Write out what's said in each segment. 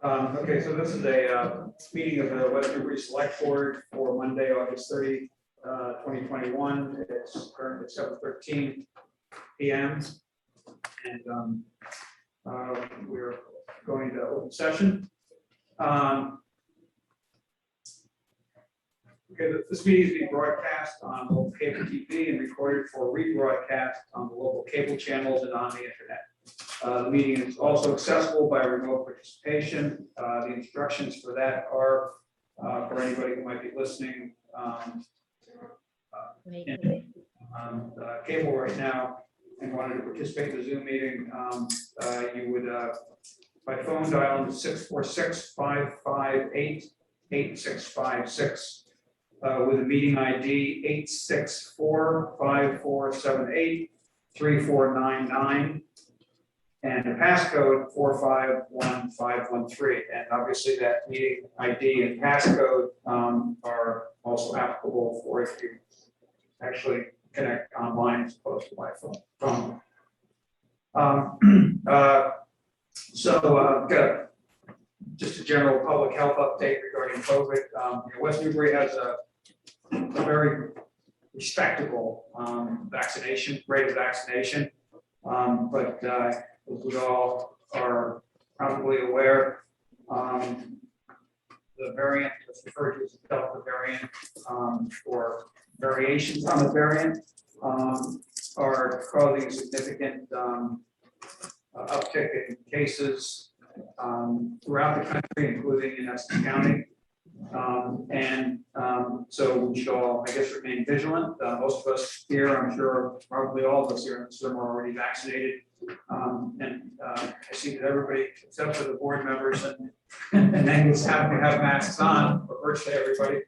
Okay, so this is a meeting of the Newbury Selectboard for Monday, August 30, 2021. It's currently 7:13 p.m. and we're going to open session. Okay, this meeting is being broadcast on local cable TV and recorded for rebroadcast on the local cable channels and on the internet. The meeting is also accessible by remote participation. The instructions for that are for anybody who might be listening on cable right now and wanted to participate in the Zoom meeting. You would, by phone, dial into 646-558-8656 with a meeting ID 864-5478-3499. and a passcode 451513. And obviously that meeting ID and passcode are also applicable for if you actually connect online as opposed to by phone. Got just a general public health update regarding COVID. West Newbury has a very respectable vaccination rate of vaccination, but as we all are probably aware, the variant that's referred to as the Delta variant, or variations on the variant, are causing significant uptick in cases throughout the country, including in Essex County. So we should all, I guess, remain vigilant. Most of us here, I'm sure, probably all of us here in this room are already vaccinated. I see that everybody, except for the board members and Angus, have masks on, or virtually everybody.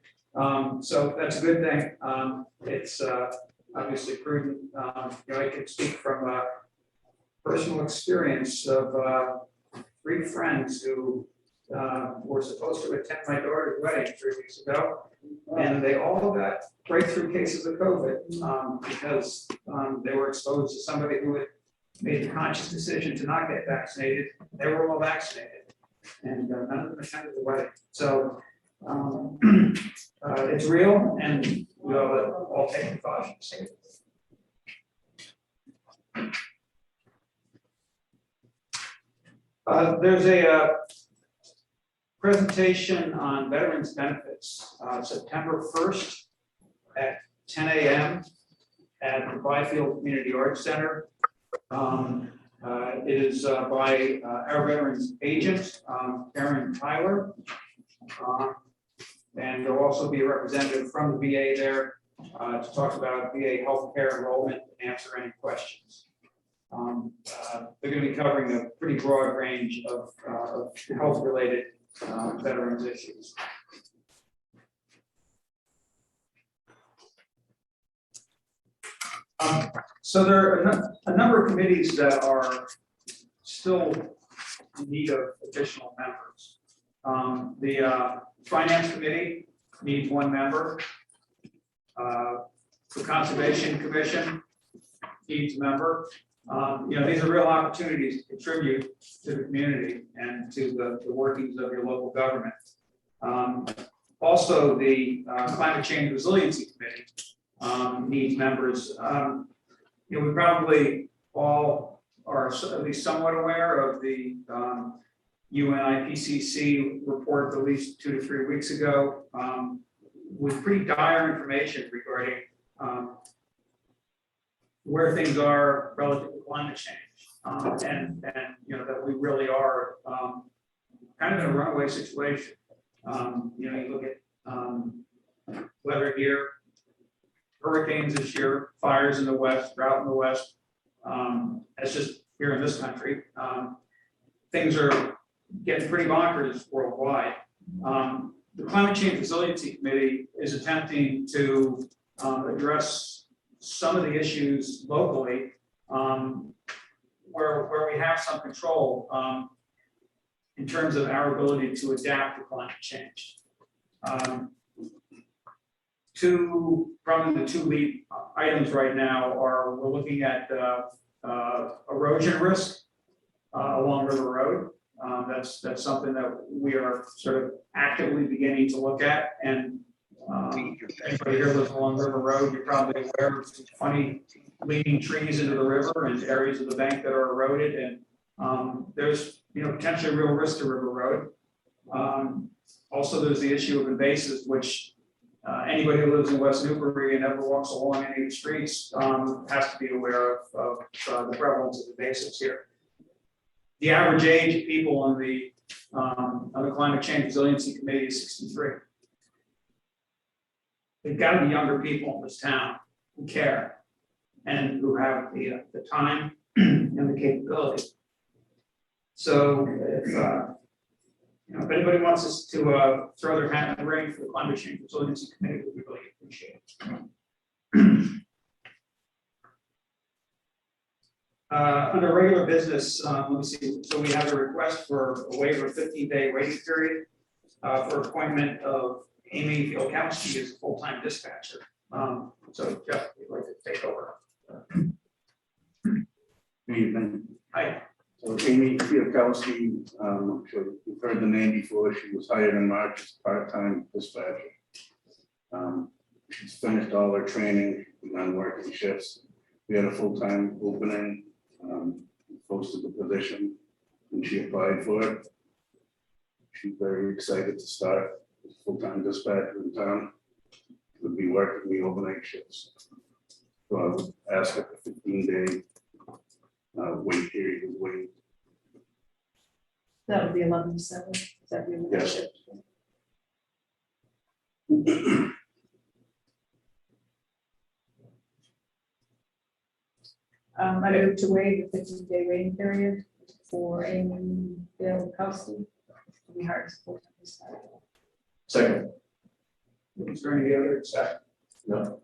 So that's a good thing. It's obviously prudent. I can speak from personal experience of 3 friends who were supposed to attend my daughter's wedding 3 weeks ago, and they all got breakthrough cases of COVID because they were exposed to somebody who had made the conscious decision to not get vaccinated. They were all vaccinated, and none of them attended the wedding. So it's real, and we all take precautions. There's a presentation on veterans benefits September 1st at 10 a.m. at the Byfield Community Arts Center. It is by our veterans agent, Karen Tyler, and there'll also be a representative from the VA there to talk about VA healthcare enrollment and answer any questions. They're going to be covering a pretty broad range of health-related veterans issues. So there are a number of committees that are still in need of additional members. The Finance Committee needs 1 member. The Conservation Commission needs a member. These are real opportunities to contribute to the community and to the workings of your local government. Also, the Climate Change Resiliency Committee needs members. We probably all are at least somewhat aware of the UN IPCC report released 2 to 3 weeks ago with pretty dire information regarding where things are relative to climate change, and that we really are kind of in a runaway situation. You look at weather here, hurricanes this year, fires in the west, drought in the west. That's just here in this country. Things are getting pretty bonkers worldwide. The Climate Change Resiliency Committee is attempting to address some of the issues locally where we have some control in terms of our ability to adapt to climate change. Probably the 2 lead items right now are we're looking at erosion risk along River Road. That's something that we are sort of actively beginning to look at. And anybody here lives along River Road, you're probably aware of some funny leaning trees into the river and areas of the bank that are eroded. And there's potentially real risk to River Road. Also, there's the issue of invasives, which anybody who lives in West Newbury and ever walks along any of the streets has to be aware of the prevalence of invasives here. The average age of people on the Climate Change Resiliency Committee is 63. They've got to be younger people in this town who care and who have the time and the capability. So if anybody wants us to throw their hat in the ring for the Climate Change Resiliency Committee, we really appreciate it. Under regular business, let me see. So we have a request for a waiver of 15-day waiting period for appointment of Amy Fielkowski as a full-time dispatcher. So Jeff, we'd like to take over. Good evening. Hi. So Amy Fielkowski, I'm sure you've heard the name before. She was hired in March as part-time dispatcher. She's finished all her training, begun working shifts. We had a full-time opening, posted the position, and she applied for it. She's very excited to start as a full-time dispatcher in town. Would be working the overnight shifts. So I would ask if a 15-day wait period is waived. That would be 11 to 7. Is that the Yes. shift? I move to waive the 15-day waiting period for Amy Fielkowski to be hired as a full-time dispatcher. Second. Is there any other discussion? No.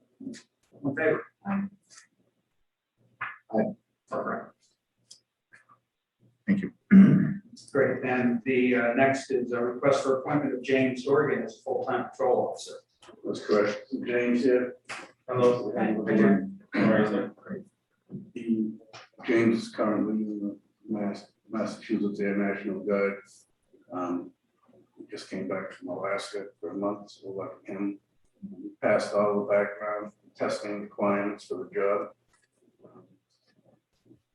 All in favor? Aye. All right. Thank you. Great. And the next is a request for appointment of James Dorgan as a full-time patrol officer. That's correct. James here. Hello. Hi. James is currently in the Massachusetts Air National Guard. We just came back from Alaska for a month, so we're lucky him. He passed all the background testing requirements for the job.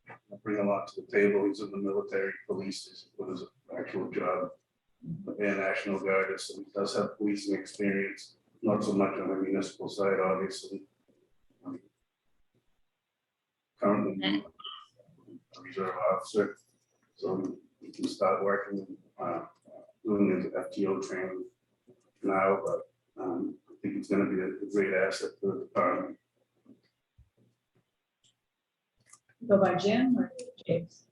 I bring a lot to the table. He's in the military police with his actual job. Air National Guard, so he does have policing experience, not so much on the municipal side, obviously. Currently a reserve officer, so he can start working, doing his FTO training now, but I think it's going to be a great asset for the department. Go by Jim or James?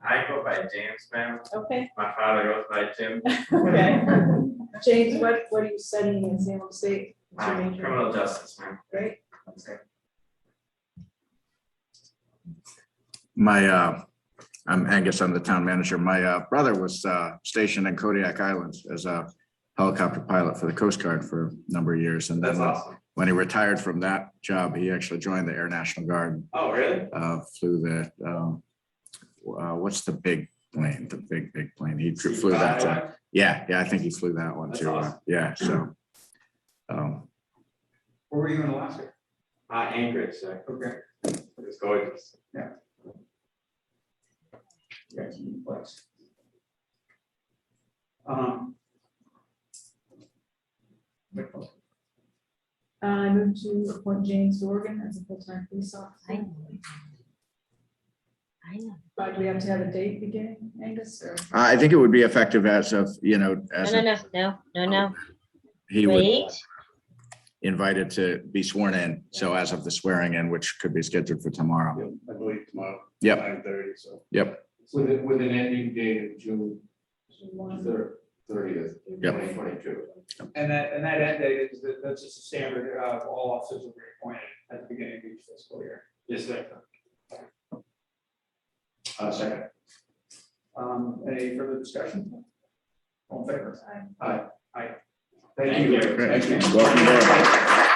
I go by James, ma'am. Okay. My father goes by Jim. Okay. James, what are you studying in Salem State? What's your major? Criminal justice, ma'am. Great. I'm Angus, I'm the town manager. My brother was stationed in Kodiak Islands as a helicopter pilot for the Coast Guard for a number of years. And then That's awesome. when he retired from that job, he actually joined the Air National Guard, Oh, really? flew the, what's the big plane, the big plane? He flew that. Yeah, I think he flew that one That's too. awesome. Yeah, so. Where were you in Alaska? Anchorage, sir. Okay. It's gorgeous. That's a new place. I move to appoint James Dorgan as a full-time police officer. I know. But do we have to have a date beginning, Angus, or? I think it would be effective as of, as No. he would Wait, invited to be sworn in. So as of the swearing in, which could be scheduled for tomorrow. Yep, I believe tomorrow. Yep. 9:30. So Yep. With an ending date of June One. 30th, Yep. 2022. And that end date is that's just a standard. All officers will be appointed at the beginning of each fiscal year. Yes, sir. Second. Any further discussion? All in favor? Aye. Aye. Thank you. Great. Thank you. Welcome aboard.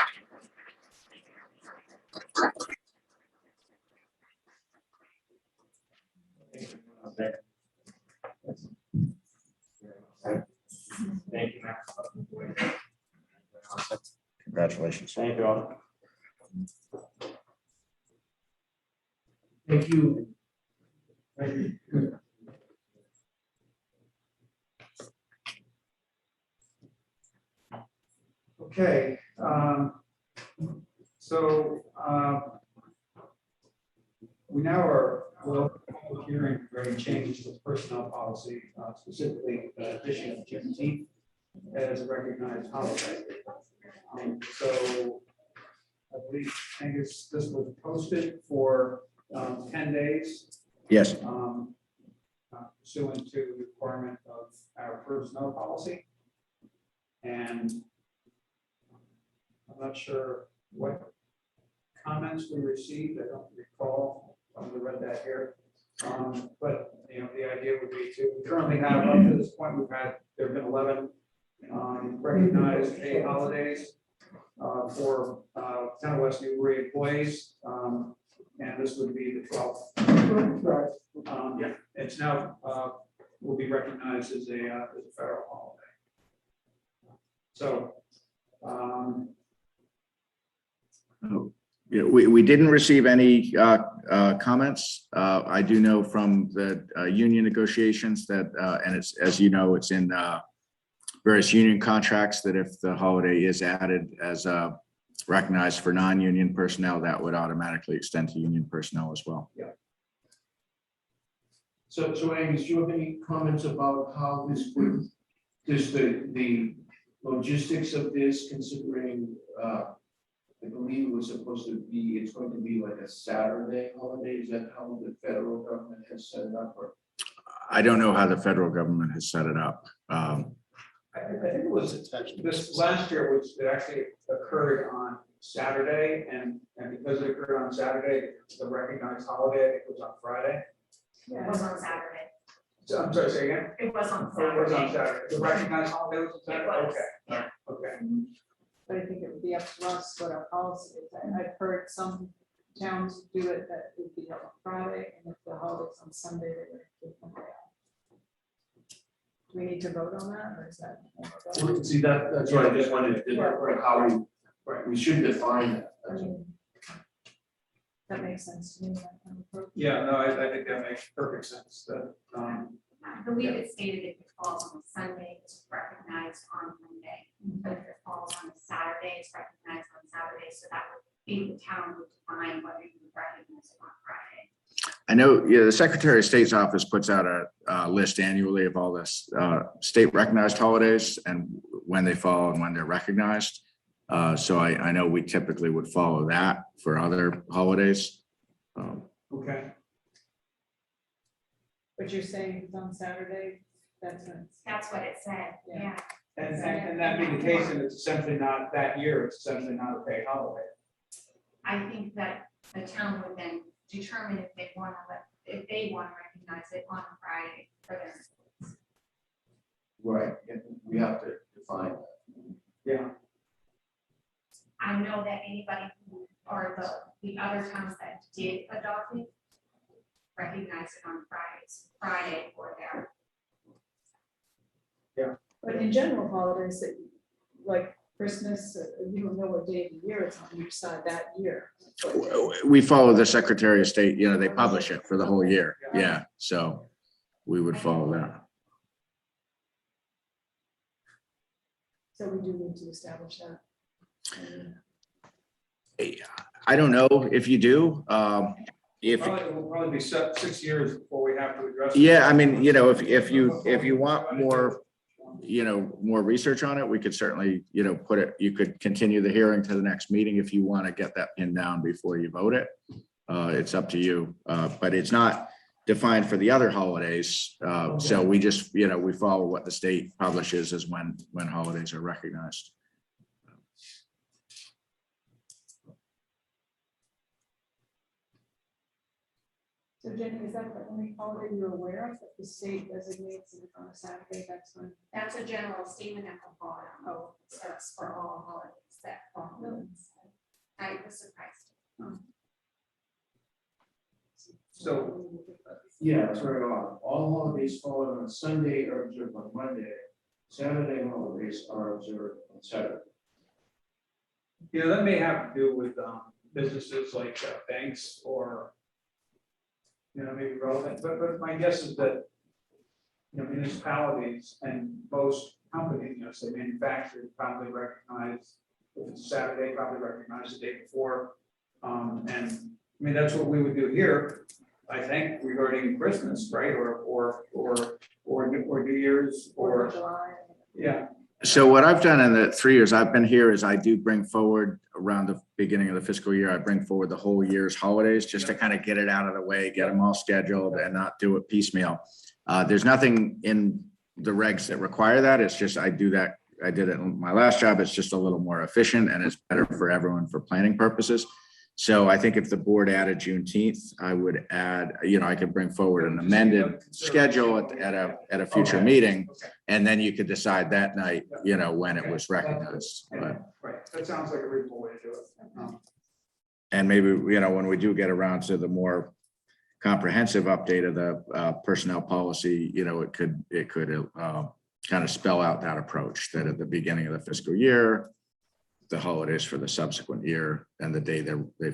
Congratulations. Thank you all. Thank you. Okay, so, we now are, well, hearing very changes to the personnel policy, specifically, addition of Juneteenth as a recognized holiday. So I believe, Angus, this was posted for, 10 days, Yes, pursuant to the requirement of our personnel policy. And I'm not sure what comments we received. I don't recall. I read that here. But, you know, the idea would be to, we currently have, up to this point, there have been 11 recognized paid holidays for Town of West Newbury employees. And this would be the 12th. Yeah, it's now, will be recognized as a federal holiday. So, yeah, we didn't receive any comments. I do know from the union negotiations that, and it's, as you know, it's in various union contracts that if the holiday is added as recognized for non-union personnel, that would automatically extend to union personnel as well. So Angus, do you have any comments about how this would, the logistics of this, considering, I believe it was supposed to be, it's going to be like a Saturday holiday, is that how the federal government has set it up, or? I don't know how the federal government has set it up. I think it was, this last year was, it actually occurred on Saturday, and because it occurred on Saturday, the recognized holiday, I think it was on Friday. Yeah. It was on Saturday. So, I'm sorry, say again? It was on Oh, it was on Saturday. Saturday. The recognized holiday was on Saturday? It was, Okay, yeah. okay. But I think it would be up to us what our policy is. I've heard some towns do it that it would be on Friday, and if the holiday's on Sunday, they would give them a day off. Do we need to vote on that, or is that? Well, see, that's what I just wanted to, like, how we should define that. I mean, that makes sense to me. that kind of approach. Yeah, no, I think that makes perfect sense, that, I believe it stated if it falls on a Sunday, it's recognized on Monday. But if it falls on a Saturday, it's recognized on Saturday. So that would be the town would define whether you would recognize it on Friday. I know, yeah, the Secretary of State's office puts out a list annually of all this state recognized holidays and when they fall and when they're recognized. So I know we typically would follow that for other holidays. okay. But you're saying it's on Saturday, that's when it's. That's what it said, Yeah. yeah. And that being the case, and it's essentially not that year, it's essentially not a paid holiday. I think that the town would then determine if they want to recognize it on Friday for their. Right, and we have to define that. Yeah, I know that anybody who, or the other towns that did adopt it, recognize it on Friday for their. But in general holidays, that like Christmas, you don't know what day of the year it's on, you decide that year. We follow the Secretary of State, you know, they publish it for the whole year. Yeah, so we would follow that. So we do need to establish that. I don't know if you do. If, it will probably be 6 years before we have to address. yeah, I mean, you know, if you want more, you know, more research on it, we could certainly, you know, you could continue the hearing to the next meeting if you want to get that pinned down before you vote it. It's up to you, but it's not defined for the other holidays. So we just, you know, we follow what the state publishes as when holidays are recognized. So Jenny, is that the only holiday you're aware of that the state designates it on a Saturday? That's when. That's a general statement at the bottom. Oh, So that's for all holidays that fall. I was surprised. So, Yeah, that's right on. All holidays fall on a Sunday are observed on Monday. Saturday holidays are observed on Saturday. That may have to do with businesses like banks or, maybe relevant, but my guess is that, municipalities and most companies, say manufacturers probably recognize, if it's Saturday, probably recognize the day before. And I mean, that's what we would do here, I think, regarding Christmas, right, or New Year's, Fourth or, of July. yeah. So what I've done in the 3 years I've been here is I do bring forward around the beginning of the fiscal year, I bring forward the whole year's holidays just to kind of get it out of the way, get them all scheduled and not do it piecemeal. There's nothing in the regs that require that. It's just I do that. I did it in my last job. It's just a little more efficient and it's better for everyone for planning purposes. So I think if the board added Juneteenth, I would add, I could bring forward an amended schedule at a future meeting. And then you could decide that night, when it was recognized. But, Right, that sounds like a reasonable way to do it. and maybe, when we do get around to the more comprehensive update of the personnel policy, it could kind of spell out that approach that at the beginning of the fiscal year, the holidays for the subsequent year and the day that they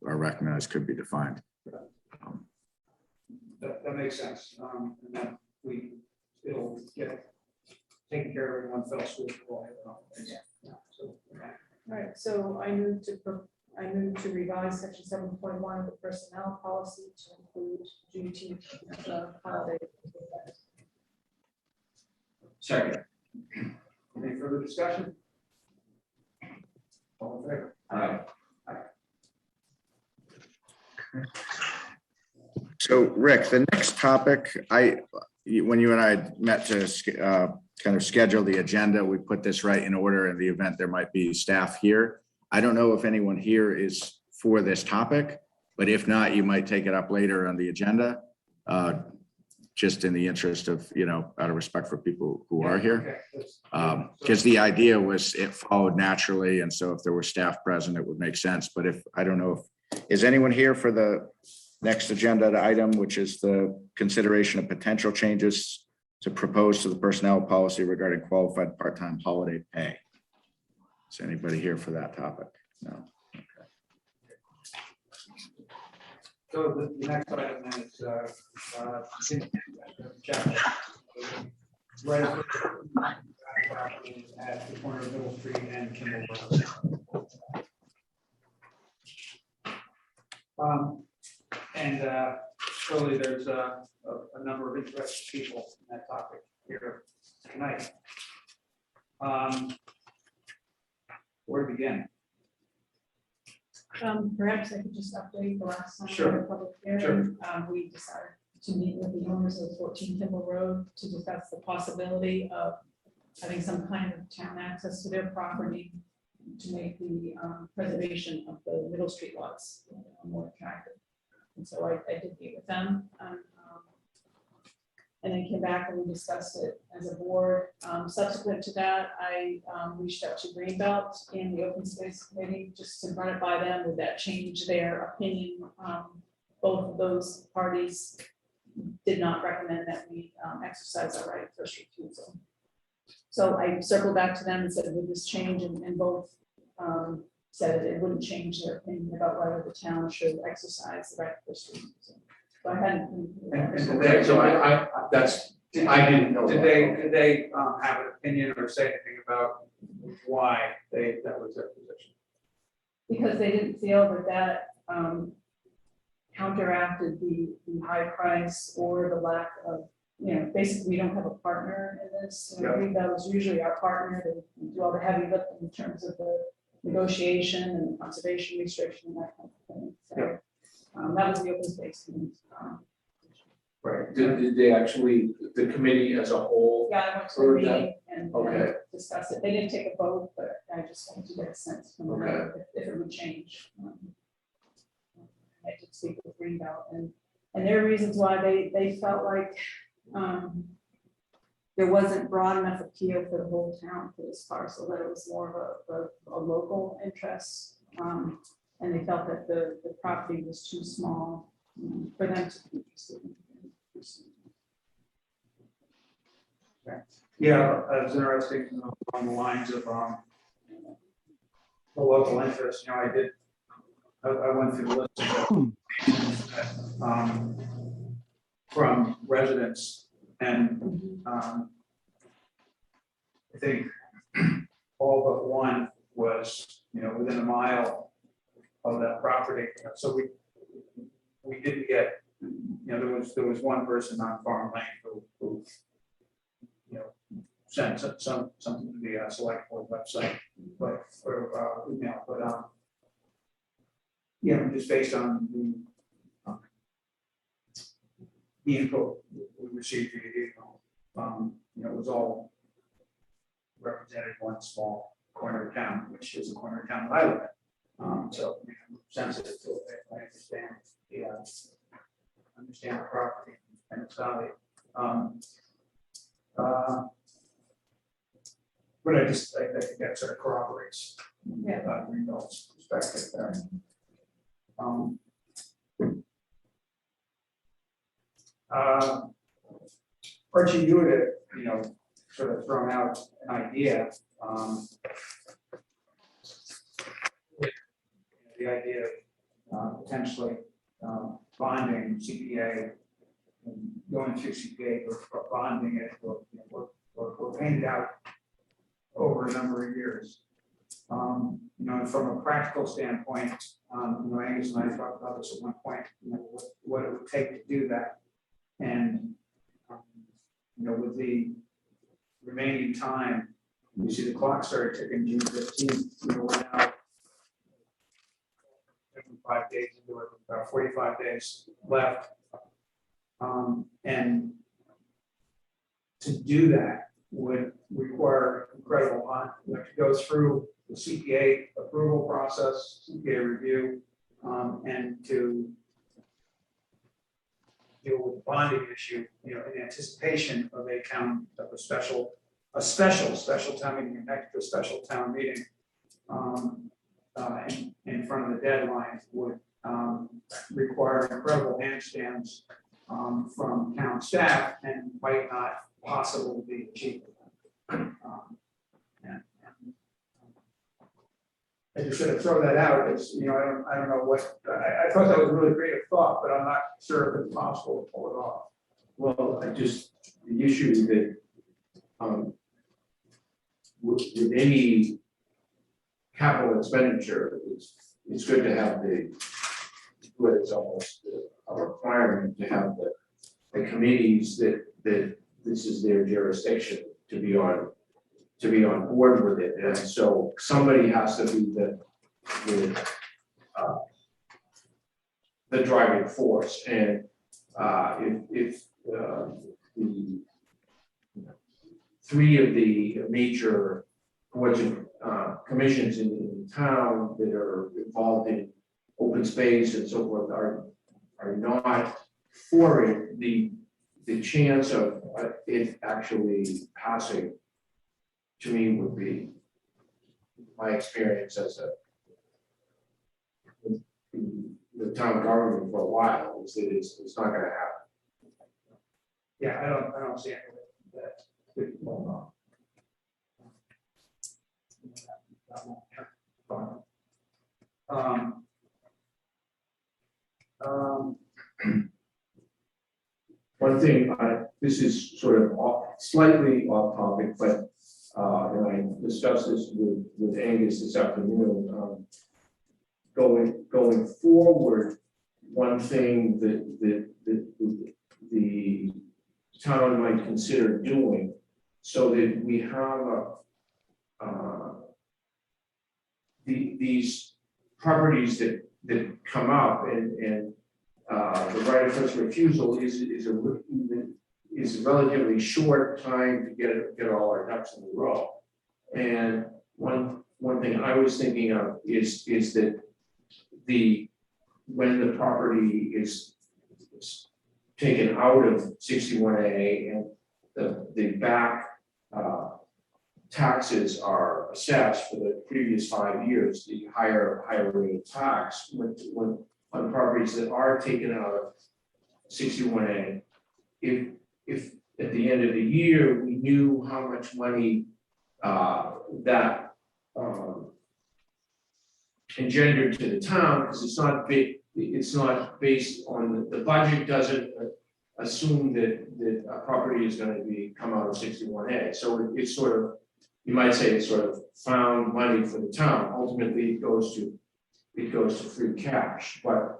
are recognized could be defined. That makes sense. And then it'll get taken care of in one fell swoop. Yeah. Right, so I move to revise section 7.1 of the personnel policy to include Juneteenth as a holiday. Second. Any further discussion? All in favor? Aye. So Rick, the next topic, when you and I met to kind of schedule the agenda, we put this right in order in the event there might be staff here. I don't know if anyone here is for this topic, but if not, you might take it up later on the agenda. Just in the interest of, out of respect for people who are here. Because the idea was it followed naturally. And so if there were staff present, it would make sense. But I don't know is anyone here for the next agenda item, which is the consideration of potential changes to propose to the personnel policy regarding qualified part-time holiday pay? Is anybody here for that topic? No. So the next item is chapter. Right at the corner of Middle Street and Kimball Road. And clearly there's a number of interested people in that topic here tonight. Where to begin? Perhaps I could just update the last time. Sure. we had a public hearing. We decided to meet with the owners of 14 Kimball Road to discuss the possibility of having some kind of town access to their property to make the preservation of the Middle Street lots more attractive. And so I did meet with them. And then came back and we discussed it as a board. Subsequent to that, I reached out to Greenbelt and the Open Space Committee just to run it by them. Would that change their opinion? Both of those parties did not recommend that we exercise our right of first refusal. So I circled back to them and said, would this change? And both said it wouldn't change their opinion about whether the town should exercise the right of first refusal. So I hadn't. So I didn't know. Did they have an opinion or say anything about why that was their position? Because they didn't feel that counteracted the high price or the lack of, basically we don't have a partner in this. Yeah. That was usually our partner. They do all the heavy lifting in terms of the negotiation and conservation restriction and that kind of thing. So that was the open space. Right, did they actually, the committee as a whole? Yeah, I went to a Heard that? meeting and Okay. discussed it. They didn't take a vote, but I just wanted to get a sense from them Okay. if it would change. I did speak with Greenbelt and their reasons why they felt like there wasn't broad enough appeal for the whole town for this parcel, that it was more of a local interest. And they felt that the property was too small for them to be interested in. Yeah, it's interesting along the lines of the local interest, I went through the list from residents, and I think all but one was, within a mile of that property. So we didn't get, there was one person on Farm Lane who sent something to the select board website, but, or email, but, just based on the info we received via email, it was all represented one small corner of town, which is a corner of town that I live in. So I'm sensitive to it. I understand the property and its value. But I think that sort of corroborates Greenbelt's perspective there. Archie, you had, sort of thrown out an idea. The idea of potentially bonding CPA, and going through CPA or bonding it, or paying it out over a number of years. And from a practical standpoint, Angus and I talked about this at one point, what it would take to do that. And, with the remaining time, you see the clock started ticking June 15th, we're now 5 days into it, about 45 days left. And to do that would require incredible time. We have to go through the CPA approval process, CPA review, and to deal with the bonding issue, in anticipation of a special town meeting, an extra special town meeting, in front of the deadline would require incredible handstands from town staff and might not possibly be achieved. I just sort of throw that out as, I don't know what, I thought that was a really creative thought, but I'm not sure if it's possible to pull it off. Well, the issue that, with any capital expenditure, it's good to have it's almost a requirement to have the committees that this is their jurisdiction to be on board with it. And so somebody has to be the driving force. And if the three of the major boards and commissions in town that are involved in open space and so forth are not for it, the chance of it actually passing, to me, would be my experience as the town government for a while is that it's not going to happen. Yeah, I don't see anything that could be pulled off. One thing, this is sort of slightly off topic, but and I discussed this with Angus this afternoon. Going forward, one thing that the town might consider doing so that we have these properties that come up and the right of first refusal is a relatively short time to get all our ducks in a row. And one thing I was thinking of is that when the property is taken out of 61A and the back taxes are assessed for the previous 5 years, the higher rate of tax when on properties that are taken out of 61A, if at the end of the year we knew how much money that engendered to the town, because it's not based on, the budget doesn't assume that a property is gonna come out of 61A. So it's sort of, you might say it's sort of found money for the town. Ultimately, it goes to free cash, but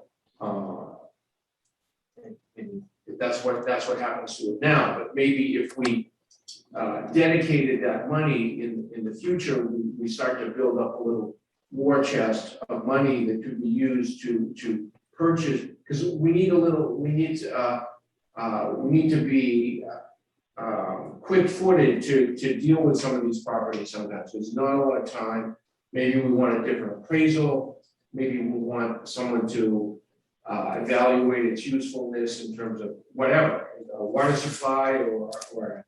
and that's what happens to it now. But maybe if we dedicated that money in the future, we start to build up a little war chest of money that could be used to purchase, because we need to be quick-footed to deal with some of these properties sometimes. There's not a lot of time. Maybe we want a different appraisal. Maybe we want someone to evaluate its usefulness in terms of whatever, a water supply or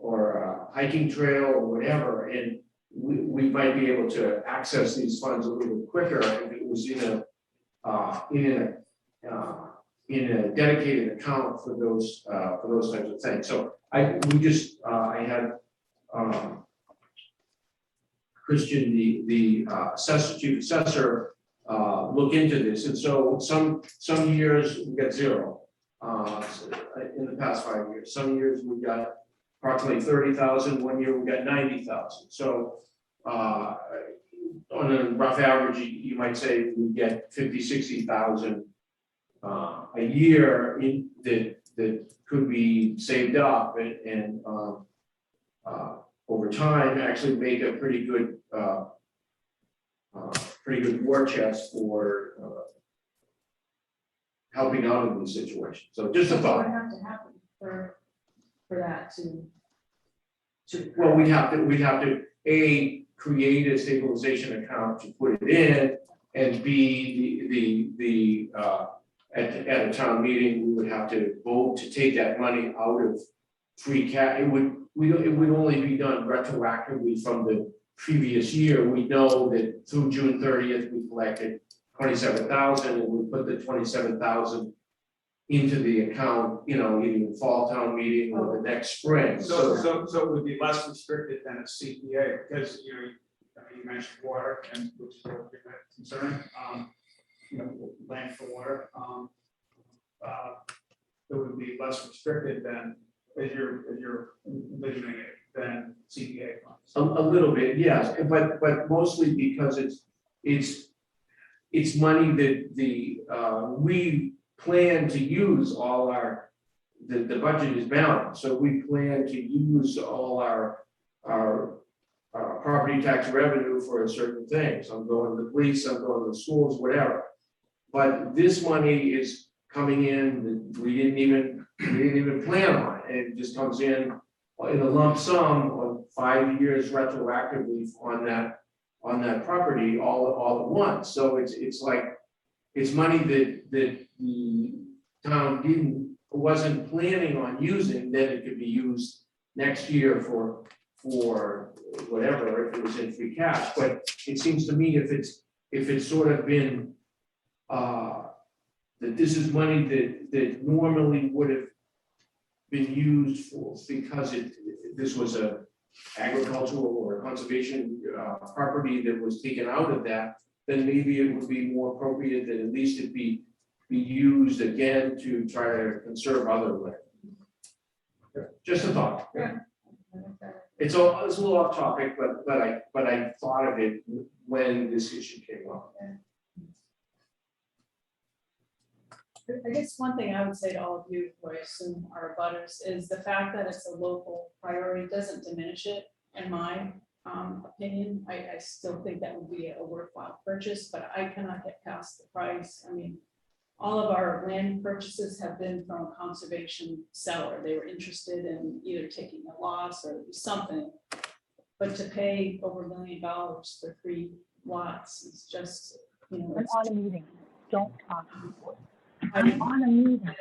a hiking trail or whatever. And we might be able to access these funds a little quicker if it was in a dedicated account for those types of things. So I had Christian, the chief assessor, look into this, and so some years we get zero. In the past 5 years, some years we got approximately 30,000. 1 year we got 90,000. So on a rough average, you might say we get 50,000-60,000 a year that could be saved up and over time actually make a pretty good war chest for helping out in these situations. So just a What thought. would have to happen for that to? Well, we'd have to create a stabilization account to put it in, and B, at a town meeting, we would have to vote to take that money out of free cash. It would only be done retroactively from the previous year. We know that through June 30th, we collected 27,000, and we put the 27,000 into the account, either in fall town meeting or the next spring. So it would be less restricted than a CPA, because you mentioned water, and which is a concern, land for water. It would be less restricted than, as you're envisioning it, than CPA funds. A little bit, yes, but mostly because it's money that we plan to use all the budget is balanced, so we plan to use all our property tax revenue for certain things. I'm going to the police, I'm going to the schools, whatever. But this money is coming in that we didn't even plan on. It just comes in a lump sum of 5 years retroactively on that property all at once. So it's like it's money that the town wasn't planning on using. Then it could be used next year for whatever, if it was in free cash. But it seems to me if it's sort of been that this is money that normally would have been used for, because this was a agricultural or conservation property that was taken out of that, then maybe it would be more appropriate that at least it be used again to try to conserve other land. Just a thought. Yeah. It's a little off topic, but I thought of it when this issue came up. I guess one thing I would say to all of you, who I assume are abutters, is the fact that it's a local priority doesn't diminish it, in my opinion. I still think that would be a worthwhile purchase, but I cannot get past the price. I mean, all of our land purchases have been from a conservation seller. They were interested in either taking a loss or something. But to pay over $1 million for 3 lots is just, I'm on a meeting. Don't talk to people. I'm I'm on a meeting.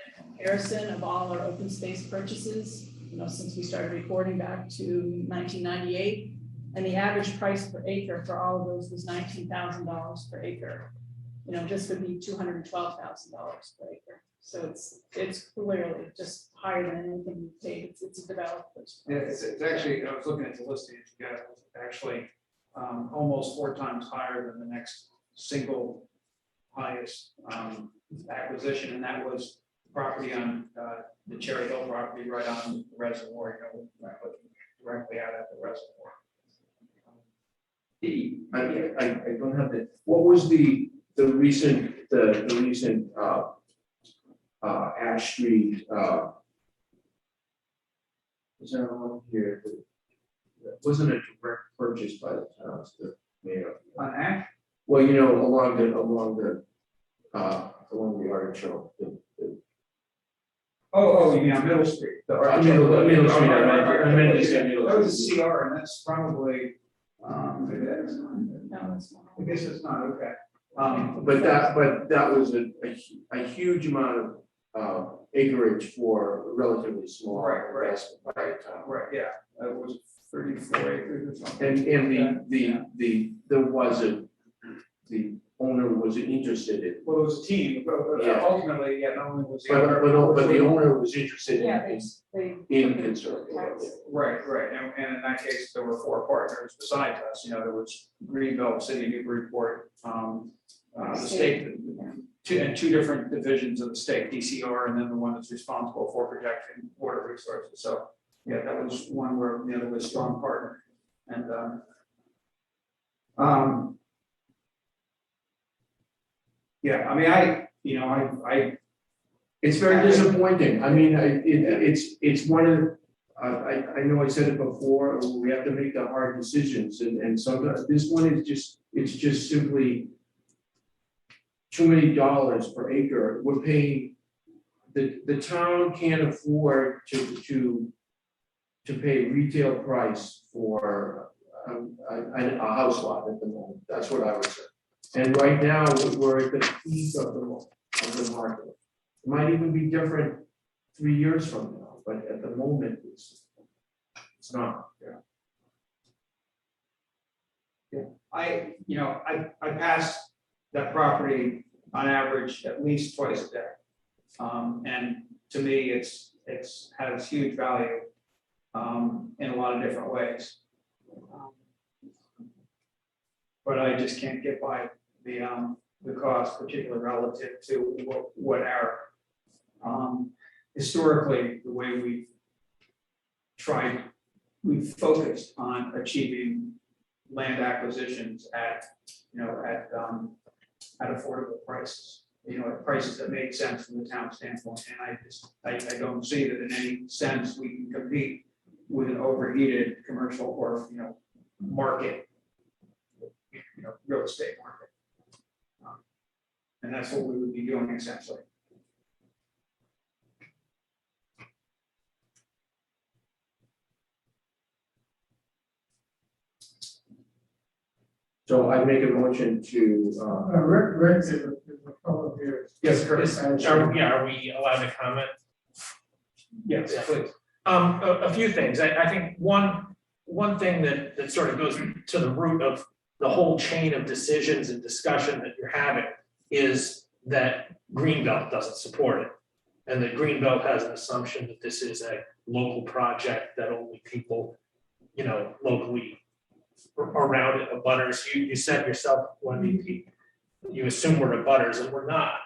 comparison of all our open space purchases, since we started recording back to 1998. And the average price per acre for all of those was $19,000 per acre. This would be $212,000 per acre. So it's clearly just higher than anything we paid. It's a developer's. Yeah, it's actually, I was looking at the listing, it's actually almost 4 times higher than the next single highest acquisition, and that was property on the Cherry Hill property right on the reservoir, directly out at the reservoir. I don't have that. What was the recent, the recent, Ash Street, is there one here? That wasn't a direct purchase by the town, it's the mayor. On Ash? Well, you know, along the artichoke. Oh, you mean on Middle Street? Middle Street, I meant to say Middle That was Street. a CR, and that's probably, maybe that's not. No, it's not. I guess it's not, okay. But that was a huge amount of acreage for a relatively small Right, right. investment by the town. Right, yeah, it was 34 acres or something. And there was the owner was interested in, Well, it was a team, but Yeah. ultimately, yeah, not only was the but owner. the owner was interested Yeah, in they. in conserving. Right, and in that case, there were 4 partners besides us, there was Greenbelt, City of Newburyport, the state, two different divisions of the state, DCR, and then the one that's responsible for protecting water resources, so, yeah, that was one where, there was a strong partner, and, yeah, I mean, I, It's very disappointing. I mean, it's one of, I know I said it before, we have to make the hard decisions and sometimes this one is it's just simply too many dollars per acre. We're paying, the town can't afford to pay retail price for a house lot at the moment. That's what I would say. And right now, we're at the peak of the market. It might even be different 3 years from now, but at the moment, it's not. I pass that property on average at least twice a day. And to me, it's has huge value in a lot of different ways. But I just can't get by the cost, particularly relative to what our historically, the way we've focused on achieving land acquisitions at affordable prices, at prices that make sense from the town standpoint. And I don't see that in any sense we can compete with an overheated commercial or, market, real estate market. And that's what we would be doing essentially. So I make a motion to, Rick, there's a fellow here. Yes, Chris. Are we allowed to comment? Yes, please. A few things. I think one thing that sort of goes to the root of the whole chain of decisions and discussion that you're having is that Greenbelt doesn't support it. And that Greenbelt has an assumption that this is a local project that only people, locally around it, abutters. You said yourself, Wendy, you assume we're abutters, and we're not.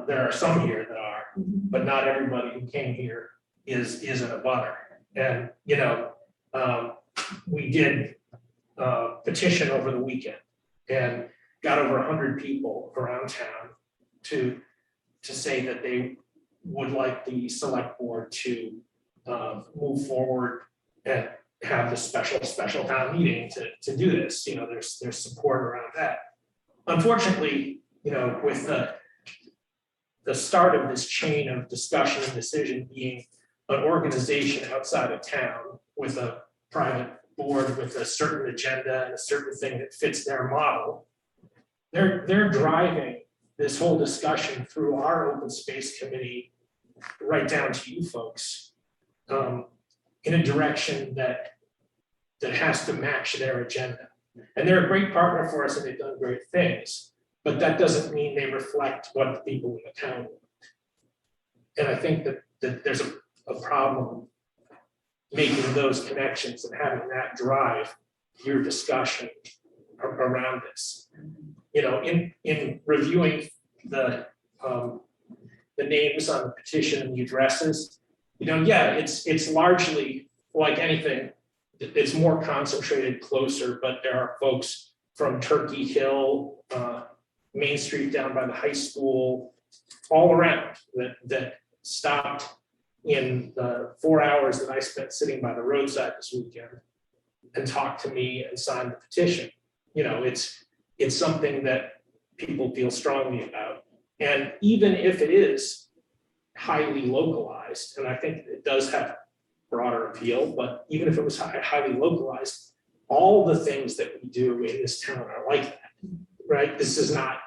There are some here that are, but not everybody who came here is an abutter. And we did petition over the weekend and got over 100 people around town to say that they would like the select board to move forward and have the special town meeting to do this. There's support around that. Unfortunately, with the start of this chain of discussion and decision being an organization outside of town with a private board with a certain agenda and a certain thing that fits their model, they're driving this whole discussion through our open space committee right down to you folks in a direction that has to match their agenda. And they're a great partner for us and they've done great things, but that doesn't mean they reflect what the people in the town want. And I think that there's a problem making those connections and having that drive your discussion around this. in reviewing the names on the petition and the addresses, yeah, it's largely like anything. It's more concentrated closer, but there are folks from Turkey Hill, Main Street down by the high school, all around that stopped in the 4 hours that I spent sitting by the roadside this weekend and talked to me and signed the petition. It's something that people feel strongly about. And even if it is highly localized, and I think it does have broader appeal, but even if it was highly localized, all the things that we do in this town are like that, right? This is not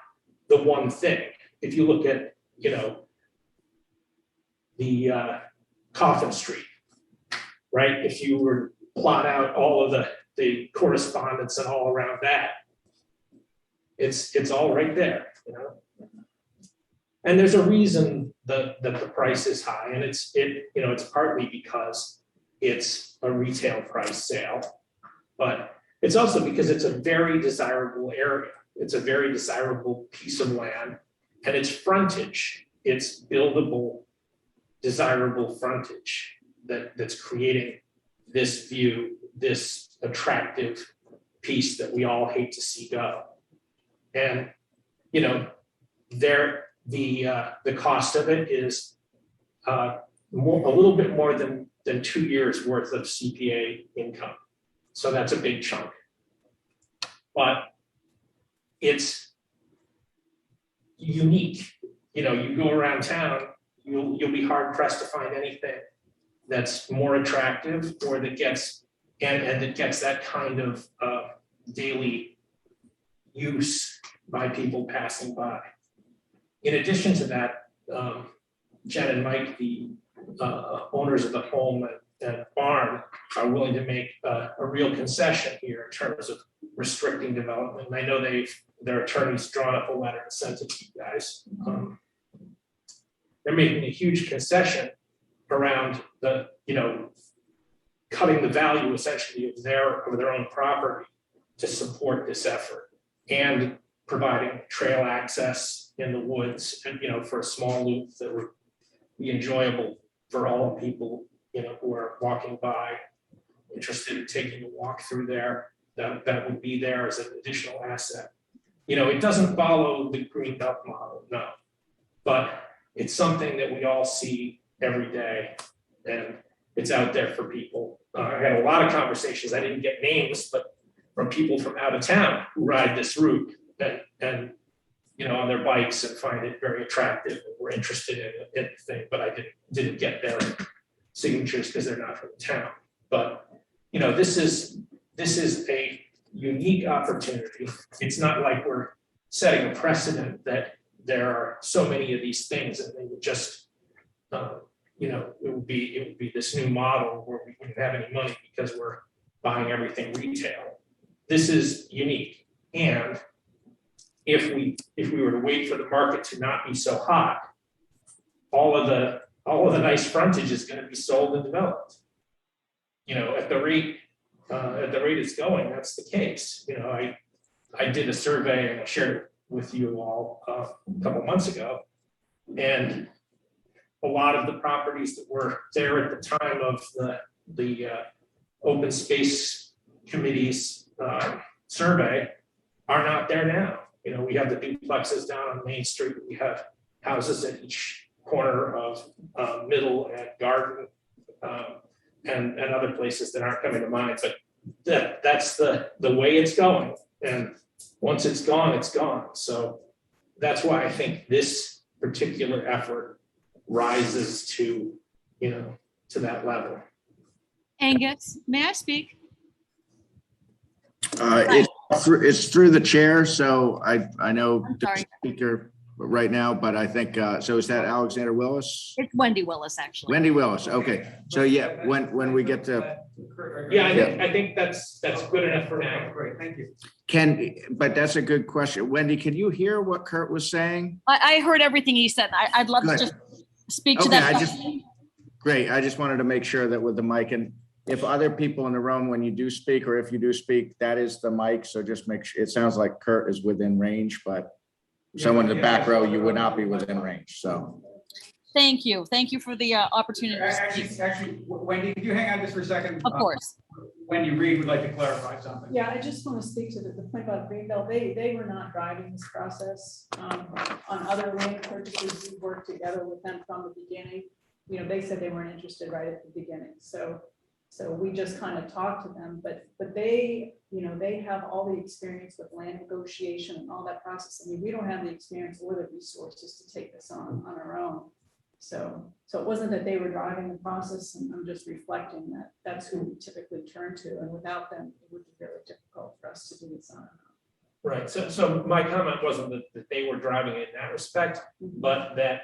the one thing. If you look at, the Coffin Street, right? If you were to plot out all of the correspondence and all around that, it's all right there, And there's a reason that the price is high, and it's partly because it's a retail price sale, but it's also because it's a very desirable area. It's a very desirable piece of land, and its frontage, it's buildable, desirable frontage that's creating this view, this attractive piece that we all hate to see go. And, the cost of it is a little bit more than 2 years worth of CPA income. So that's a big chunk. But it's unique. You go around town, you'll be hard pressed to find anything that's more attractive or that gets that kind of daily use by people passing by. In addition to that, Jen and Mike, the owners of the home and barn, are willing to make a real concession here in terms of restricting development. And I know their attorneys drawn up a letter and sent it to you guys. They're making a huge concession around cutting the value essentially of their own property to support this effort, and providing trail access in the woods and, for a small loop that would be enjoyable for all people, who are walking by, interested in taking a walk through there, that would be there as an additional asset. It doesn't follow the green belt model, no, but it's something that we all see every day, and it's out there for people. I had a lot of conversations, I didn't get names, but from people from out of town who ride this route and on their bikes and find it very attractive and were interested in the thing, but I didn't get their signatures because they're not from the town. But this is a unique opportunity. It's not like we're setting a precedent that there are so many of these things and they would just it would be this new model where we wouldn't have any money because we're buying everything retail. This is unique, and if we were to wait for the market to not be so hot, all of the nice frontage is going to be sold and developed. At the rate it's going, that's the case. I did a survey and I shared it with you all a couple months ago, and a lot of the properties that were there at the time of the open space committee's survey are not there now. We have the duplexes down on Main Street. We have houses at each corner of Middle and Garden, and other places that aren't coming to mind. But that's the way it's going. And once it's gone, it's gone. So that's why I think this particular effort rises to that level. Angus, may I speak? It's through the chair, so I know I'm the sorry. speaker right now, but I think, so is that Alexander Willis? It's Wendy Willis, actually. Wendy Willis, okay. So yeah, when we get to, Yeah, I think that's good enough for now. Great, thank you. but that's a good question. Wendy, can you hear what Kurt was saying? I heard everything he said. I'd love to Good. just speak to Okay, that. great. I just wanted to make sure that with the mic, and if other people in the room, when you do speak, or if you do speak, that is the mic, so just make sure, it sounds like Kurt is within range, but someone in the back row, you would not be within range, so. Thank you. Thank you for the opportunity to speak. Actually, Wendy, could you hang on just for a second? Of course. Wendy Reed would like to clarify something. Yeah, I just want to speak to the point about Greenbelt. They were not driving this process. On other land purchases, we worked together with them from the beginning. You know, they said they weren't interested right at the beginning. So we just kind of talked to them, but they, you know, they have all the experience with land negotiation and all that process. I mean, we don't have the experience or the resources to take this on our own. So it wasn't that they were driving the process, and I'm just reflecting that that's who we typically turn to, and without them, it would be very difficult for us to do this on our own. Right, so my comment wasn't that they were driving it in that respect, but that,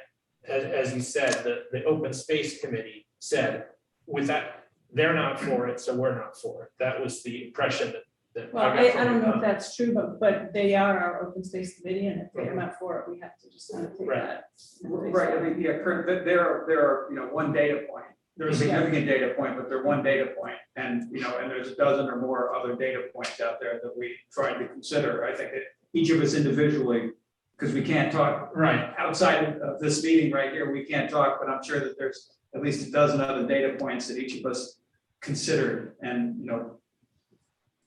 as you said, the open space committee said, with that, they're not for it, so we're not for it. That was the impression that Well, got I from don't the know if that's true, but they are our open space committee, and if they're not for it, we have to just kind of take Right. that. Right, I mean, yeah, Kurt, they're, you know, one data point. They're a significant data point, but they're one data point. And, you know, and there's a dozen or more other data points out there that we tried to consider. I think that each of us individually, because we can't talk Right. outside of this meeting right here, we can't talk, but I'm sure that there's at least a dozen other data points that each of us considered, and, you know,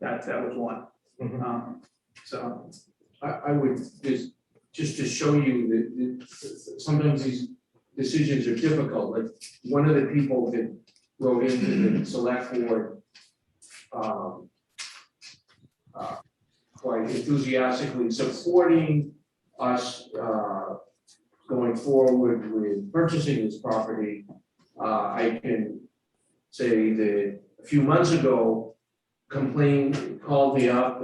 that was one. So. I would just to show you that sometimes these decisions are difficult. Like one of the people that wrote into the select board quite enthusiastically supporting us going forward with purchasing this property. I can say that a few months ago, called me up,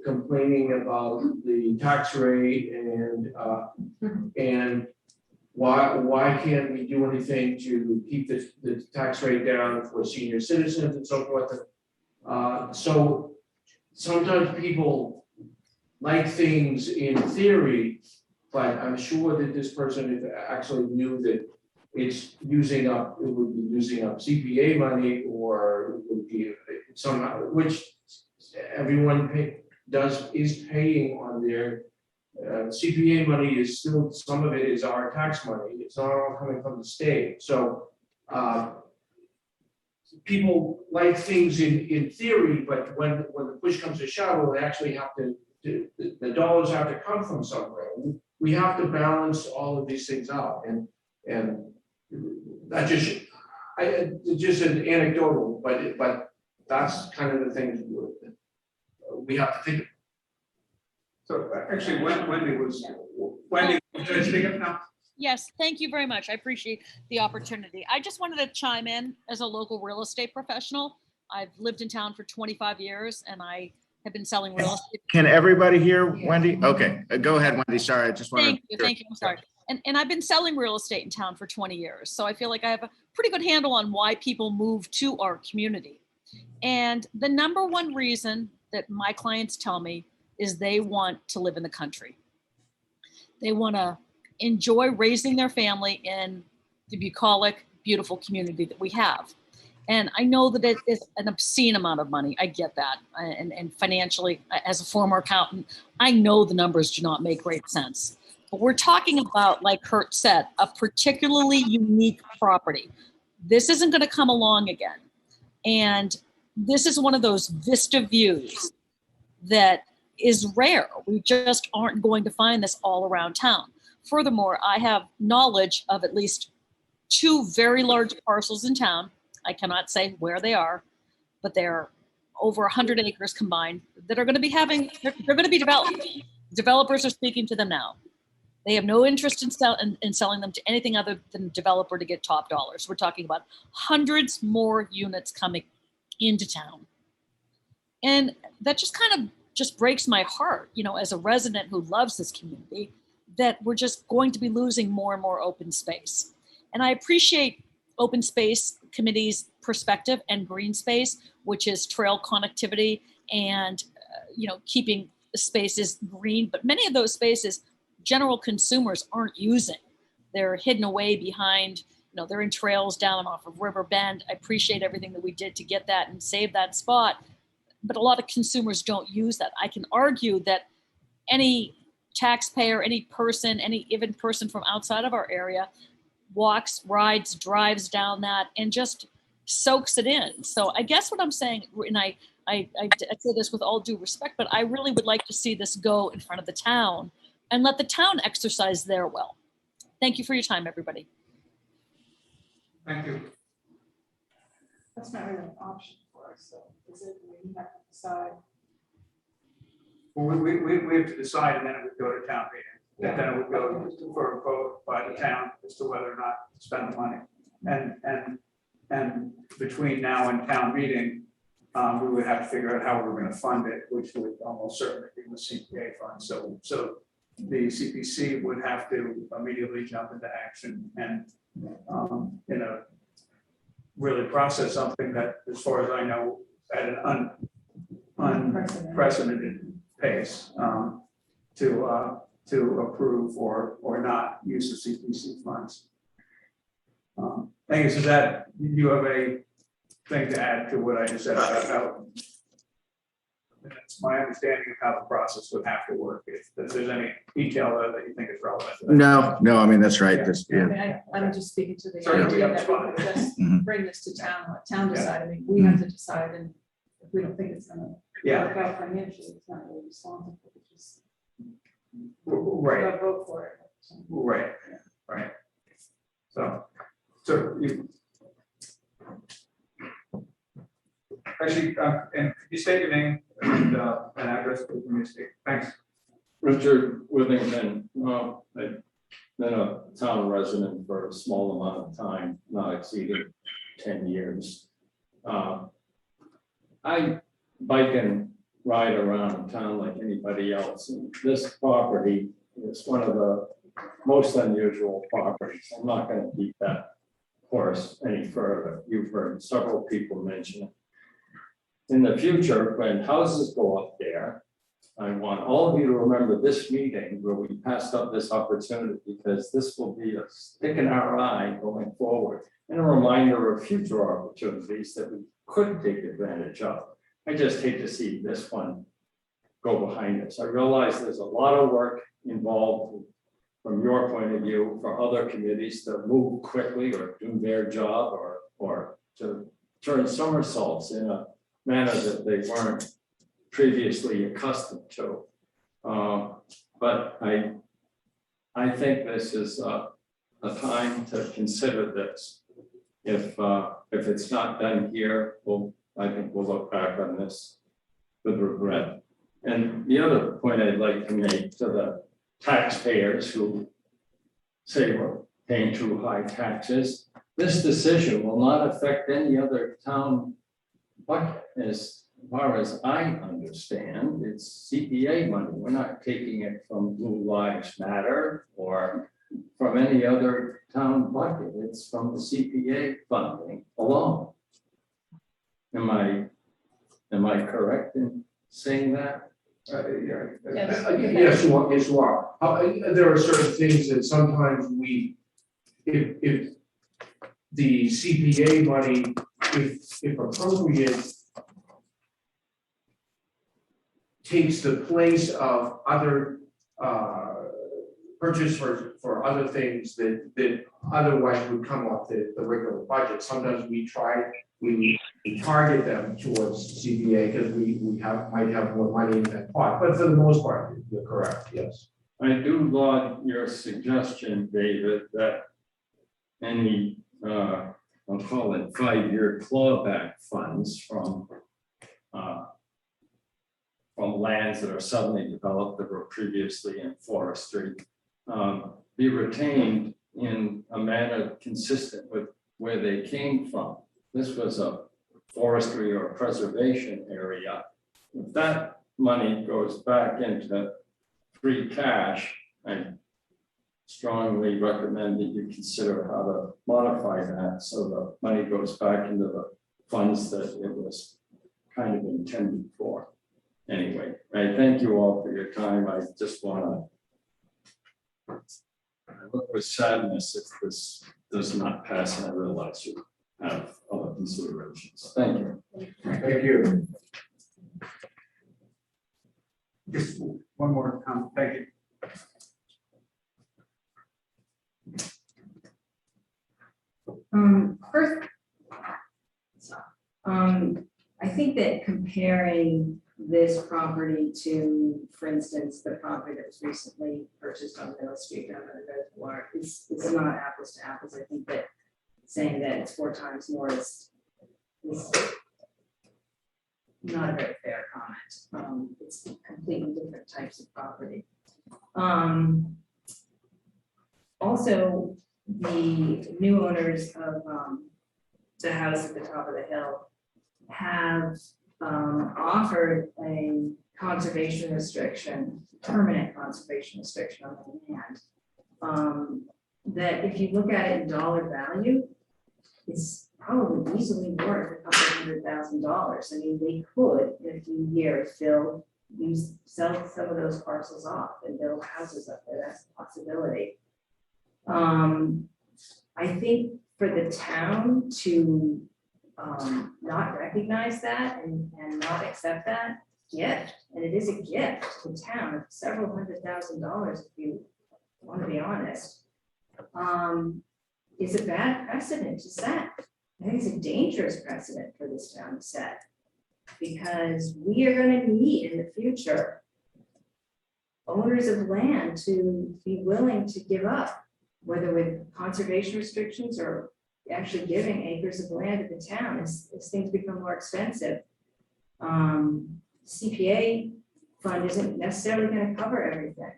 complaining about the tax rate and why can't we do anything to keep the tax rate down for senior citizens and so forth. So sometimes people like things in theory, but I'm sure that this person actually knew that it would be using up CPA money, or it would be somehow, which everyone is paying on their CPA money is still, some of it is our tax money. It's not all coming from the state. So people like things in theory, but when the push comes to shove, they actually have the dollars have to come from somewhere. We have to balance all of these things out, and that just an anecdotal, but that's kind of the things we have to think of. So actually, Wendy, should I speak up now? Yes, thank you very much. I appreciate the opportunity. I just wanted to chime in as a local real estate professional. I've lived in town for 25 years, and I have been selling real estate. Can everybody hear Wendy? Okay, go ahead, Wendy. Sorry, I just wanted. Thank you. I'm sorry. And I've been selling real estate in town for 20 years. So I feel like I have a pretty good handle on why people move to our community. And the number one reason that my clients tell me is they want to live in the country. They want to enjoy raising their family in the bucolic, beautiful community that we have. And I know that it is an obscene amount of money. I get that. And financially, as a former accountant, I know the numbers do not make great sense. But we're talking about, like Kurt said, a particularly unique property. This isn't going to come along again. And this is one of those vista views that is rare. We just aren't going to find this all around town. Furthermore, I have knowledge of at least 2 very large parcels in town. I cannot say where they are, but they're over 100 acres combined that are going to be they're going to be developed. Developers are speaking to them now. They have no interest in selling them to anything other than developer to get top dollars. We're talking about hundreds more units coming into town. And that just kind of just breaks my heart, you know, as a resident who loves this community, that we're just going to be losing more and more open space. And I appreciate open space committee's perspective and green space, which is trail connectivity and, keeping the spaces green. But many of those spaces, general consumers aren't using. They're hidden away behind, know, they're in trails down off of River Bend. I appreciate everything that we did to get that and save that spot. But a lot of consumers don't use that. I can argue that any taxpayer, any person, any even person from outside of our area walks, rides, drives down that and just soaks it in. So I guess what I'm saying, and I say this with all due respect, but I really would like to see this go in front of the town and let the town exercise their will. Thank you for your time, everybody. Thank you. That's not really an option for us, so is it, we have to decide. Well, we have to decide, and then it would go to town meeting. And then it would go for a vote by the town as to whether or not to spend the money. And between now and town meeting, we would have to figure out how we're gonna fund it, which would almost certainly be with CPA funds. So the CPC would have to immediately jump into action and, really process something that, as far as I know, at an unprecedented pace, to approve or not use the CPC funds. Thank you. So that, you have a thing to add to what I just said about, that's my understanding of how the process would have to work. If there's any detail that you think is relevant. No, I mean, that's right. This, I yeah. mean, I'm just speaking to the Sorry, idea yeah, that that's we fine. could just Mhm. bring this to town, let town Yeah. decide. I mean, we have to decide, and if we don't think it's gonna Yeah, work out financially, it's not really responsible. We just right, gotta vote for it. right. So you. Actually, and could you state your name and address for the community? Thanks. Richard Withington, I've been a town resident for a small amount of time, not exceeding 10 years. I bike and ride around town like anybody else. And this property is one of the most unusual properties. I'm not going to beat that horse any further. You've heard several people mention it. In the future, when houses go up there, I want all of you to remember this meeting where we passed up this opportunity, because this will be a stick in our eye going forward and a reminder of future opportunities that we could take advantage of. I just hate to see this one go behind us. I realize there's a lot of work involved from your point of view for other committees to move quickly or do their job or to turn somersaults in a manner that they weren't previously accustomed to. But I think this is a time to consider this. If it's not done here, I think we'll look back on this with regret. And the other point I'd like to make to the taxpayers who say we're paying too high taxes, this decision will not affect any other town budget. As far as I understand, it's CPA money. We're not taking it from Blue Lives Matter or from any other town budget. It's from the CPA funding alone. Am I correct in saying that? Yes, you are, yes, you are. There are certain things that sometimes if the CPA money, if appropriate, takes the place of other purchase for other things that otherwise would come off the regular budget. Sometimes we target them towards CPA because we might have more money in that pot, but for the most part, you're correct, yes. I do laud your suggestion, David, that any, I'll call it 5-year clawback funds from lands that are suddenly developed that were previously in forestry be retained in a manner consistent with where they came from. This was a forestry or preservation area. If that money goes back into free cash, I strongly recommend that you consider how to modify that so the money goes back into the funds that it was kind of intended for. Anyway, I thank you all for your time. I just want to look with sadness if this does not pass, and I realize you have other considerations. Thank you. Thank you. Just one more comment, thank you. First, I think that comparing this property to, for instance, the property that was recently purchased on Middle Street down in the reservoir is not apples to apples. I think that saying that it's 4 times more is not a very fair comment. It's completely different types of property. Also, the new owners of the house at the top of the hill have offered a conservation restriction, permanent conservation restriction on the land. That if you look at it in dollar value, is probably easily worth $200,000. I mean, they could, in a few years, sell some of those parcels off and build houses up there. That's a possibility. I think for the town to not recognize that and not accept that gift, and it is a gift to the town of several $100,000 if you want to be honest, is a bad precedent to set. I think it's a dangerous precedent for this town to set, because we are going to need in the future owners of land to be willing to give up, whether with conservation restrictions or actually giving acres of land to the town as things become more expensive. CPA fund isn't necessarily going to cover everything.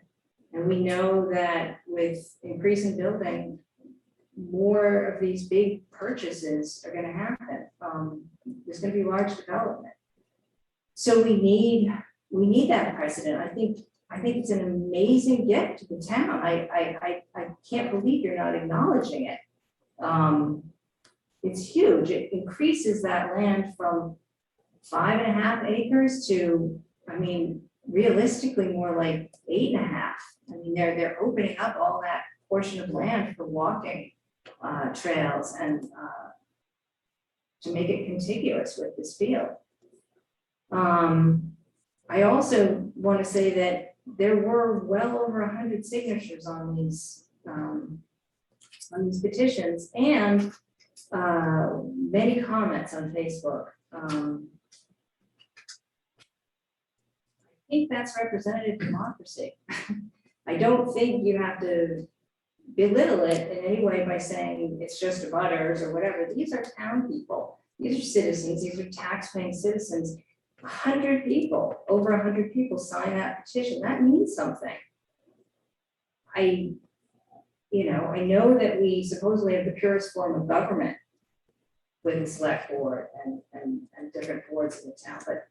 And we know that with increasing building, more of these big purchases are going to happen. There's going to be large development. So we need that precedent. I think it's an amazing gift to the town. I can't believe you're not acknowledging it. It's huge. It increases that land from 5.5 acres to, I mean, realistically more like 8.5. I mean, they're opening up all that portion of land for walking trails and to make it contiguous with this field. I also want to say that there were well over 100 signatures on these petitions and many comments on Facebook. I think that's representative democracy. I don't think you have to belittle it in any way by saying it's just abutters or whatever. These are town people. These are citizens. These are tax-paying citizens. 100 people, over 100 people sign that petition. That means something. I know that we supposedly have the purest form of government with the select board and different boards in the town, but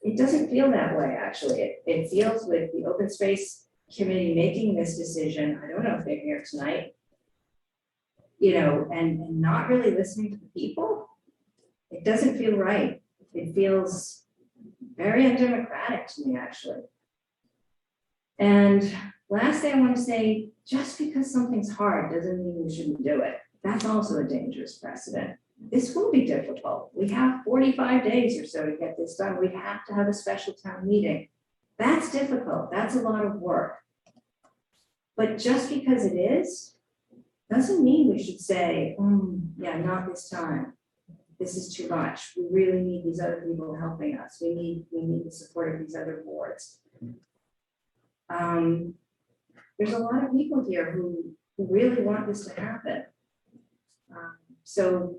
it doesn't feel that way, actually. It feels with the open space committee making this decision. I don't know if they're here tonight, and not really listening to the people. It doesn't feel right. It feels very undemocratic to me, actually. And last thing I want to say, just because something's hard doesn't mean we shouldn't do it. That's also a dangerous precedent. This will be difficult. We have 45 days or so to get this done. We have to have a special town meeting. That's difficult. That's a lot of work. But just because it is, doesn't mean we should say, yeah, not this time. This is too much. We really need these other people helping us. We need the support of these other boards. There's a lot of people here who really want this to happen. So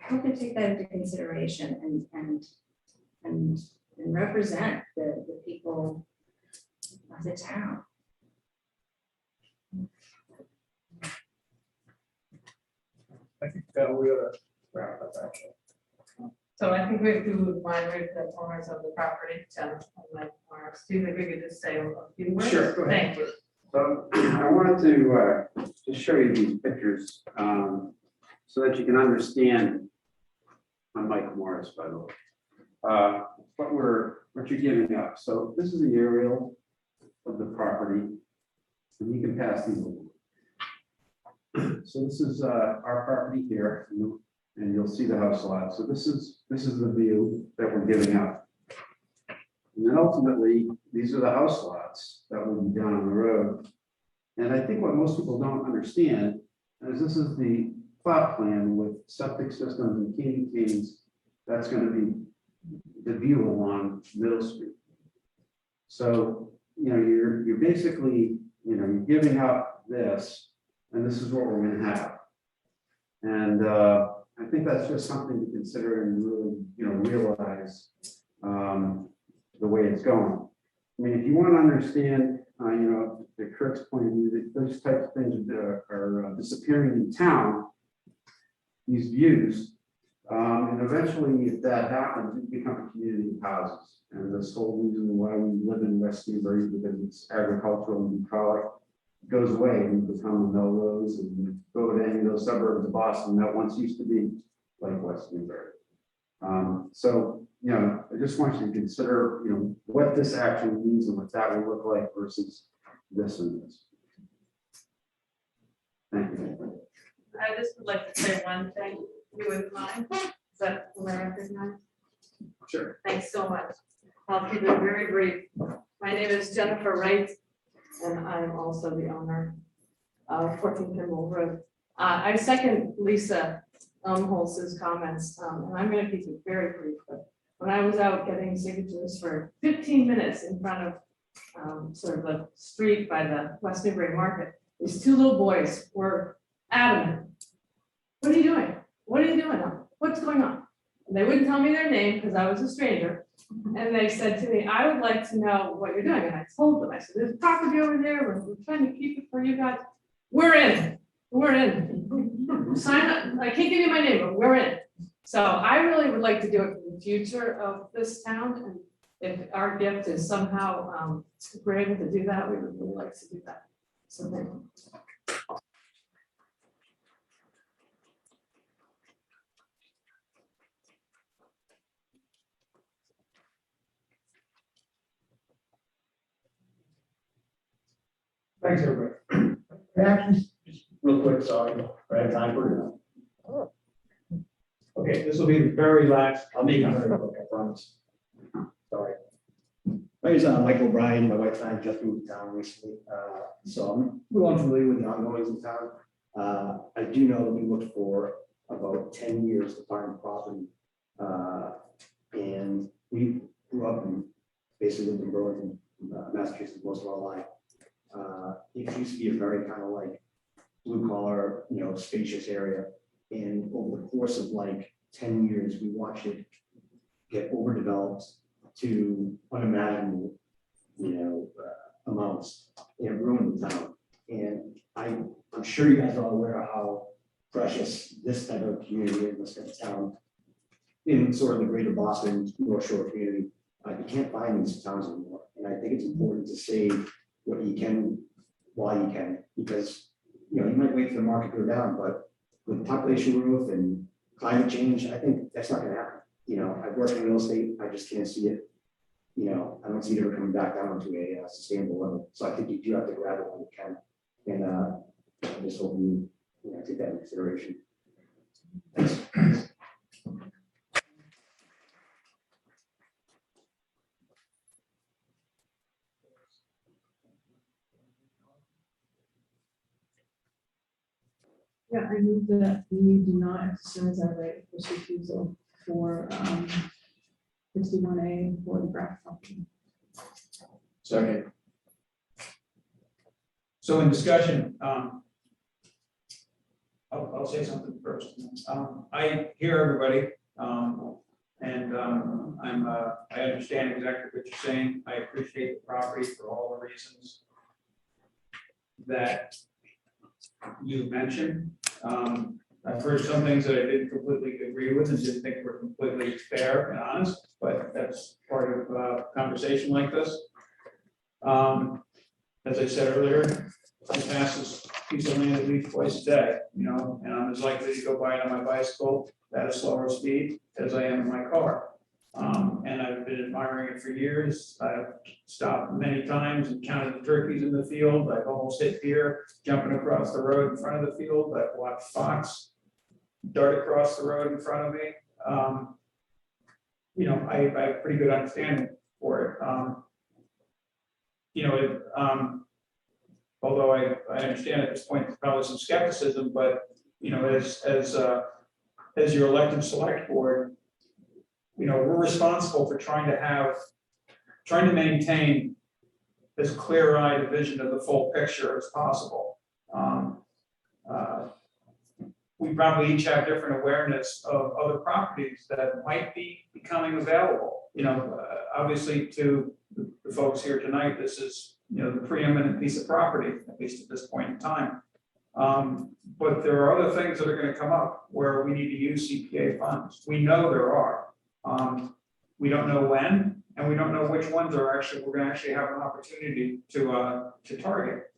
I hope they take that into consideration and represent the people of the town. I think that we ought to wrap up actually. So I think we would mind the owners of the property, Steve, if we could just say a few words. Sure, go ahead. Thank you. So I wanted to just show you these pictures so that you can understand. I'm Mike Morris, by the way. What you're giving up. So this is the aerial of the property, and you can pass these. So this is our property here, and you'll see the house lot. So this is the view that we're giving up. And then ultimately, these are the house lots that will be down on the road. And I think what most people don't understand is this is the plot plan with septic systems and candy canes. That's going to be the view along Middle Street. So, you're basically, you're giving up this, and this is what we're going to have. And I think that's just something to consider and really, realize the way it's going. I mean, if you want to understand, the Kirk's point of view, that those types of things are disappearing in town, these views, and eventually, if that happens, it becomes a community of houses. And this whole reason why we live in West Newbury, because it's agricultural and bucolic, goes away and become the Melrose and go to any of those suburbs of Boston that once used to be like West Newbury. So, I just want you to consider, what this actually means and what that will look like versus this and this. Thank you. I just would like to say one thing, you wouldn't mind, is that what I recognize? Sure. Thanks so much. I'll keep it very brief. My name is Jennifer Wright, and I'm also the owner of 14 Kimball Road. I second Lisa Holz's comments, and I'm going to keep it very brief. But when I was out getting signatures for 15 minutes in front of sort of the street by the West Newbury Market, these two little boys were adamant. What are you doing? What are you doing? What's going on? And they wouldn't tell me their name because I was a stranger. And they said to me, I would like to know what you're doing. And I told them, I said, there's property over there. We're trying to keep it for you guys. We're in. We're in. Sign up. I can't give you my name, but we're in. So I really would like to do it for the future of this town. And if our gift is somehow, if we're able to do that, we would really like to do that. So thank you. Thanks, everybody. Actually, just real quick, sorry, I have time for it. Okay, this will be the very last, I'll make it very quick, I promise. Sorry. My name is Michael O'Brien, my wife and I just moved to town recently, so I'm a little unfamiliar with the ongoings in town. I do know that we looked for about 10 years to find property. And we grew up and basically lived in Burlington, Massachusetts most of our life. It used to be a very kind of like blue collar, spacious area. And over the course of like 10 years, we watched it get overdeveloped to unimaginable, amounts and ruin the town. And I'm sure you guys are all aware of how precious this type of community is, this type of town in sort of the greater Boston North Shore community. You can't find these towns anymore. And I think it's important to save what you can, while you can, because, you might wait for the market to go down, but with population growth and climate change, I think that's not gonna happen. I've worked in real estate, I just can't see it. I don't see it ever coming back down to a sustainable level. So I think you do have to grab it when you can. And I just hope you, take that into consideration. Thanks. Yeah, I move that we do not exercise our right of first refusal for 61A for the graphic function. Second. So in discussion, I'll say something first. I hear everybody, and I understand exactly what you're saying. I appreciate the property for all the reasons that you mentioned. I've heard some things that I didn't completely agree with and didn't think were completely fair and honest, but that's part of a conversation like this. As I said earlier, I pass this piece of land at least twice a day, and I'm as likely to go by it on my bicycle at a slower speed as I am in my car. And I've been admiring it for years. I've stopped many times and counted the turkeys in the field. I've almost hit deer jumping across the road in front of the field. I've watched fox dart across the road in front of me. You know, I have pretty good understanding for it. You know, although I understand at this point, there's probably some skepticism, but, you know, as your elected select board, you know, we're responsible for trying to maintain as clear-eyed a vision of the full picture as possible. We probably each have different awareness of other properties that might be becoming available. You know, obviously to the folks here tonight, this is, you know, the preeminent piece of property, at least at this point in time. But there are other things that are going to come up where we need to use CPA funds. We know there are. We don't know when, and we don't know which ones are actually, we're going to actually have an opportunity to target.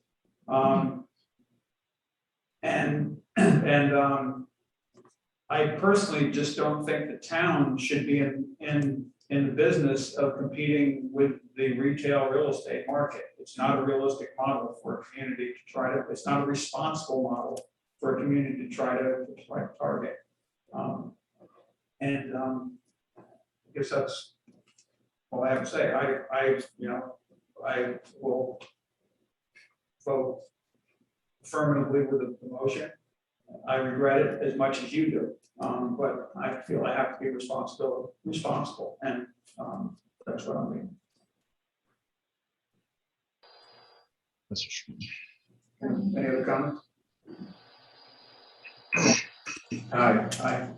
I personally just don't think the town should be in the business of competing with the retail real estate market. It's not a realistic model for a community to try to, it's not a responsible model for a community to try to target. I guess that's all I have to say. I will vote affirmatively with the motion. I regret it as much as you do, but I feel I have to be responsible, and that's what I'm doing. Any other comments? Aye.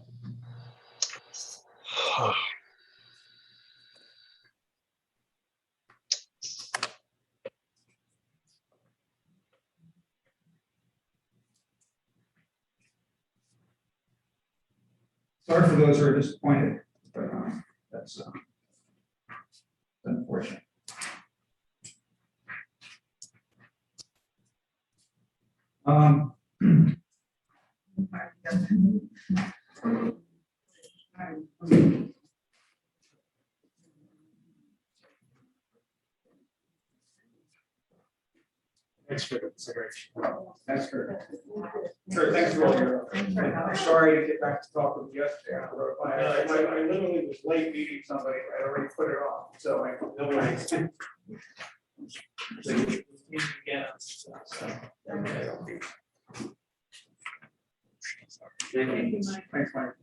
Sorry for those who are disappointed, but that's unfortunate. Thanks for the consideration. That's good. Sure, thanks for all your. I'm sorry to get back to talk with you yesterday. I literally was late meeting somebody. I already put it off, so I. No worries. So you should meet again. So, okay. Thank you, Mike. Thanks, Mike.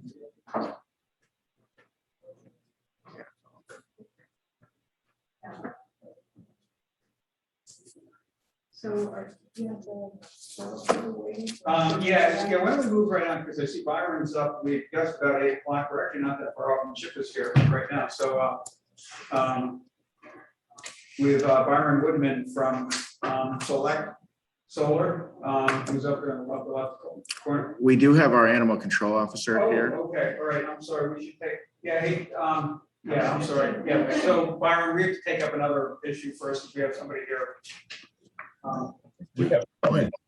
So, you have Yeah, why don't we move right on, because I see Byron's up, we just about 8 o'clock, we're actually not that far off, and Chip is here right now, so, with Byron Woodman from Select Solar, who's up there in the left corner. We do have our animal control officer Oh, here. okay, all right, I'm sorry, we should take, yeah, I'm sorry, yeah, so Byron, we have to take up another issue first, if we have somebody here.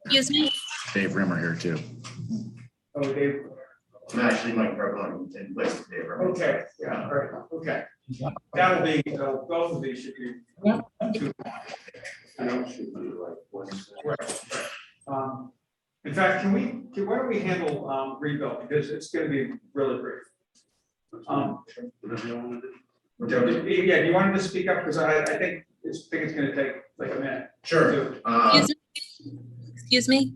Excuse me? Dave Rimmer here too. Oh, Dave. I'm actually Mike Carpone in place of Dave. Okay, yeah, all right, okay. That'll be, both of these should be. Two. I don't should be like one. Right. In fact, why don't we handle rebuild, because it's gonna be really brief. Whatever you want to do. Yeah, do you want to speak up, because I think it's gonna take like a minute. Sure. Excuse me?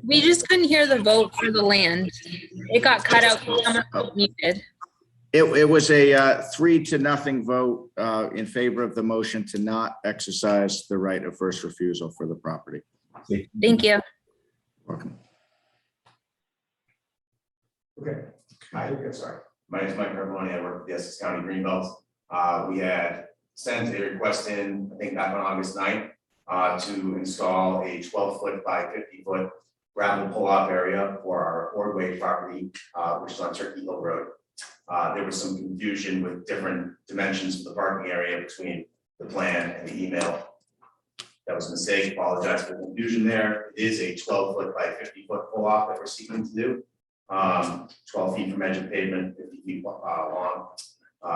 We just couldn't hear the vote for the land. It got cut out. Someone muted. It was a 3-0 vote in favor of the motion to not exercise the right of first refusal for the property. Thank you. Welcome. Okay. Okay, sorry. My name is Mike Carboni. I work for the Essex County Greenbelt. We had sent a request in, I think back on August 9th, to install a 12-foot by 50-foot gravel pull-off area for our Ordway property, which is on Turkey Hill Road. There was some confusion with different dimensions of the parking area between the plan and the email. That was a mistake. Apologize for the confusion there. It is a 12-foot by 50-foot pull-off that we're seeking to do. 12 feet from edge of pavement, 50 feet long.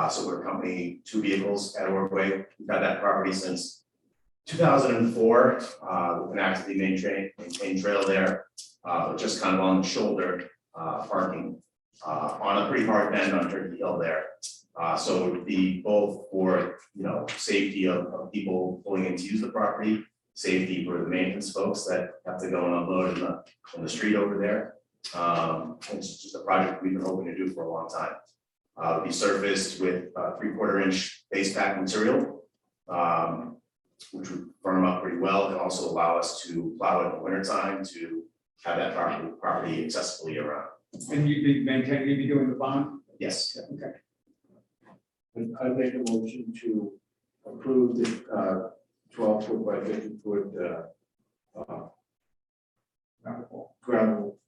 So we're accompanying 2 vehicles at Ordway. We've had that property since 2004. With an actively maintained trail there, but just kind of on the shoulder, parking on a pretty hard bend on Turkey Hill there. So it would be both for, safety of people pulling in to use the property, safety for the maintenance folks that have to go and unload in the street over there. It's just a project we've been hoping to do for a long time. It'll be surfaced with 3/4 inch base pack material, which would firm up pretty well and also allow us to plow it in the wintertime to have that property accessible year round. And you'd be doing the bond? Yes. Okay. And I make a motion to approve the 12-foot by 50-foot gravel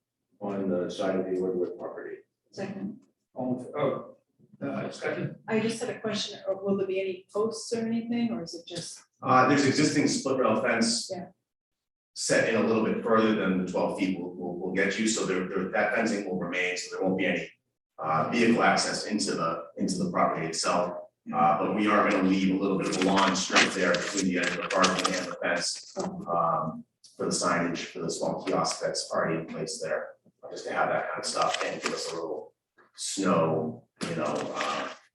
on the side of the Woodward property. Second. Discussion? I just had a question, will there be any posts or anything, or is it just? There's existing split rail fence. Yeah. Set in a little bit further than the 12 feet will get you, so that fencing will remain, so there won't be any vehicle access into the property itself. But we are gonna leave a little bit of a lawn strip there between the edge of the parking and the fence for the signage for the small kiosk that's already in place there, just to have that kind of stuff and give us a little snow,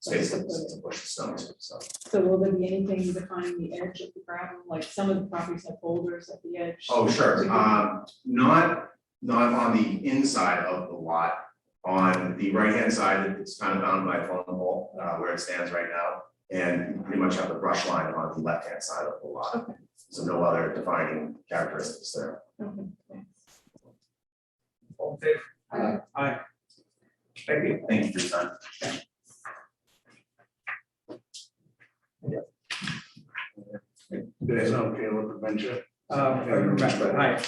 space to push the snow to, so. So will there be anything defining the edge of the gravel, like some of the properties have boulders at the edge? Oh, sure, not on the inside of the lot. On the right-hand side, it's kind of bound by a phone pole, where it stands right now, and you pretty much have the brush line on the left-hand side of the lot. Okay. So no other defining characteristics there. Okay, thanks. All in favor? Aye. Thank you. Thank you for your time. There's no Caleb Adventure. Hi, how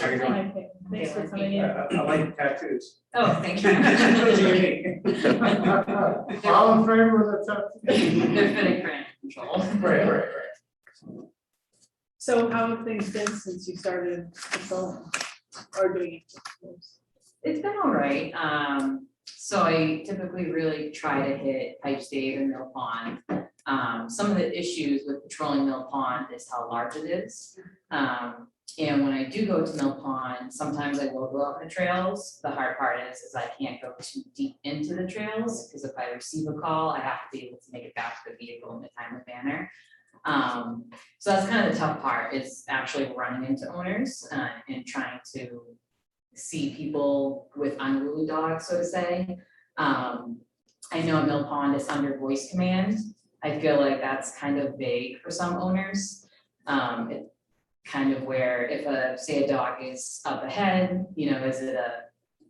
are you doing? Okay, thanks for coming in. I like tattoos. Oh, thank you. Those are unique. All in favor of the They're fitting for control. Right. So how have things been since you started controlling or doing it? It's been all right. So I typically really try to hit Pipes Dave and Mill Pond. Some of the issues with patrolling Mill Pond is how large it is. And when I do go to Mill Pond, sometimes I will go out on the trails. The hard part is I can't go too deep into the trails, because if I receive a call, I have to be able to make it back to the vehicle in a timely manner. So that's kind of the tough part, is actually running into owners and trying to see people with unruly dogs, so to say. I know Mill Pond is under voice command. I feel like that's kind of vague for some owners. It kind of where if say a dog is up ahead, is it a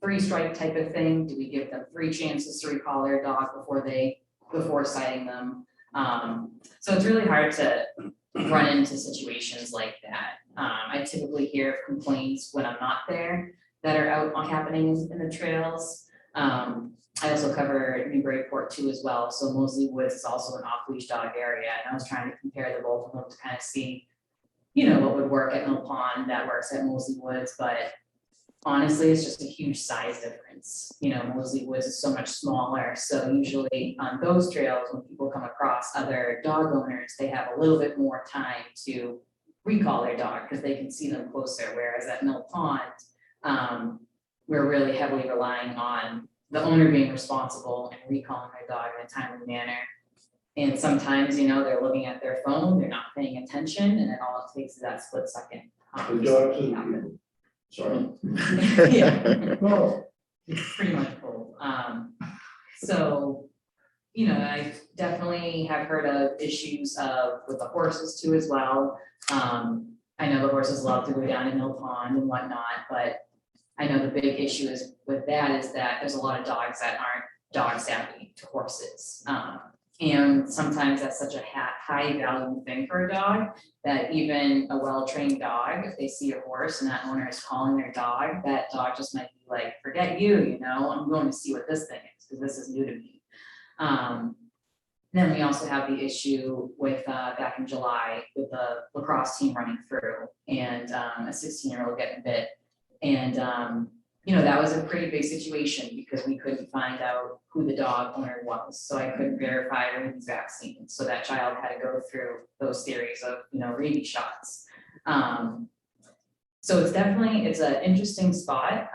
3-strike type of thing? Do we give them 3 chances to recall their dog before citing them? So it's really hard to run into situations like that. I typically hear complaints when I'm not there that are out happening in the trails. I also cover Newbury Port too as well. So Mosley Woods is also an off-leash dog area. And I was trying to compare the both of them to kind of see, what would work at Mill Pond that works at Mosley Woods. But honestly, it's just a huge size difference. Mosley Woods is so much smaller. So usually on those trails, when people come across other dog owners, they have a little bit more time to recall their dog because they can see them closer. Whereas at Mill Pond, we're really heavily relying on the owner being responsible and recalling their dog in a timely manner. And sometimes, they're looking at their phone, they're not paying attention, and then all it takes is that split second. The dogs and people. Sorry. Yeah. Oh. It's pretty much both. So, I definitely have heard of issues with the horses too as well. I know the horses love to go down in Mill Pond and whatnot, but I know the big issue is with that is that there's a lot of dogs that aren't dog savvy to horses. And sometimes that's such a high value thing for a dog that even a well-trained dog, if they see a horse and that owner is calling their dog, that dog just might be like, forget you, I'm going to see what this thing is because this is new to me. Then we also have the issue with back in July with the lacrosse team running through and a 16-year-old getting bit. And, that was a pretty big situation because we couldn't find out who the dog owner was. So I couldn't verify rabies vaccine. So that child had to go through those series of, rabies shots. So it's an interesting spot.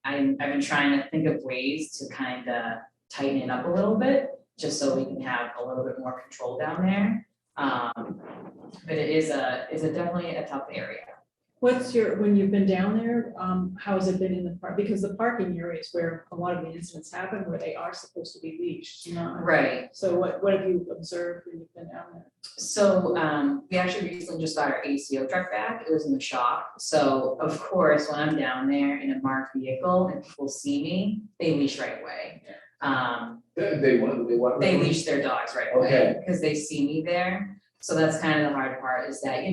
I've been trying to think of ways to kind of tighten it up a little bit, just so we can have a little bit more control down there. But it is definitely a tough area. When you've been down there, how has it been in the park? Because the parking area is where a lot of the incidents happen, where they are supposed to be leashed, not. Right. So what have you observed when you've been down there? So we actually recently just got our ACO truck back. It was in the shop. So of course, when I'm down there in a marked vehicle and people see me, they leash right away. They leash their dogs right away because they see me there. So that's kind of the hard part is that,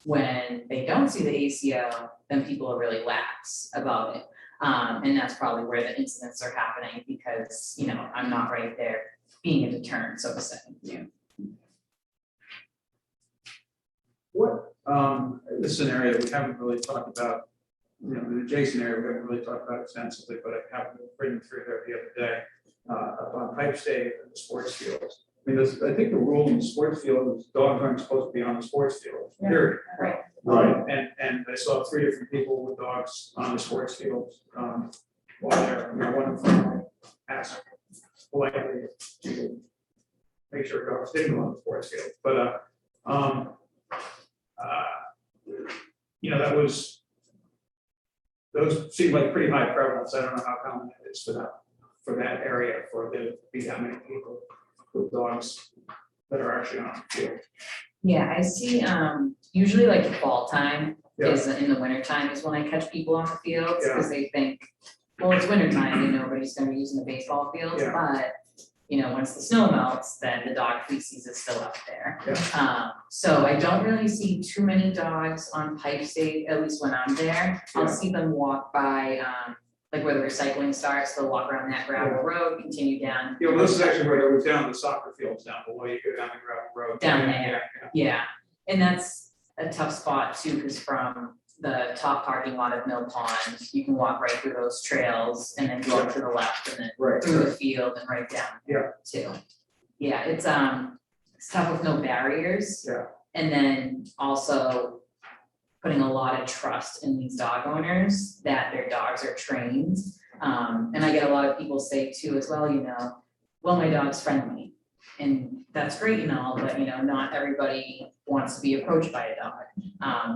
when they don't see the ACO, then people are really lax about it. And that's probably where the incidents are happening because, I'm not right there being a deterrent, so to say. Yeah. This is an area we haven't really talked about, the adjacent area, we haven't really talked about extensively, but I happened to bring through there the other day, up on Pipe Stave and the sports fields. I think the rule in the sports field is dogs aren't supposed to be on the sports field, period. Right. And I saw 3 different people with dogs on the sports field, while they're, one of them asked politely to make sure dogs didn't go on the sports field, but, those seem like pretty high prevalence. I don't know how common it is for that area, for there to be that many people with dogs that are actually on the field. Yeah, I see, usually like the fall time is in the winter time is when I catch people on the fields, because they think, well, it's winter time, nobody's gonna be using the baseball fields, but once the snow melts, then the dog feces is still out there. So I don't really see too many dogs on Pipe Stave, at least when I'm there. I'll see them walk by, like where the recycling starts, they'll walk around that gravel road, continue down. This is actually where it was down the soccer fields down below, you go down the gravel road. Down there, yeah, and that's a tough spot too, because from the top parking lot of Mill Pond, you can walk right through those trails and then go up to the left and then through the field and right down too. Yeah, it's tough with no barriers. And then also putting a lot of trust in these dog owners that their dogs are trained. And I get a lot of people say too as well, well, my dog's friendly. And that's great but not everybody wants to be approached by a dog.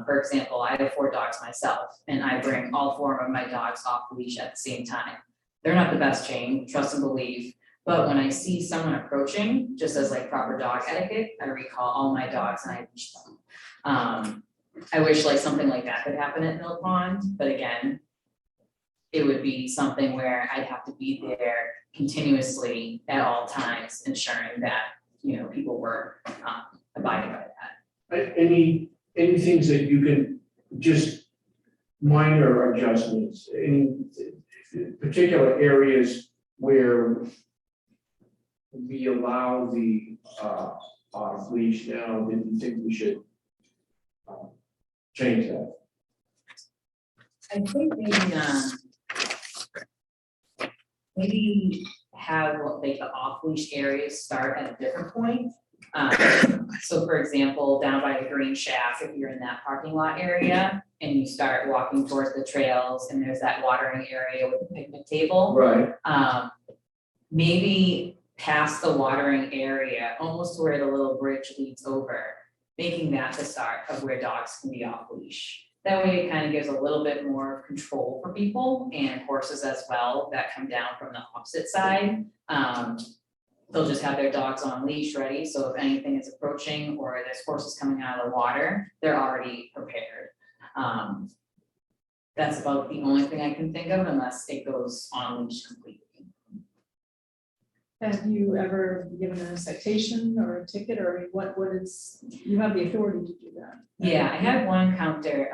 For example, I have 4 dogs myself, and I bring all 4 of my dogs off the leash at the same time. They're not the best trained, trust and believe, but when I see someone approaching, just as like proper dog etiquette, I recall all my dogs and I leash them. I wish like something like that could happen at Mill Pond, but again, it would be something where I'd have to be there continuously at all times, ensuring that, people were abiding by that. Any things that you can just minor adjustments, any particular areas where we allow the off leash now, that you think we should change that? I think maybe have like the off leash areas start at a different point. So for example, down by the green shaft, if you're in that parking lot area and you start walking towards the trails and there's that watering area with the picnic table. Right. Maybe past the watering area, almost to where the little bridge leads over, making that the start of where dogs can be off leash. That way it kind of gives a little bit more control for people and horses as well that come down from the opposite side. They'll just have their dogs on leash ready, so if anything is approaching or there's horses coming out of the water, they're already prepared. That's about the only thing I can think of unless it goes on leash completely. Have you ever given a citation or a ticket, or what is, you have the authority to do that? Yeah, I had one encounter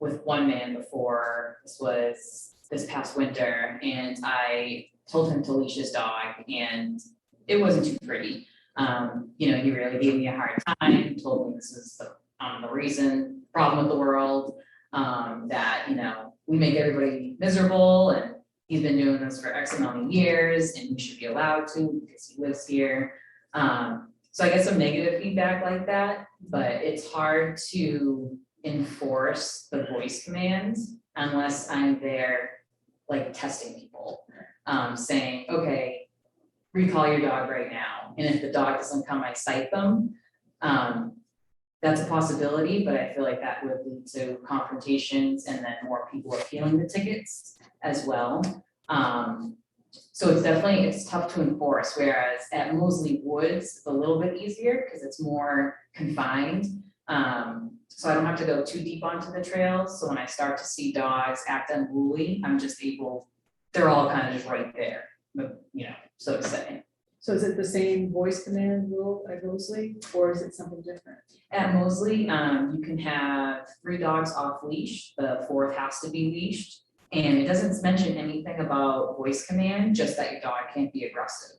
with one man before, this was this past winter, and I told him to leash his dog and it wasn't too pretty. He really gave me a hard time, told me this is the reason, problem with the world. That, we make everybody miserable and he's been doing this for X amount of years and he should be allowed to because he lives here. So I get some negative feedback like that, but it's hard to enforce the voice commands unless I'm there, like testing people, saying, okay, recall your dog right now. And if the dog doesn't come, I cite them. That's a possibility, but I feel like that would lead to confrontations and then more people appealing the tickets as well. So it's tough to enforce, whereas at Mosley Woods, it's a little bit easier because it's more confined. So I don't have to go too deep onto the trails. So when I start to see dogs act unruly, I'm just they're all kind of just right there, so to say. So is it the same voice command rule at Mosley, or is it something different? At Mosley, you can have 3 dogs off leash, the 4th has to be leashed. And it doesn't mention anything about voice command, just that your dog can't be aggressive.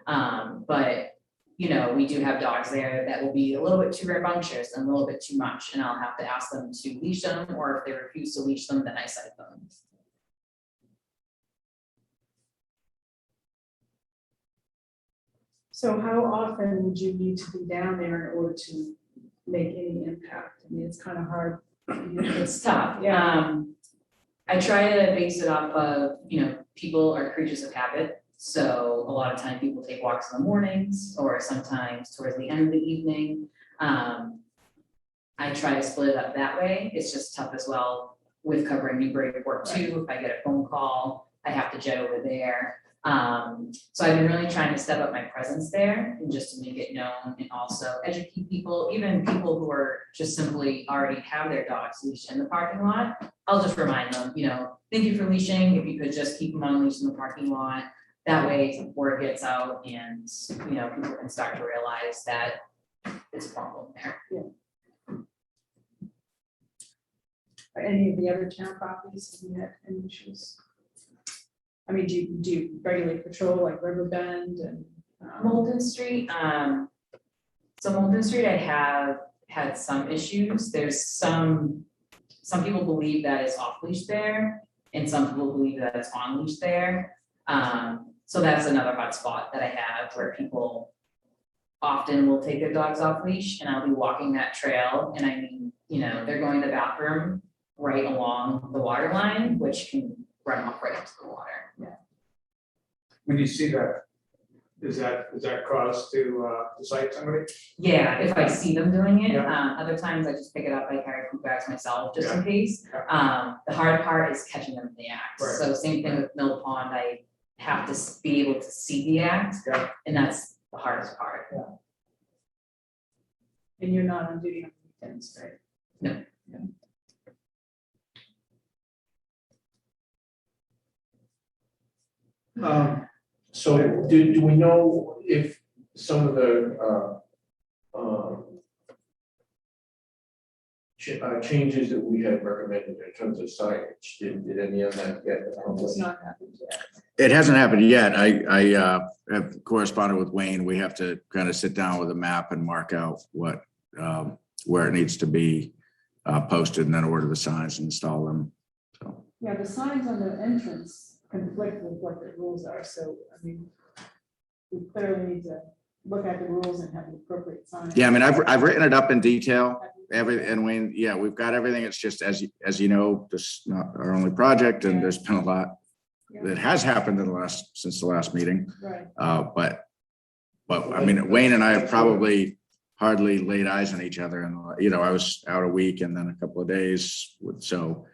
But, we do have dogs there that will be a little bit too rambunctious and a little bit too much, and I'll have to ask them to leash them, or if they refuse to leash them, then I cite them. So how often would you need to be down there in order to make any impact? I mean, it's kind of hard. It's tough. Yeah. I try to base it off of, people are creatures of habit. So a lot of time people take walks in the mornings or sometimes towards the end of the evening. I try to split it up that way. It's just tough as well with covering Newbury Port too. If I get a phone call, I have to jet over there. So I've been really trying to step up my presence there and just to make it known and also educate people, even people who are just simply already have their dogs leashed in the parking lot. I'll just remind them, thank you for leashing. If you could just keep them on leash in the parking lot, that way word gets out and, people can start to realize that it's a problem there. Yeah. Are any of the other town properties, have you had any issues? I mean, do you regularly patrol like Riverbend and? Molden Street, so Molden Street, I have had some issues. There's some people believe that it's off leash there, and some people believe that it's on leash there. So that's another hot spot that I have where people often will take their dogs off leash, and I'll be walking that trail, and I mean, they're going to the bathroom right along the water line, which can run off right into the water. Yeah. When you see that, is that cause to cite somebody? Yeah, if I see them doing it, Yeah. other times I just pick it up, I carry poop bags myself, just in case. The hard part is catching them in the act. Right. So same thing with Mill Pond, I have to be able to see the act, Yeah. and that's the hardest part. And you're not on duty on weekends, right? No. Yeah. So do we know if some of the changes that we had recommended in terms of signage, did any of that get It's accomplished? not happened yet. It hasn't happened yet. I have corresponded with Wayne. We have to kind of sit down with a map and mark out what, where it needs to be posted and then order the signs and install them. So, Yeah, the signs on the entrance conflict with what the rules are, so, I mean, we clearly need to look at the rules and have the appropriate signs. yeah, I mean, I've written it up in detail. And Wayne, yeah, we've got everything. It's just, as you know, this is not our only project and there's been a lot that has happened since the last meeting. Right. But I mean, Wayne and I have probably hardly laid eyes on each other, and I was out a week and then a couple of days so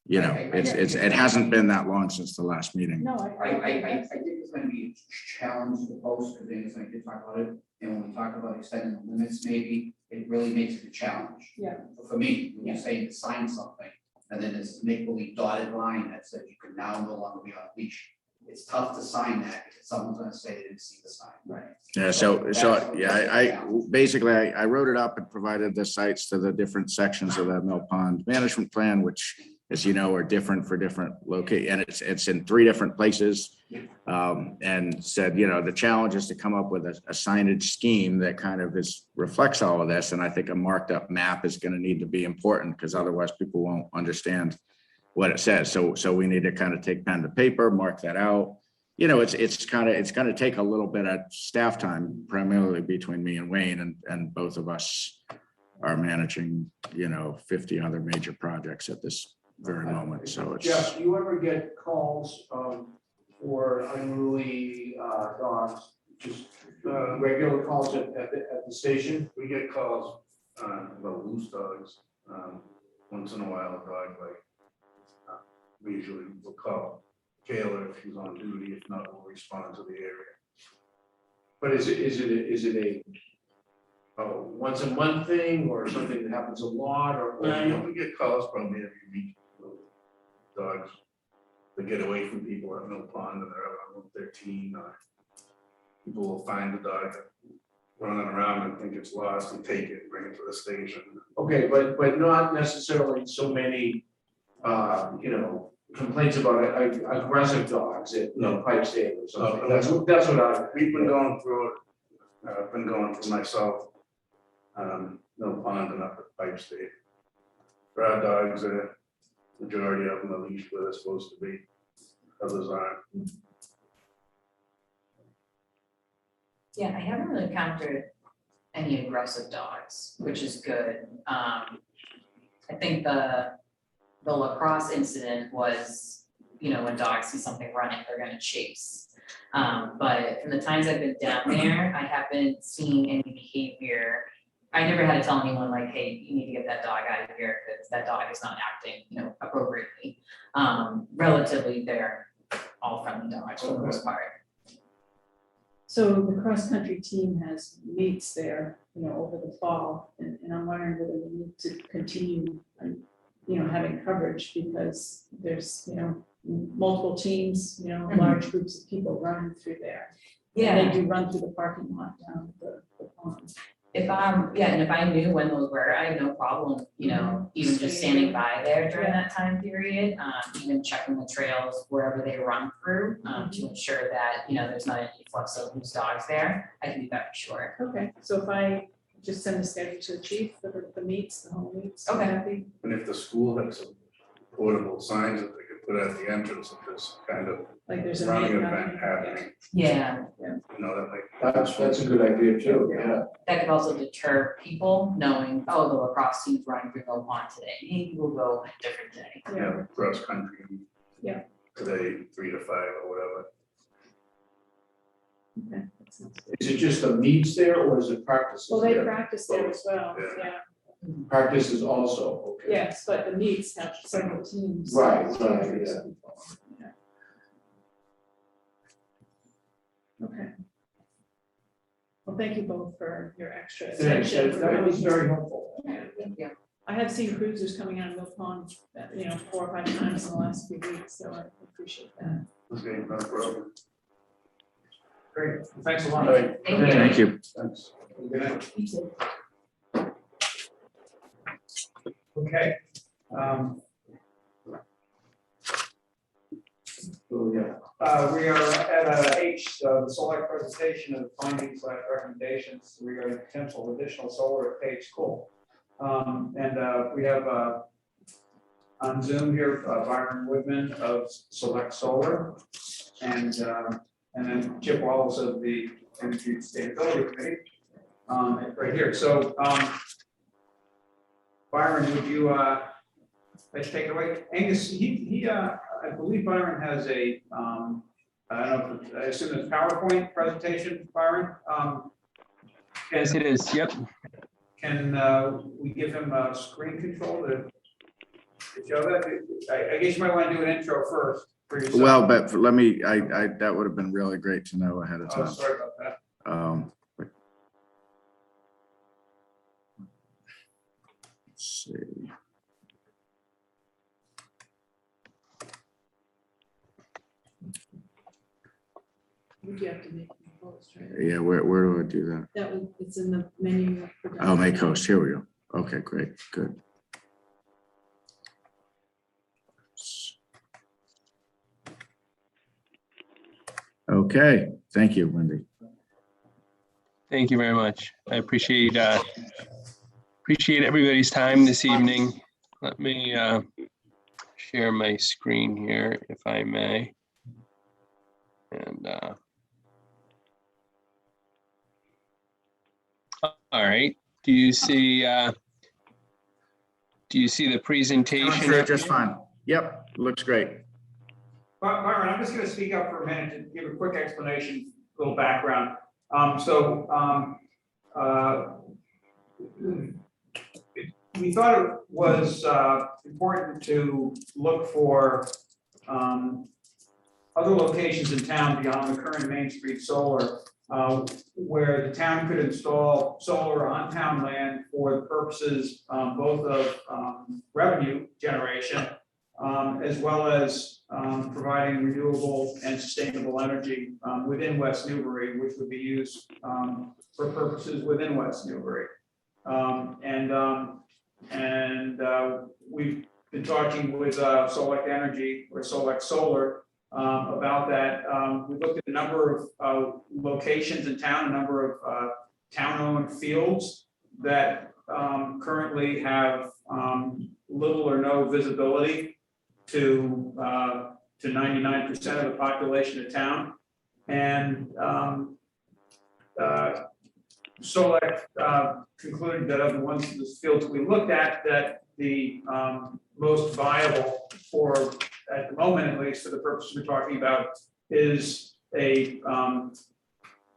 it hasn't been that long since the last meeting. No, I think it's gonna be a challenge to post, because Dennis and I did talk about it, and when we talk about extending the limits, maybe, it really makes it a challenge. Yeah. For me, when you say to sign something, and then there's a make-believe dotted line that says you can now no longer be on leash. It's tough to sign that because someone's gonna say they didn't see the sign. Right. Yeah, so I basically wrote it up and provided the sites to the different sections of the Mill Pond Management Plan, which as you know, are different for different and it's in 3 different places. And said, the challenge is to come up with a signage scheme that kind of reflects all of this. And I think a marked up map is going to need to be important, because otherwise people won't understand what it says. So we need to kind of take pen to paper, mark that out. It's going to take a little bit of staff time, primarily between me and Wayne, and both of us are managing, 50 other major projects at this very moment. So it's. Jeff, do you ever get calls for unruly dogs? Just regular calls at the station? We get calls about loose dogs. Once in a while, a dog we usually will call Kayla if she's on duty. If not, we'll respond to the area. But is it a once a month thing, or something that happens a lot, or? We get calls probably every week. Dogs that get away from people at Mill Pond, and they're out on 13. People will find the dog running around and think it's lost and take it and bring it to the station. Okay, but not necessarily so many, complaints about aggressive dogs at Pike's Dam or something. That's what we've been going through it. I've been going through myself. Mill Pond and up at Pike's Dam. There are dogs there. Majority of them are leashed where they're supposed to be. Others aren't. Yeah, I haven't really encountered any aggressive dogs, which is good. I think the lacrosse incident was, when dogs see something running, they're gonna chase. But from the times I've been down there, I haven't seen any behavior. I never had to tell anyone like, hey, you need to get that dog out of here because that dog is not acting, appropriately. Relatively, they're all friendly dogs for the most part. So the cross-country team has meets there, over the fall, and I'm wondering whether we need to continue, having coverage, because there's, multiple teams, large groups of people running through there. Yeah. And they do run through the parking lot down the pond. If I knew when those were, I have no problem, even just standing by there during that time period, even checking the trails wherever they run through, to ensure that, there's not any influx of loose dogs there. I can do that for sure. Okay, so if I just send the schedule to the chief for the meets, the whole meets. Okay. happy? And if the school had some portable signs that they could put at the entrance of this kind of Like there's a running meet event happening, Yeah, that might. That's a good idea too, yeah. that could also deter people knowing, oh, the lacrosse team's running through Mill Pond today, maybe we'll go a different day. Yeah, cross country. Yeah. Today, 3 to 5 or whatever. Okay, that sounds good. Is it just the meets there, or is it practices? Well, they there? practice there as well, Yeah. yeah. Practices also, okay. Yes, but the meets have several teams. Right, Yeah. yeah. Okay. Well, thank you both for your extra Thanks, attention. that was very helpful. Yeah. I have seen cruisers coming out of Mill Pond, 4 or 5 times in the last few weeks, so I appreciate that. Okay, no problem. Great, thanks a lot. All right. Thank you. Thanks. Good night. You too. Okay. So, yeah. We are at H, the select presentation of findings / recommendations regarding potential additional solar at Page School. And we have on Zoom here Byron Woodman of Select Solar, and then Chip Wallace of the Energy Sustainability Committee, right here. So Byron, would you let's take it away? Angus, I believe Byron has a I don't know, I assume it's PowerPoint presentation, Byron. Yes, it is. Yep. Can we give him a screen control to show that? I guess you might want to do an intro first for yourself. Well, but let me, that would have been really great to know ahead of Oh, time. sorry about that. Let's see. You have to make the post, right? Yeah, where do I do that? That was, it's in the menu. Oh, make host, here we go. Okay, great, good. Okay, thank you, Wendy. Thank you very much. I appreciate everybody's time this evening. Let me share my screen here, if I may. And all right. Do you see the presentation? Sure, just fine. Yep, looks great. Byron, I'm just going to speak up for a minute and give a quick explanation, a little background. We thought it was important to look for other locations in town beyond the current Main Street solar, where the town could install solar on town land for the purposes both of revenue generation, as well as providing renewable and sustainable energy within West Newbury, which would be used for purposes within West Newbury. We've been talking with Select Energy or Select Solar about that. We looked at a number of locations in town, a number of town-owned fields that currently have little or no visibility to 99% of the population of town. And Select concluded that of the ones in the fields we looked at, that the most viable for, at the moment at least, for the purpose we're talking about, is a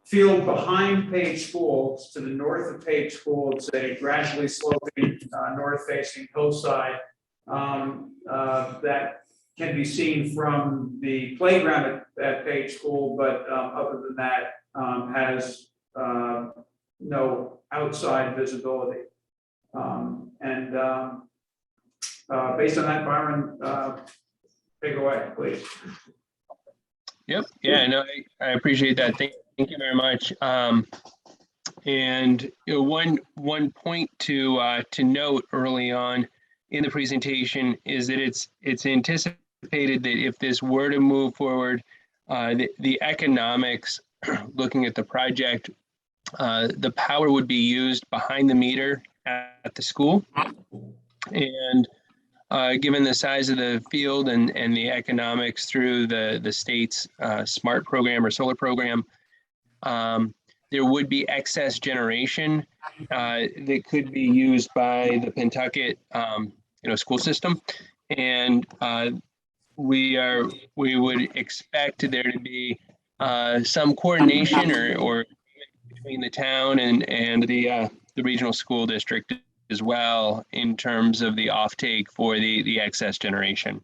field behind Page School, to the north of Page School. It's a gradually sloping north-facing hillside that can be seen from the playground at Page School, but other than that, has no outside visibility. Based on that, Byron, take it away, please. Yep. Yeah, no, I appreciate that. Thank you very much. And you know, one point to note early on in the presentation is that it's anticipated that if this were to move forward, the economics, looking at the project, the power would be used behind the meter at the school. And given the size of the field and the economics through the state's SMART program or solar program, there would be excess generation that could be used by the Pentucket school system. And we would expect there to be some coordination or between the town and the regional school district as well in terms of the offtake for the excess generation.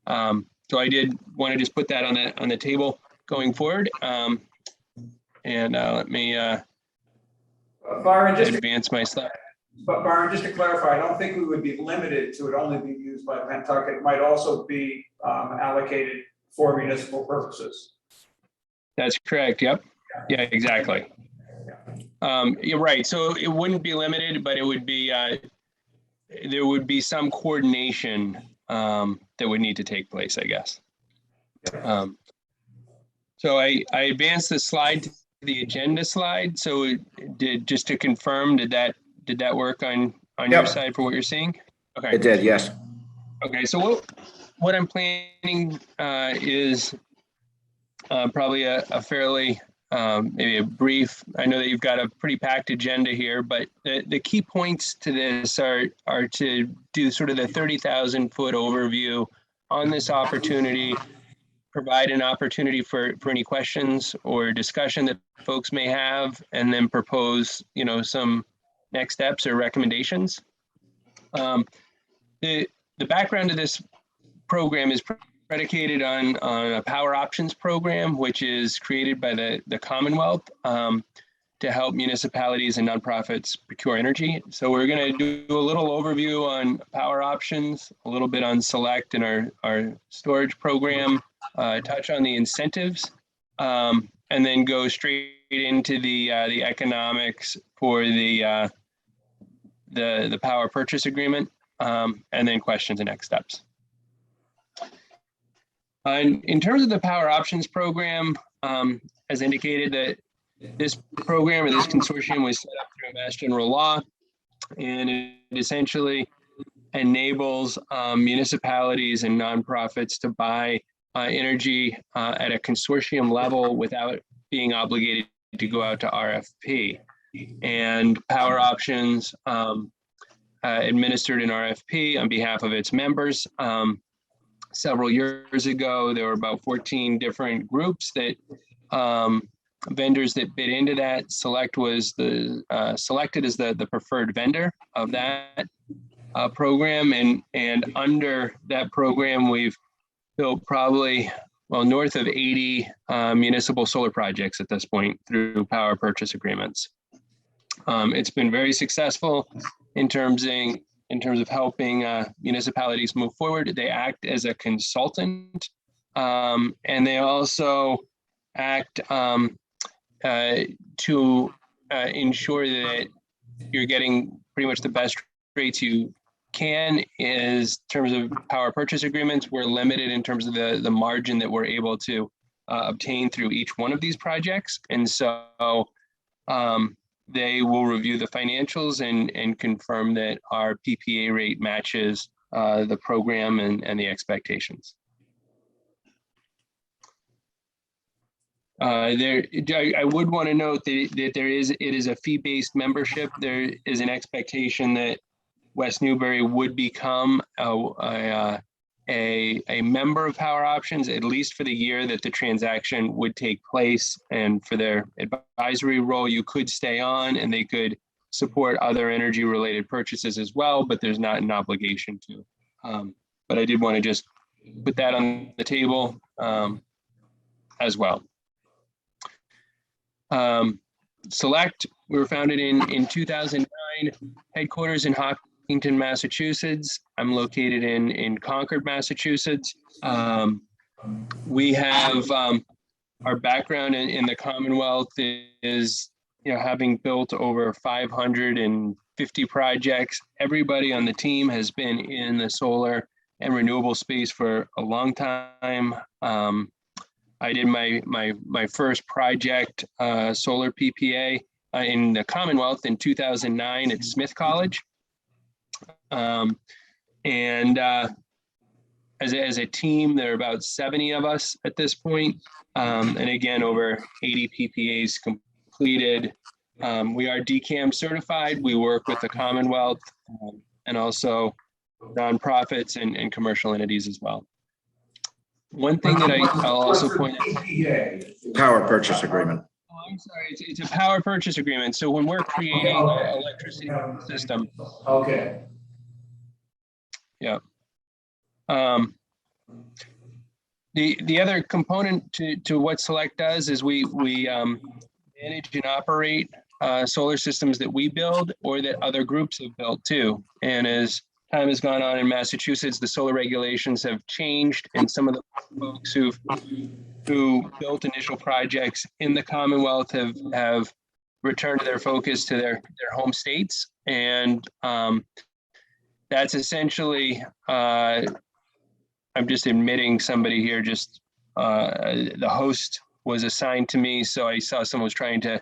So I did want to just put that on the table going forward. And let me Byron, advance my slide. But Byron, just to clarify, I don't think we would be limited to it only being used by Pentucket. It might also be allocated for municipal purposes. That's correct. Yep. Yeah, exactly. You're right. So it wouldn't be limited, but it would be there would be some coordination that would need to take place, I guess. So I advanced the slide to the agenda slide. So just to confirm, did that work on your side for what you're seeing? Okay. It did, yes. Okay. So what I'm planning is probably a fairly maybe a brief. I know that you've got a pretty packed agenda here, but the key points to this are to do sort of the 30,000 foot overview on this opportunity, provide an opportunity for any questions or discussion that folks may have, and then propose, some next steps or recommendations. The background of this program is predicated on a power options program, which is created by the Commonwealth to help municipalities and nonprofits procure energy. So we're going to do a little overview on power options, a little bit on Select and our storage program, touch on the incentives, and then go straight into the economics for the power purchase agreement, and then questions and next steps. In terms of the power options program, as indicated, that this program or this consortium was set up through Mass General Law, and it essentially enables municipalities and nonprofits to buy energy at a consortium level without being obligated to go out to RFP. And Power Options administered an RFP on behalf of its members. Several years ago, there were about 14 different groups that vendors that bid into that. Select was selected as the preferred vendor of that program, and under that program, we've built probably north of 80 municipal solar projects at this point through power purchase agreements. It's been very successful in terms of helping municipalities move forward. They act as a consultant, and they also act to ensure that you're getting pretty much the best rates you can. Is in terms of power purchase agreements, we're limited in terms of the margin that we're able to obtain through each one of these projects. And so they will review the financials and confirm that our PPA rate matches the program and the expectations. I would want to note that it is a fee-based membership. There is an expectation that West Newbury would become a member of Power Options, at least for the year that the transaction would take place. And for their advisory role, you could stay on and they could support other energy related purchases as well, but there's not an obligation to. But I did want to just put that on the table as well. Select, we were founded in 2009, headquarters in Hopkinton, Massachusetts. I'm located in Concord, Massachusetts. We have our background in the Commonwealth is, having built over 550 projects. Everybody on the team has been in the solar and renewable space for a long time. I did my first project, solar PPA, in the Commonwealth in 2009 at Smith College. And as a team, there are about 70 of us at this point. And again, over 80 PPAs completed. We are DCAM certified. We work with the Commonwealth and also nonprofits and commercial entities as well. One thing that I'll also point out. Power purchase agreement. Oh, I'm sorry, it's a power purchase agreement. So when we're creating an electricity system. Okay. Yeah. The other component to what Select does is we manage and operate solar systems that we build or that other groups have built too. And as time has gone on in Massachusetts, the solar regulations have changed, and some of the folks who built initial projects in the Commonwealth have returned their focus to their home states. And that's essentially, I'm just admitting somebody here, just the host was assigned to me. So I saw someone was trying to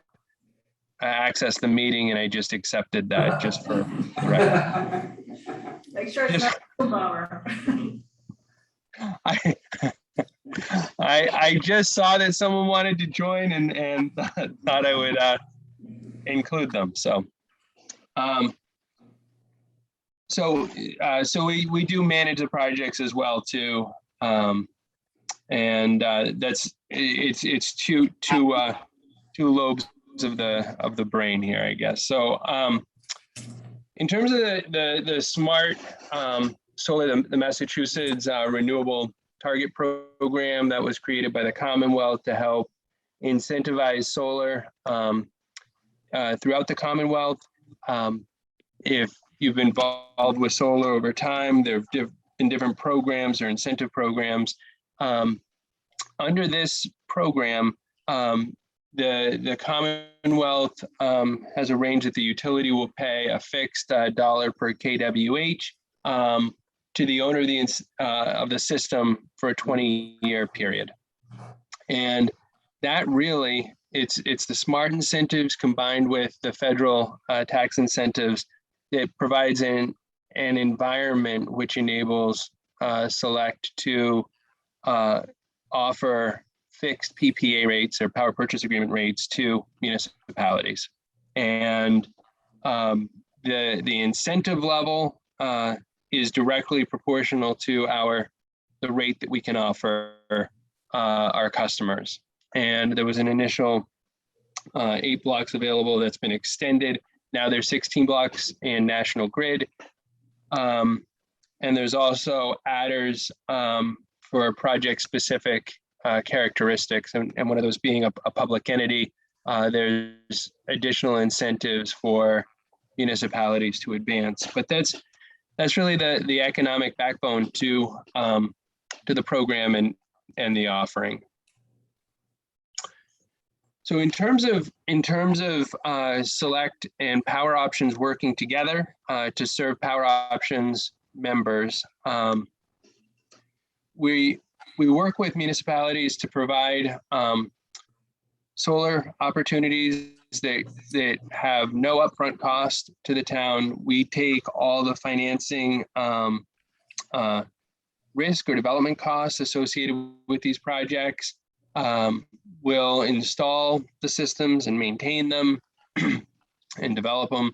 access the meeting and I just accepted that just for the record. Make sure it's not a bummer. I just saw that someone wanted to join and thought I would include them. So we do manage the projects as well too, and it's two lobes of the brain here, I guess. So in terms of the smart solar, the Massachusetts renewable target program that was created by the Commonwealth to help incentivize solar throughout the Commonwealth. If you've been involved with solar over time, there have been different programs or incentive programs. Under this program, the Commonwealth has arranged that the utility will pay a fixed dollar per kWh to the owner of the system for a 20-year period. And that really, it's the smart incentives combined with the federal tax incentives that provides an environment which enables Select to offer fixed PPA rates or power purchase agreement rates to municipalities. And the incentive level is directly proportional to the rate that we can offer our customers. And there was an initial 8 blocks available that's been extended. Now there's 16 blocks in National Grid. And there's also adders for project-specific characteristics, and one of those being a public entity. There's additional incentives for municipalities to advance, but that's really the economic backbone to the program and the offering. So in terms of Select and Power Options working together to serve Power Options members, we work with municipalities to provide solar opportunities that have no upfront cost to the town. We take all the financing risk or development costs associated with these projects. We'll install the systems and maintain them and develop them.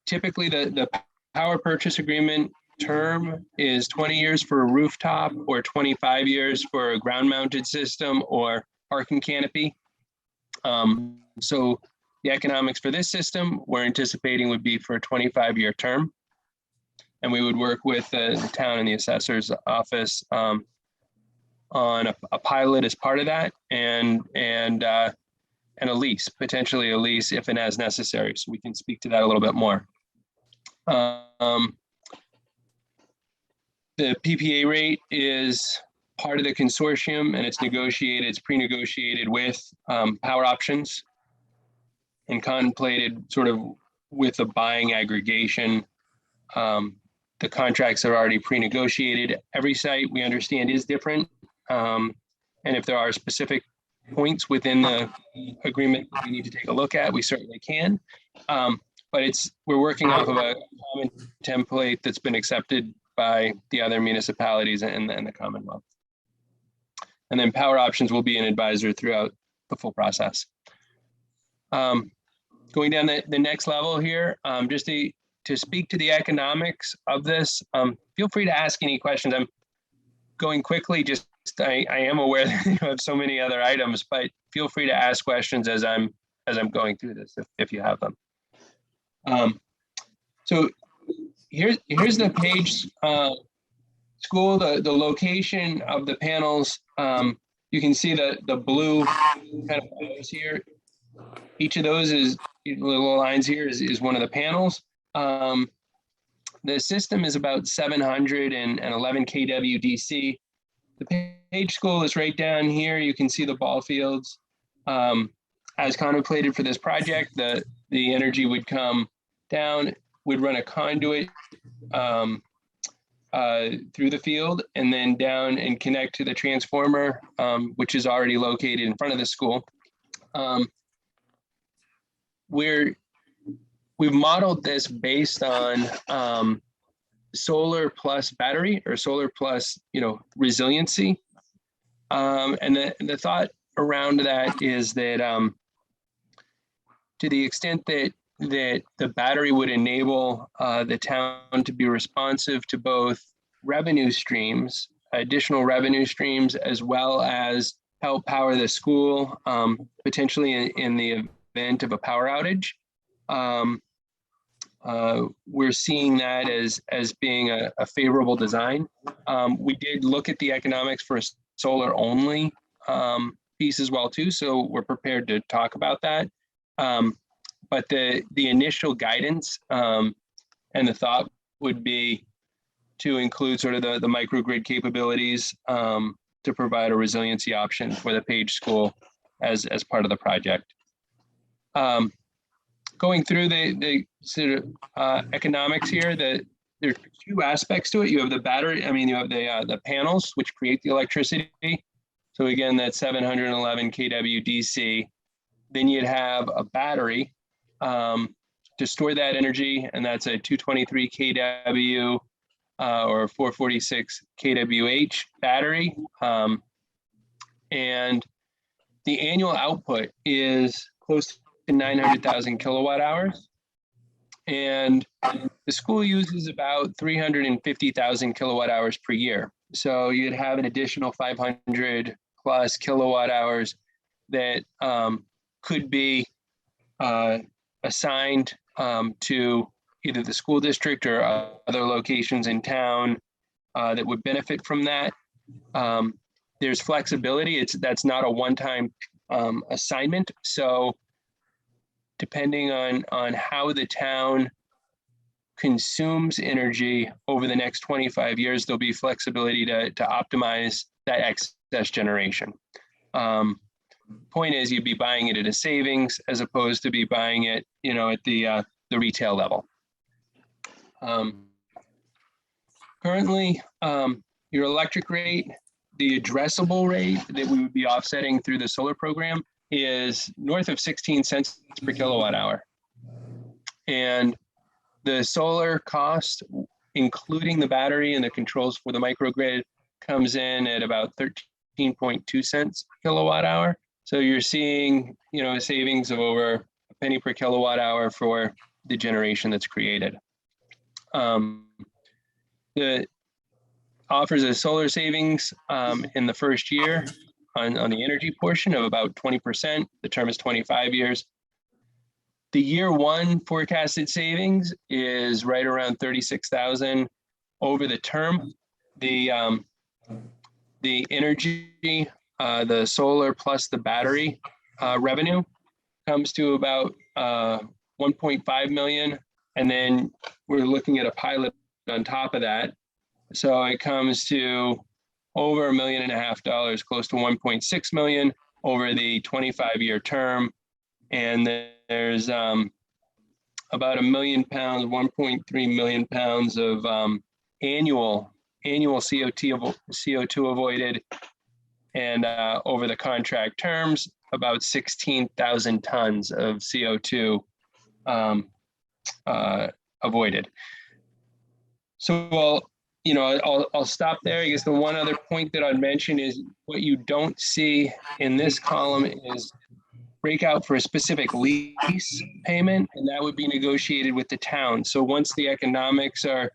Typically, the power purchase agreement term is 20 years for a rooftop or 25 years for a ground-mounted system or parking canopy. So the economics for this system we're anticipating would be for a 25-year term. And we would work with the town and the assessor's office on a pilot as part of that, and a lease, potentially a lease if and as necessary. So we can speak to that a little bit more. The PPA rate is part of the consortium, and it's pre-negotiated with Power Options and contemplated sort of with a buying aggregation. The contracts are already pre-negotiated. Every site we understand is different. And if there are specific points within the agreement we need to take a look at, we certainly can. But we're working off of a common template that's been accepted by the other municipalities and the Commonwealth. And then Power Options will be an advisor throughout the full process. Going down the next level here, just to speak to the economics of this, feel free to ask any questions. I'm going quickly, I am aware that you have so many other items, but feel free to ask questions as I'm going through this if you have them. So here's the page school, the location of the panels. You can see the blue kind of arrows here. Each of those little lines here is one of the panels. The system is about 711 kW DC. The page school is right down here. You can see the ball fields. As contemplated for this project, the energy would come down, would run a conduit through the field, and then down and connect to the transformer, which is already located in front of the school. We've modeled this based on solar plus battery, or solar plus, resiliency. And the thought around that is that to the extent that the battery would enable the town to be responsive to both revenue streams, additional revenue streams, as well as help power the school, potentially in the event of a power outage. We're seeing that as being a favorable design. We did look at the economics for a solar only piece as well too, so we're prepared to talk about that. But the initial guidance and the thought would be to include sort of the microgrid capabilities to provide a resiliency option for the Page School as part of the project. Going through the sort of economics here, there are two aspects to it. You have the battery, you have the panels, which create the electricity. So again, that's 711 kW DC. Then you'd have a battery to store that energy, and that's a 223 kW or 446 kWh battery. And the annual output is close to 900,000 kilowatt hours. And the school uses about 350,000 kilowatt hours per year. So you'd have an additional 500 plus kilowatt hours that could be assigned to either the school district or other locations in town that would benefit from that. There's flexibility. That's not a one-time assignment. So depending on how the town consumes energy over the next 25 years, there'll be flexibility to optimize that excess generation. Point is, you'd be buying it at a savings as opposed to be buying it, at the retail level. Currently, your electric rate, the addressable rate that we would be offsetting through the solar program is north of 16 cents per kilowatt hour. And the solar cost, including the battery and the controls for the microgrid, comes in at about 13.2 cents per kilowatt hour. So you're seeing, a savings of over a penny per kilowatt hour for the generation that's created. The offers a solar savings in the first year on the energy portion of about 20%. The term is 25 years. The year one forecasted savings is right around 36,000 over the term. The energy, the solar plus the battery revenue comes to about 1.5 million. And then we're looking at a pilot on top of that. So it comes to over $1.5 million, close to 1.6 million over the 25-year term. And there's about 1 million pounds, 1.3 million pounds of annual CO2 avoided. And over the contract terms, about 16,000 tons of CO2 avoided. So I'll stop there. I guess the one other point that I'd mention is what you don't see in this column is breakout for a specific lease payment, and that would be negotiated with the town. So once the economics are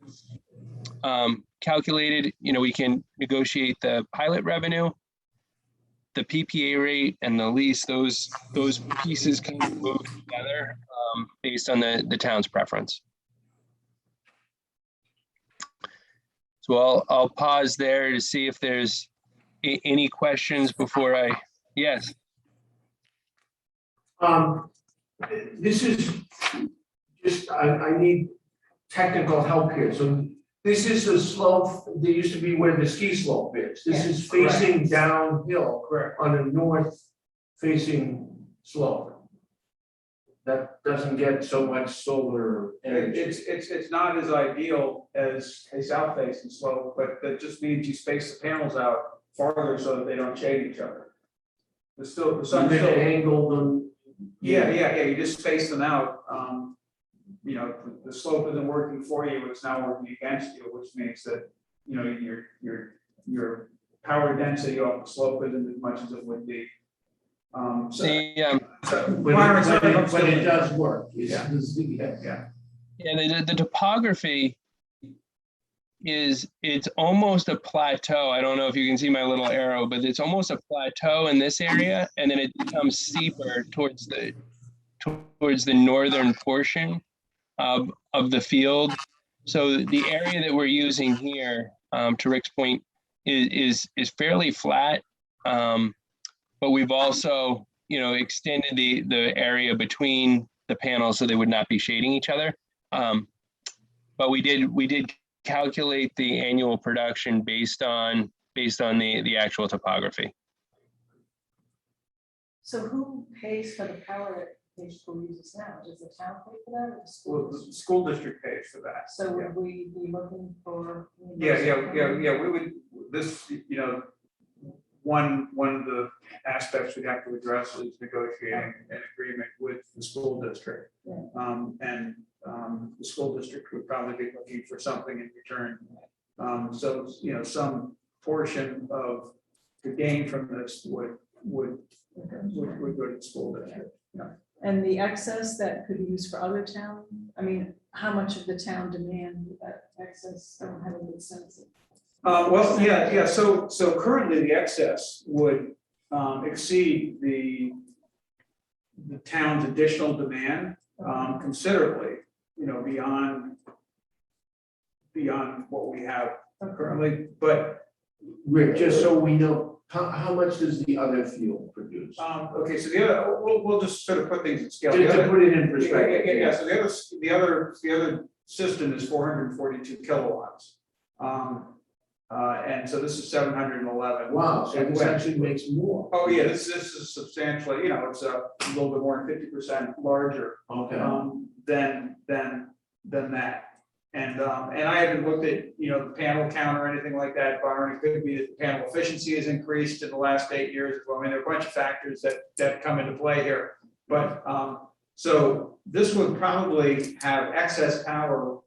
calculated, we can negotiate the pilot revenue, the PPA rate, and the lease. Those pieces kind of move together based on the town's preference. So I'll pause there to see if there's any questions before I, yes. This is just, I need technical help here. So this is the slope that used to be where the ski slope is. This is facing downhill, correct, on a north facing slope. That doesn't get so much solar energy. It's not as ideal as a south facing slope, but that just means you space the panels out farther so that they don't shade each other. The sun's still angled them. Yeah, you just space them out. The slope isn't working for you, it's now working against you, which means that, your power density off the slope isn't as much as it would be. But it does work. Yeah. The topography it's almost a plateau. I don't know if you can see my little arrow, but it's almost a plateau in this area, and then it becomes steeper towards the northern portion of the field. So the area that we're using here, to Rick's point, is fairly flat, but we've also extended the area between the panels so they would not be shading each other. But we did calculate the annual production based on the actual topography. So who pays for the power that the school uses now? Does the town pay for that or the school? Well, the school district pays for that. So would we be looking for? Yeah, we would, one of the aspects we'd have to address is negotiating an agreement with the school district. The school district would probably be looking for something in return. So, some portion of the gain from this would go to the school district. And the excess that could be used for other town, I mean, how much of the town demand would that excess, I don't have a good sense of. So currently the excess would exceed the town's additional demand considerably, beyond what we have currently, but. Rick, just so we know, how much does the other fuel produce? Okay, so the other, we'll just sort of put things in scale. To put it in perspective. Yeah, so the other system is 442 kilowatts. And so this is 711. Wow, so this actually makes more. Oh, yeah, this is substantially, it's a little bit more than 50% larger. Okay. Than that. And I haven't looked at, the panel count or anything like that, Byron. It could be that the panel efficiency has increased in the last 8 years. Well, I mean, there are a bunch of factors that come into play here. But so this would probably have excess power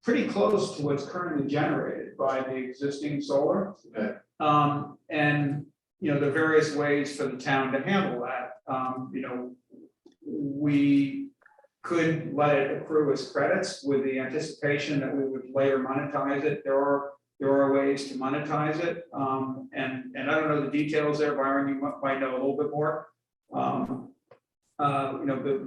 pretty close to what's currently generated by the existing solar. Okay. And, the various ways for the town to handle that. We could let it accrue as credits with the anticipation that we would later monetize it. There are ways to monetize it. And I don't know the details there, Byron, you might know a little bit more.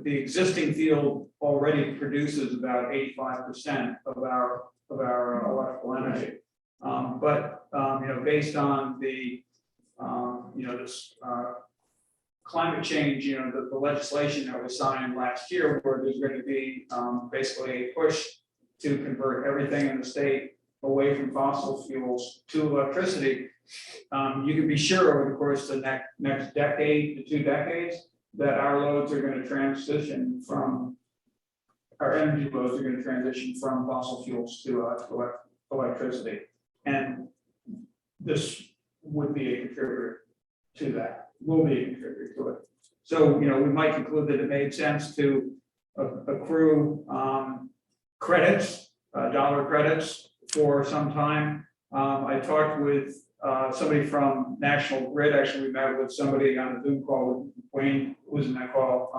The existing field already produces about 85% of our electrical energy. But based on the this climate change, the legislation that was signed last year, where there's going to be basically a push to convert everything in the state away from fossil fuels to electricity. You can be sure over the course of the next decade to 2 decades that our loads are going to transition from, our energy loads are going to transition from fossil fuels to electricity. And this would be a contributor to that. Will be a contributor to it. So, we might conclude that it made sense to accrue credits, dollar credits for some time. I talked with somebody from National Grid. Actually, we met with somebody on a Zoom call with Wayne, who was in that call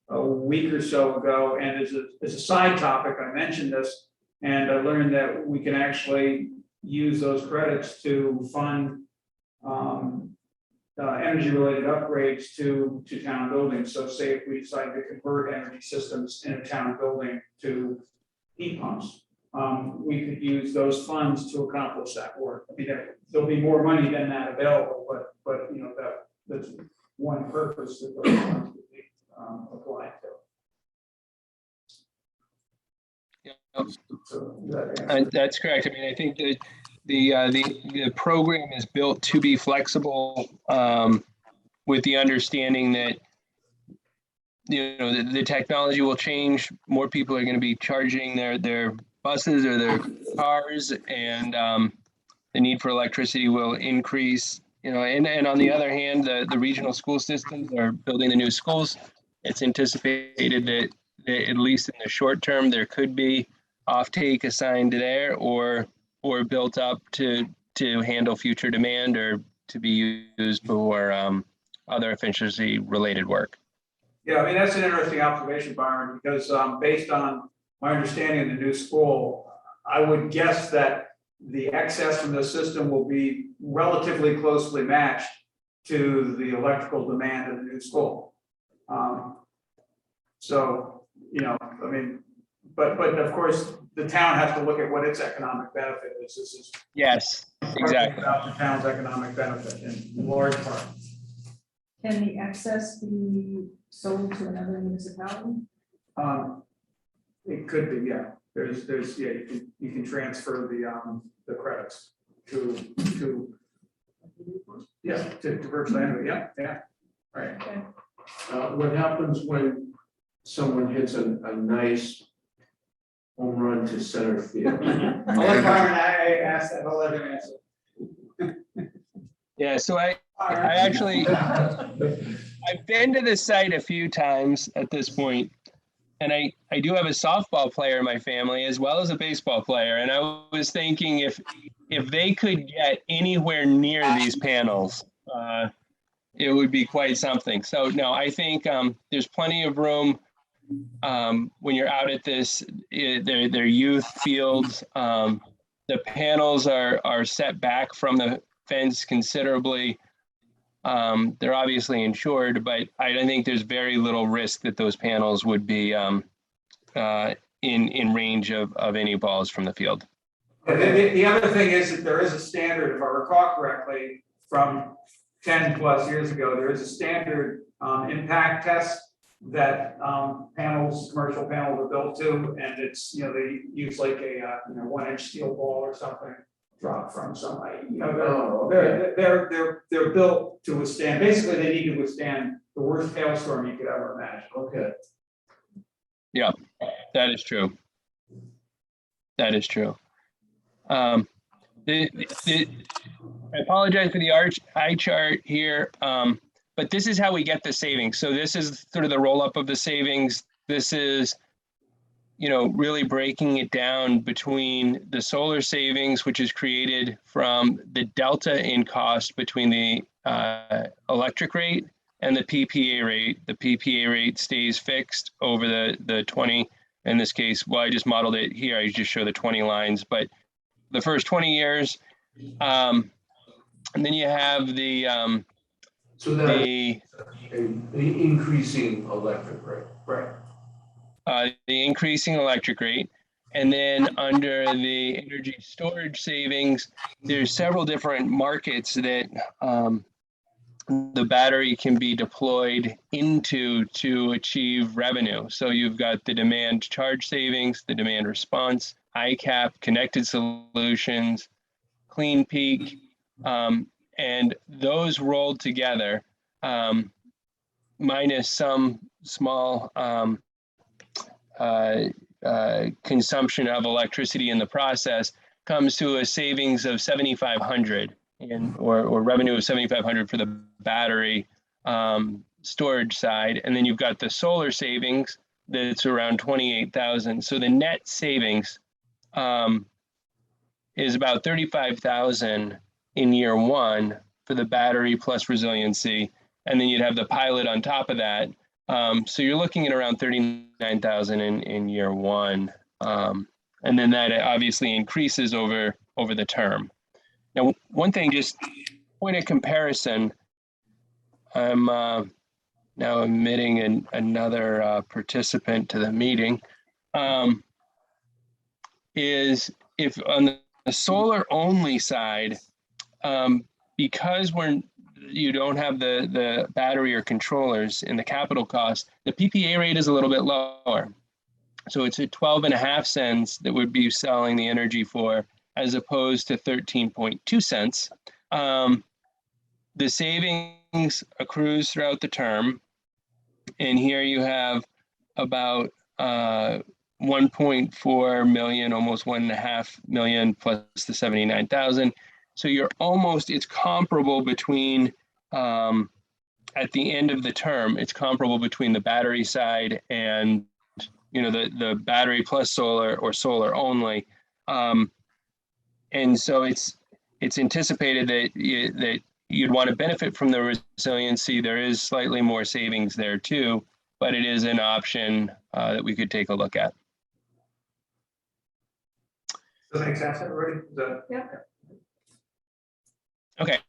a week or so ago. And as a side topic, I mentioned this, and I learned that we can actually use those credits to fund energy-related upgrades to town buildings. So say if we decide to convert energy systems in a town building to heat pumps, we could use those funds to accomplish that work. I mean, there'll be more money than that available, but that's one purpose that those funds would be applied to. So That's correct. I mean, I think that the program is built to be flexible, with the understanding that the technology will change. More people are going to be charging their buses or their cars, and the need for electricity will increase. And on the other hand, the regional school systems are building the new schools. It's anticipated that at least in the short term there could be offtake assigned there, or built up to handle future demand, or to be used for other efficiency related work. Yeah, I mean, that's an interesting observation, Byron, because based on my understanding of the new school, I would guess that the excess from the system will be relatively closely matched to the electrical demand of the new school. I mean, but of course, the town has to look at what its economic benefit is. This is Yes, exactly. about the town's economic benefit in large part. Can the excess be sold to another municipality? It could be, yeah. There's you can transfer the credits to virtually anybody. Yeah, right. Okay. What happens when someone hits a nice home run to center field? I'll let Byron, I asked that, I'll let him answer. Yeah, so I actually, I've been to the site a few times at this point, and I do have a softball player in my family as well as a baseball player, and I was thinking if they could get anywhere near these panels, it would be quite something. So no, I think there's plenty of room when you're out at this. They're youth fields. The panels are set back from the fence considerably. They're obviously insured, but I don't think there's very little risk that those panels would be in range of any balls from the field. The other thing is that there is a standard, if I recall correctly, from 10 plus years ago, there is a standard impact test that commercial panels are built to, and it's, they use like a 1-inch steel ball or something dropped from somebody. They're built to withstand. Basically, they need to withstand the worst hailstorm you could ever imagine. Okay. Yeah, that is true. That is true. I apologize for the eye chart here, but this is how we get the savings. So this is sort of the roll up of the savings. This is, really breaking it down between the solar savings, which is created from the delta in cost between the electric rate and the PPA rate. The PPA rate stays fixed over the 20, in this case, well, I just modeled it here. I just show the 20 lines, but the first 20 years, and then you have the the increasing electric rate. Right. The increasing electric rate. And then under the energy storage savings, there's several different markets that the battery can be deployed into to achieve revenue. So you've got the demand charge savings, the demand response, ICAP, connected solutions, clean peak, and those rolled together, minus some small consumption of electricity in the process, comes to a savings of 7,500 or revenue of 7,500 for the battery storage side. And then you've got the solar savings that's around 28,000. So the net savings is about 35,000 in year one for the battery plus resiliency. And then you'd have the pilot on top of that. So you're looking at around 39,000 in year one. And then that obviously increases over the term. Now, one thing, just point of comparison, I'm now admitting another participant to the meeting, is if on the solar only side, because you don't have the battery or controllers in the capital cost, the PPA rate is a little bit lower. So it's at 12.5 cents that would be selling the energy for, as opposed to 13.2 cents. The savings accrues throughout the term. And here you have about 1.4 million, almost 1.5 million plus the 79,000. So it's comparable between, at the end of the term, it's comparable between the battery side and, the battery plus solar or solar only. And so it's anticipated that you'd want to benefit from the resiliency. There is slightly more savings there too, but it is an option that we could take a look at. Does that make sense, everybody? Yeah. Okay,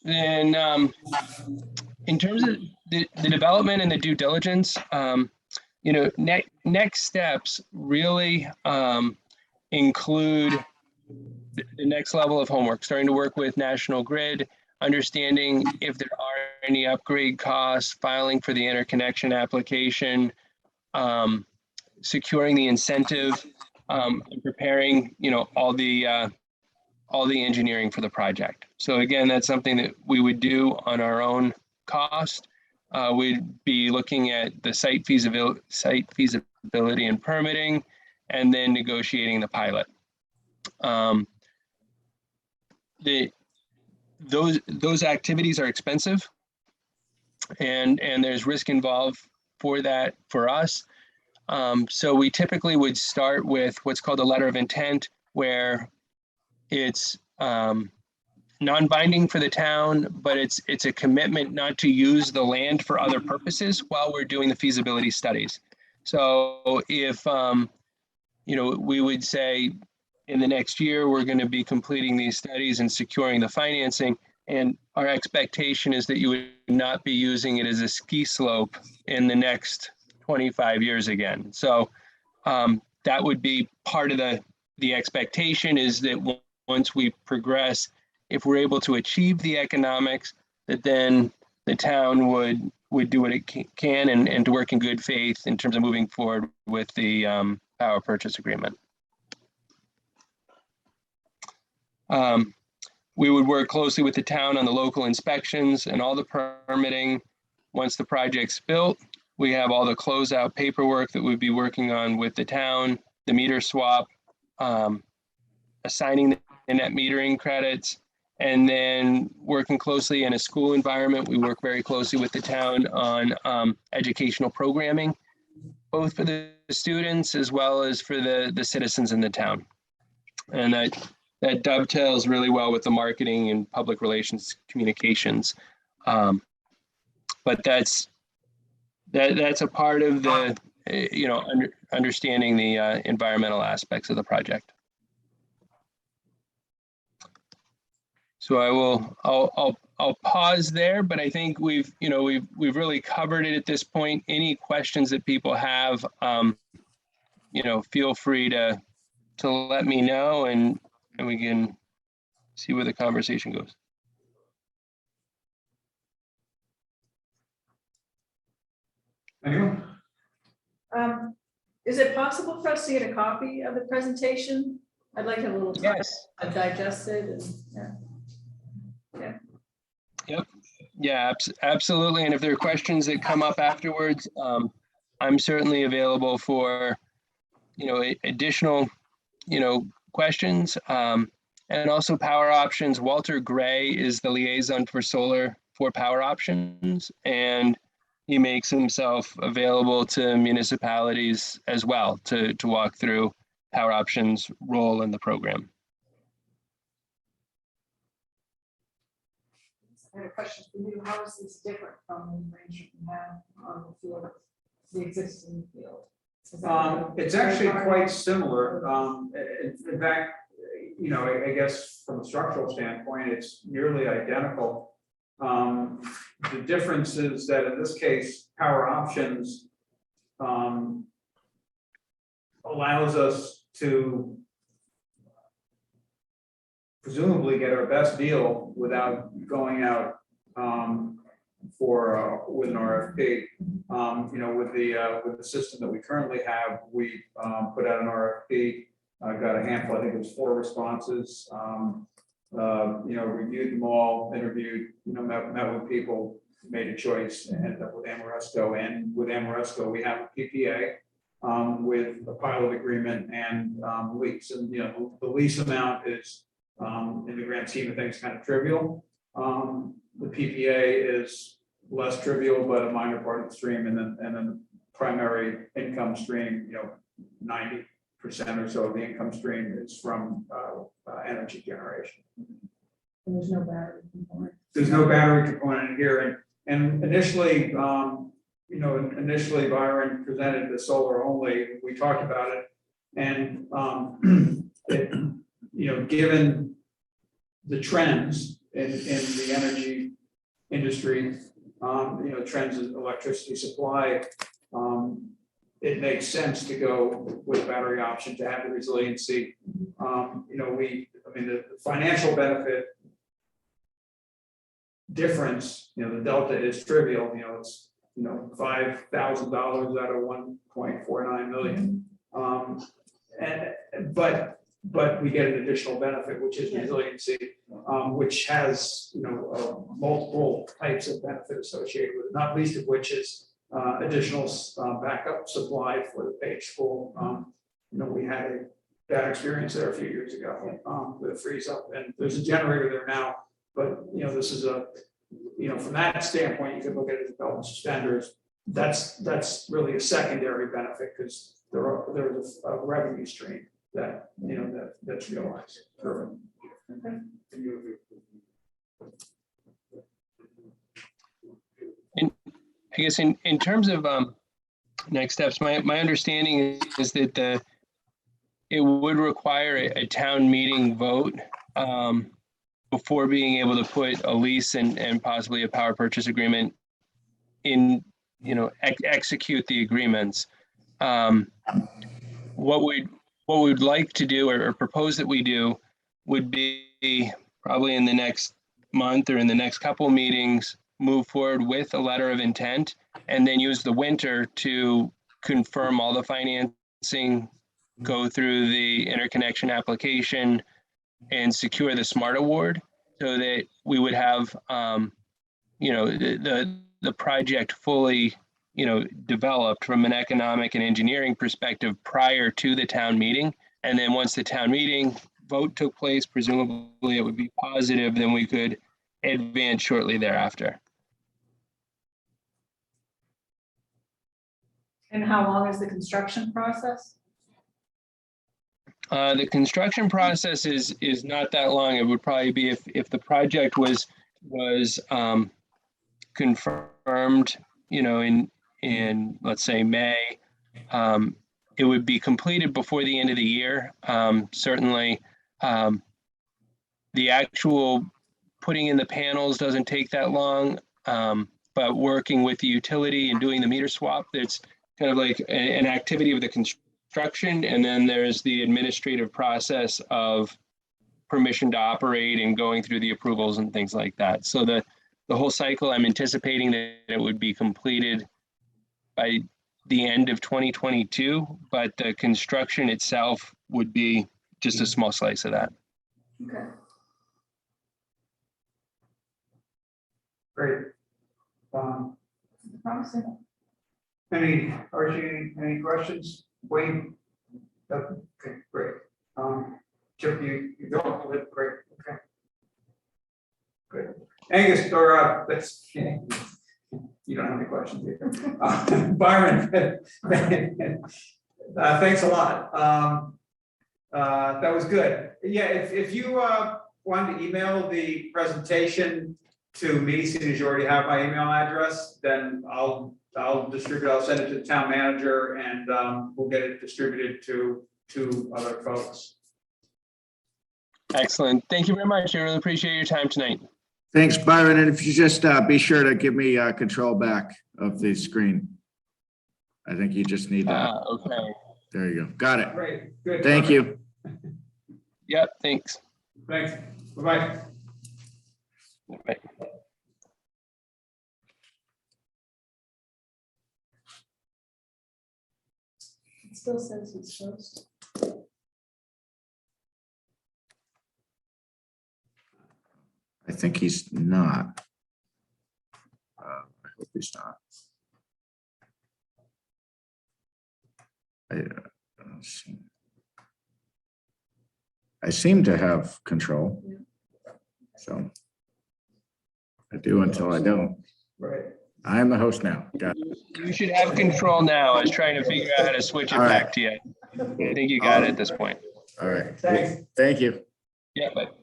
then in terms of the development and the due diligence, next steps really include the next level of homework, starting to work with National Grid, understanding if there are any upgrade costs, filing for the interconnection application, securing the incentive, and preparing, all the engineering for the project. So again, that's something that we would do on our own cost. We'd be looking at the site feasibility and permitting, and then negotiating the pilot. those activities are expensive. And there's risk involved for that for us. So we typically would start with what's called a letter of intent, where it's non-binding for the town, but it's a commitment not to use the land for other purposes while we're doing the feasibility studies. So if, we would say in the next year, we're going to be completing these studies and securing the financing. And our expectation is that you would not be using it as a ski slope in the next 25 years again. So that would be part of the expectation, is that once we progress, if we're able to achieve the economics, that then the town would do what it can and to work in good faith in terms of moving forward with the power purchase agreement. We would work closely with the town on the local inspections and all the permitting. Once the project's built, we have all the closeout paperwork that we'd be working on with the town, the meter swap, assigning the net metering credits, and then working closely in a school environment. We work very closely with the town on educational programming, both for the students as well as for the citizens in the town. And that dovetails really well with the marketing and public relations communications. But that's a part of the, understanding the environmental aspects of the project. So I'll pause there, but I think we've really covered it at this point. Any questions that people have, feel free to let me know, and we can see where the conversation goes. Anyone? Is it possible for us to get a copy of the presentation? I'd like to have a little time to digest it and, Yep. Yeah, absolutely. And if there are questions that come up afterwards, I'm certainly available for, additional, questions. And also power options. Walter Gray is the liaison for solar for power options, and he makes himself available to municipalities as well to walk through power options role in the program. I had a question for you. How is this different from the arrangement we have on the field, the existing field? It's actually quite similar. In fact, I guess from a structural standpoint, it's nearly identical. The difference is that in this case, power options allows us to presumably get our best deal without going out with an RFP. With the system that we currently have, we put out an RFP, got a handful, I think it was 4 responses. Reviewed them all, interviewed, met with people, made a choice, and ended up with Amoresco. And with Amoresco, we have a PPA with a pilot agreement and lease. And the lease amount is, in the grand scheme of things, kind of trivial. The PPA is less trivial, but a minor part of the stream, and then primary income stream, 90% or so of the income stream is from energy generation. And there's no battery component. There's no battery component here, and initially, initially Byron presented the solar only. We talked about it, and given the trends in the energy industry, trends in electricity supply, it makes sense to go with a battery option to have the resiliency. The financial benefit difference, the delta is trivial. It's $5,000 out of 1.49 million, but we get an additional benefit, which is resiliency, which has multiple types of benefit associated with it, not least of which is additional backup supply for the Page School. We had a bad experience there a few years ago with a freeze up, and there's a generator there now, But, you know, this is from that standpoint, you could look at it as belt and suspenders. That's really a secondary benefit because there's a revenue stream that, that's realized. Perfect. I guess in terms of next steps, my understanding is that it would require a town meeting vote before being able to put a lease and possibly a power purchase agreement in, execute the agreements. What we'd like to do or propose that we do would be probably in the next month or in the next couple of meetings, move forward with a letter of intent and then use the winter to confirm all the financing, go through the interconnection application and secure the SMART award so that we would have, the project fully, developed from an economic and engineering perspective prior to the town meeting. And then once the town meeting vote took place, presumably it would be positive, then we could advance shortly thereafter. And how long is the construction process? The construction process is not that long. It would probably be if the project was confirmed, in let's say May, it would be completed before the end of the year. Certainly, the actual putting in the panels doesn't take that long, but working with the utility and doing the meter swap, it's kind of like an activity of the construction, and then there's the administrative process of permission to operate and going through the approvals and things like that. So the whole cycle, I'm anticipating that it would be completed by the end of 2022, but the construction itself would be just a small slice of that. Okay. Great. Promising. Archie, any questions? Wayne? Okay, great. Chip, you don't live, great, okay. Good. Angus, or that's, you don't have any questions either. Byron, thanks a lot. That was good. Yeah, if you wanted to email the presentation to me, seeing as you already have my email address, then I'll distribute, I'll send it to the town manager and we'll get it distributed to other folks. Excellent. Thank you very much. I really appreciate your time tonight. Thanks, Byron. And if you just be sure to give me control back of the screen. I think you just need that. Okay. There you go. Got it. Great, good. Thank you. Yep, thanks. Thanks. Bye-bye. Bye. It still says it's closed. I think he's not. I hope he's not. I seem to have control. So I do until I don't. Right. I am the host now. Got it. You should have control now. I was trying to figure out how to switch it All right. back to you. I think you got it at this point. All right. Thanks. Thank you. Yeah, but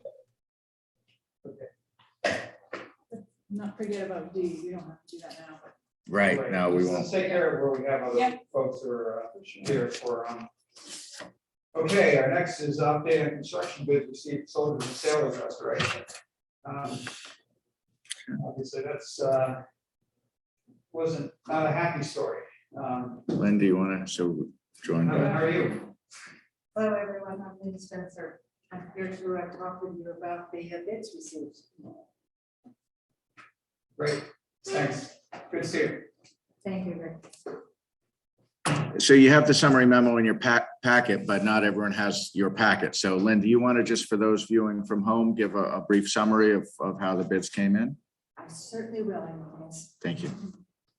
Not forget about D, we don't have to do that now. Right. Now we won't. Let's take care of where we have other Yeah. folks who are here for. Okay, our next is update on construction bids received, sold to the sailors restoration. Obviously, that's wasn't not a happy story. Lynn, do you want to join? How are you? Hello, everyone. I'm Lynn Spencer. I'm here to talk with you about the bids received. Great, thanks. Good to see you. Thank you, Rick. So you have the summary memo in your packet, but not everyone has your packet. So Lynn, do you want to just, for those viewing from home, give a brief summary of how the bids came in? I certainly will, yes. Thank you.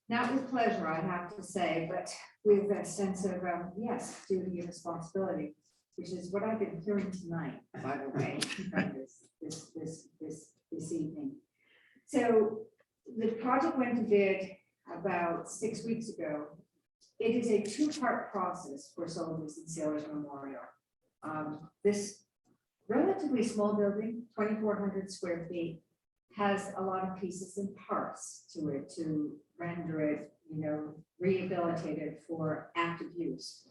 Not with pleasure, I have to say, but with a sense of, yes, duty and responsibility, which is what I've been hearing tonight, by the way, from this this evening. So the project went to bid about 6 weeks ago. It is a two-part process for Soldiers and Sailors Memorial. This relatively small building, 2,400 square feet, has a lot of pieces and parts to it to render it, rehabilitated for active use.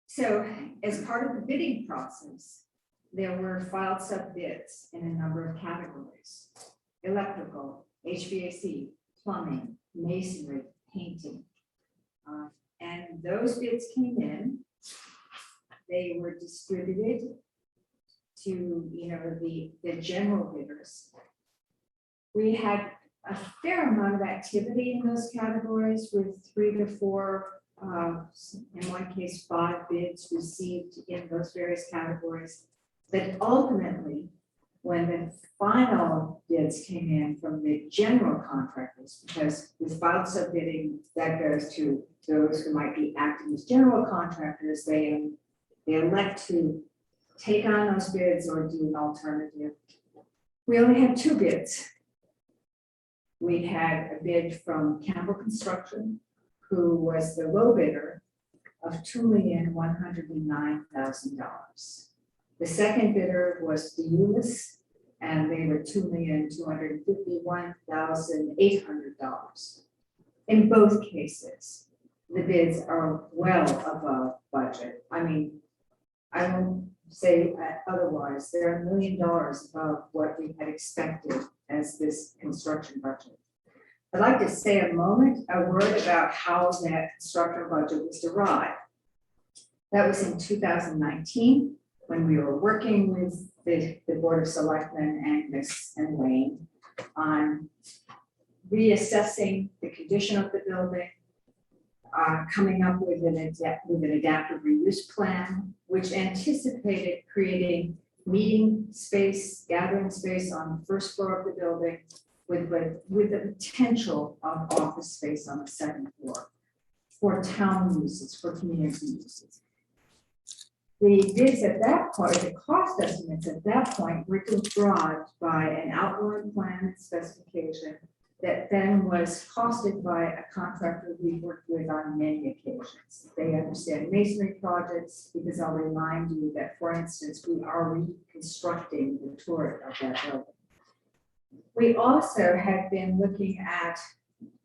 So as part of the bidding process, there were filed sub bids in a number of categories: electrical, HVAC, plumbing, masonry, painting. And those bids came in. They were distributed to, the general bidders. We had a fair amount of activity in those categories with 3 to 4, in one case, 5 bids received in those various categories. But ultimately, when the final bids came in from the general contractors, because with filed subbidding, that goes to those who might be acting as general contractors, they elect to take on those bids or do an alternative. We only had 2 bids. We had a bid from Campbell Construction, who was the low bidder of $2,109,000. The second bidder was Deulis, and they were $2,251,800. In both cases, the bids are well above budget. I mean, I won't say otherwise. They're $1 million above what we had expected as this construction budget. I'd like to say a word about how that construction budget was derived. That was in 2019, when we were working with the Board of Selectmen, Agnes and Wayne, on reassessing the condition of the building, coming up with an adaptive reuse plan, which anticipated creating meeting space, gathering space on the first floor of the building, with the potential of office space on the second floor for town uses, for community uses. The bids at that point, the cost estimates at that point were derived by an outline plan and specification that then was costed by a contractor we worked with on many occasions. They understand masonry projects, because I'll remind you that, for instance, we are reconstructing the turret of that building. We also have been looking at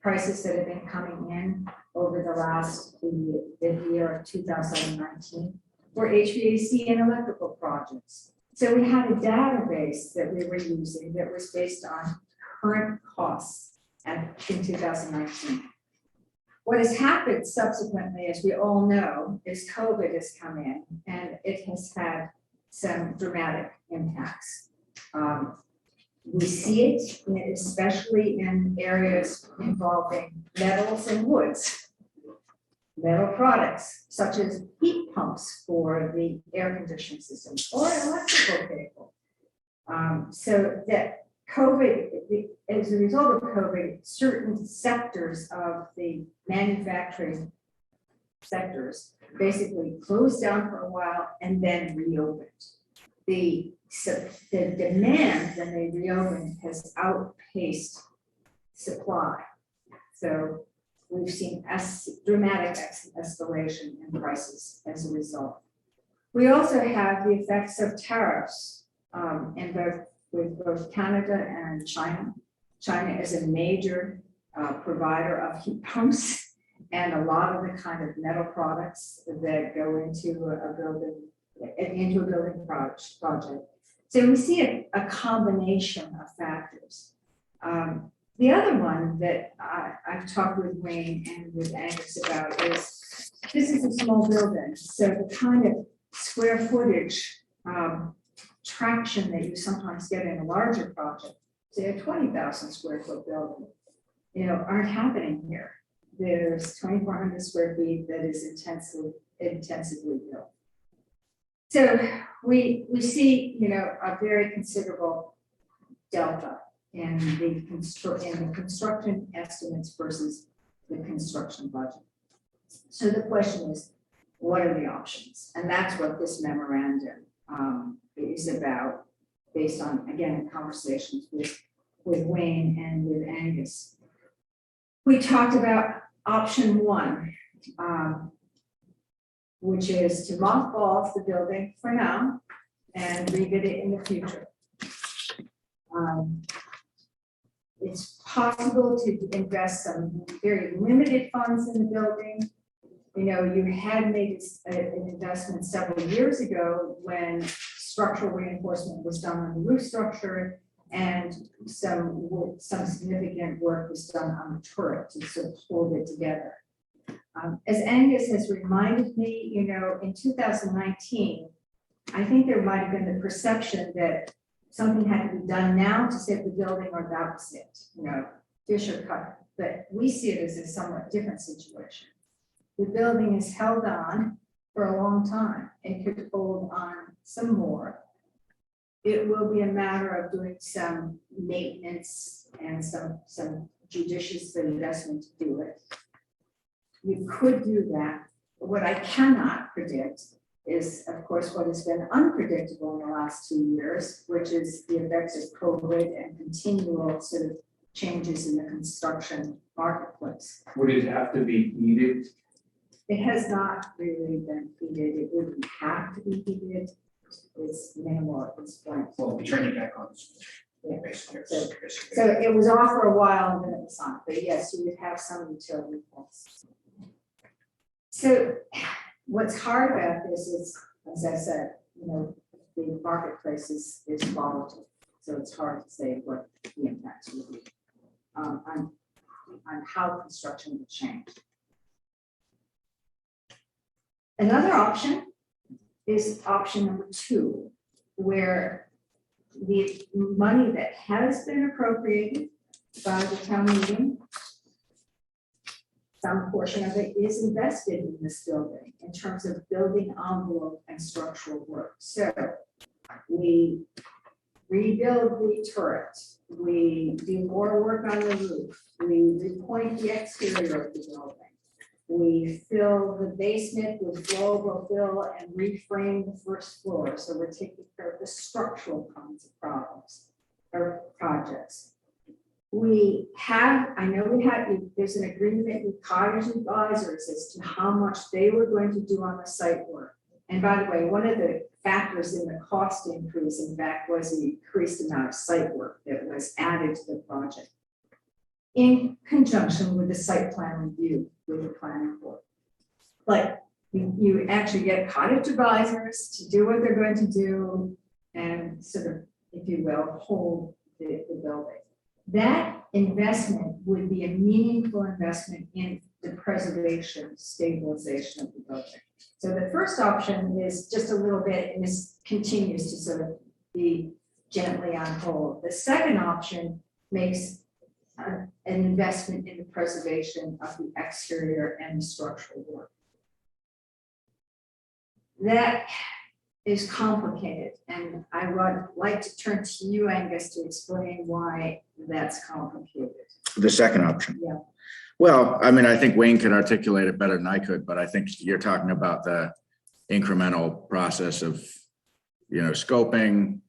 prices that have been coming in over the year of 2019 for HVAC and electrical projects. So we had a database that we were using that was based on current costs in 2019. What has happened subsequently, as we all know, is COVID has come in, and it has had some dramatic impacts. We see it especially in areas involving metals and woods, metal products such as heat pumps for the air conditioning system or electrical cable. So that COVID, as a result of COVID, certain sectors of the manufacturing sectors basically closed down for a while and then reopened. The demand when they reopened has outpaced supply. So we've seen dramatic escalation in prices as a result. We also have the effects of tariffs with both Canada and China. China is a major provider of heat pumps and a lot of the kind of metal products that go into a building project. So we see a combination of factors. The other one that I've talked with Wayne and with Angus about is, this is a small building, so the kind of square footage traction that you sometimes get in a larger project, say a 20,000 square foot building, aren't happening here. There's 2,400 square feet that is intensively built. So we see, a very considerable delta in the construction estimates versus the construction budget. So the question is, what are the options? And that's what this memorandum is about. based on, again, conversations with Wayne and with Angus. We talked about option one, which is to mothball the building for now and rebid it in the future. It's possible to invest some very limited funds in the building. You know, you had made an investment several years ago when structural reinforcement was done on the roof structure and some significant work was done on the turret to sort of hold it together. As Angus has reminded me, you know, in 2019, I think there might have been the perception that something had to be done now to save the building or that was it, you know, fish or cut. But we see it as a somewhat different situation. The building is held on for a long time and could hold on some more. It will be a matter of doing some maintenance and some judicious investment to do it. We could do that. But what I cannot predict is, of course, what has been unpredictable in the last 2 years, which is the effects of COVID and continual sort of changes in the construction marketplace. Would it have to be heated? It has not really been heated. It wouldn't have to be heated. It's minimal at this point. Well, we turn it back on. Yeah. Basically, So it was off for a while and then it was on, but yes, you would have some utility costs. So what's hard about this is, as I said, you know, the marketplace is volatile. So it's hard to say what the impacts will be on how construction will change. Another option is option number 2, where the money that has been appropriated by the town meeting, some portion of it is invested in this building in terms of building envelope and structural work. So we rebuild the turret, we do more work on the roof, we repoint the exterior of the building. We fill the basement with flowable fill and reframe the first floor. So we're taking care of the structural kinds of problems or projects. We have, I know we had, there's an agreement with cottage advisors as to how much they were going to do on the site work. And by the way, one of the factors in the cost increase, in fact, was the increased amount of site work that was added to the project, in conjunction with the site plan review with the planning board. But you actually get cottage advisors to do what they're going to do and sort of, if you will, hold the building. That investment would be a meaningful investment in the preservation, stabilization of the building. So the first option is just a little bit, and this continues to sort of be gently on hold. The second option makes an investment in the preservation of the exterior and the structural work. That is complicated, and I would like to turn to you, Angus, to explain why that's complicated. The second option. Yeah. Well, I mean, I think Wayne can articulate it better than I could, but I think you're talking about the incremental process of, you know, scoping,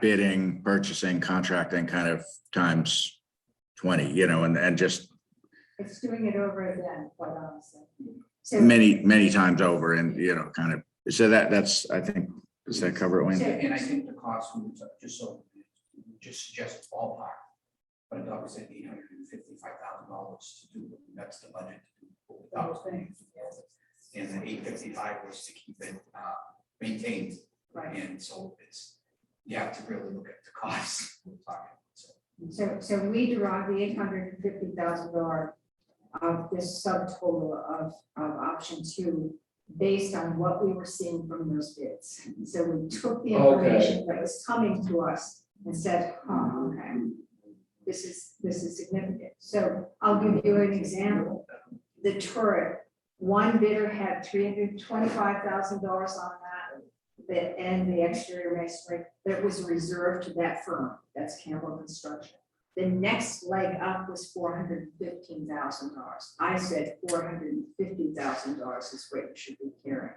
bidding, purchasing, contracting, kind of times 20, you know, and just It's doing it over again, quite honestly. So, many times over, and, you know, kind of, so that's, I think, does that cover it, Wayne? And I think the cost moves up, just so, just suggest ballpark. But it was at $855,000 to do, that's the budget to do what we thought was going to. And the $855 was to keep it maintained. Right. And so it's, you have to really look at the costs we're talking. So we derive the $850,000 of this subtotal of option 2 based on what we were seeing from those bids. So we took the information that was coming to us and said, oh, okay, this is significant. So I'll give you an example. The turret, one bidder had $325,000 on that, and the exterior masonry that was reserved to that firm. That's Campbell Construction. The next leg up was $415,000. I said $450,000 is what you should be carrying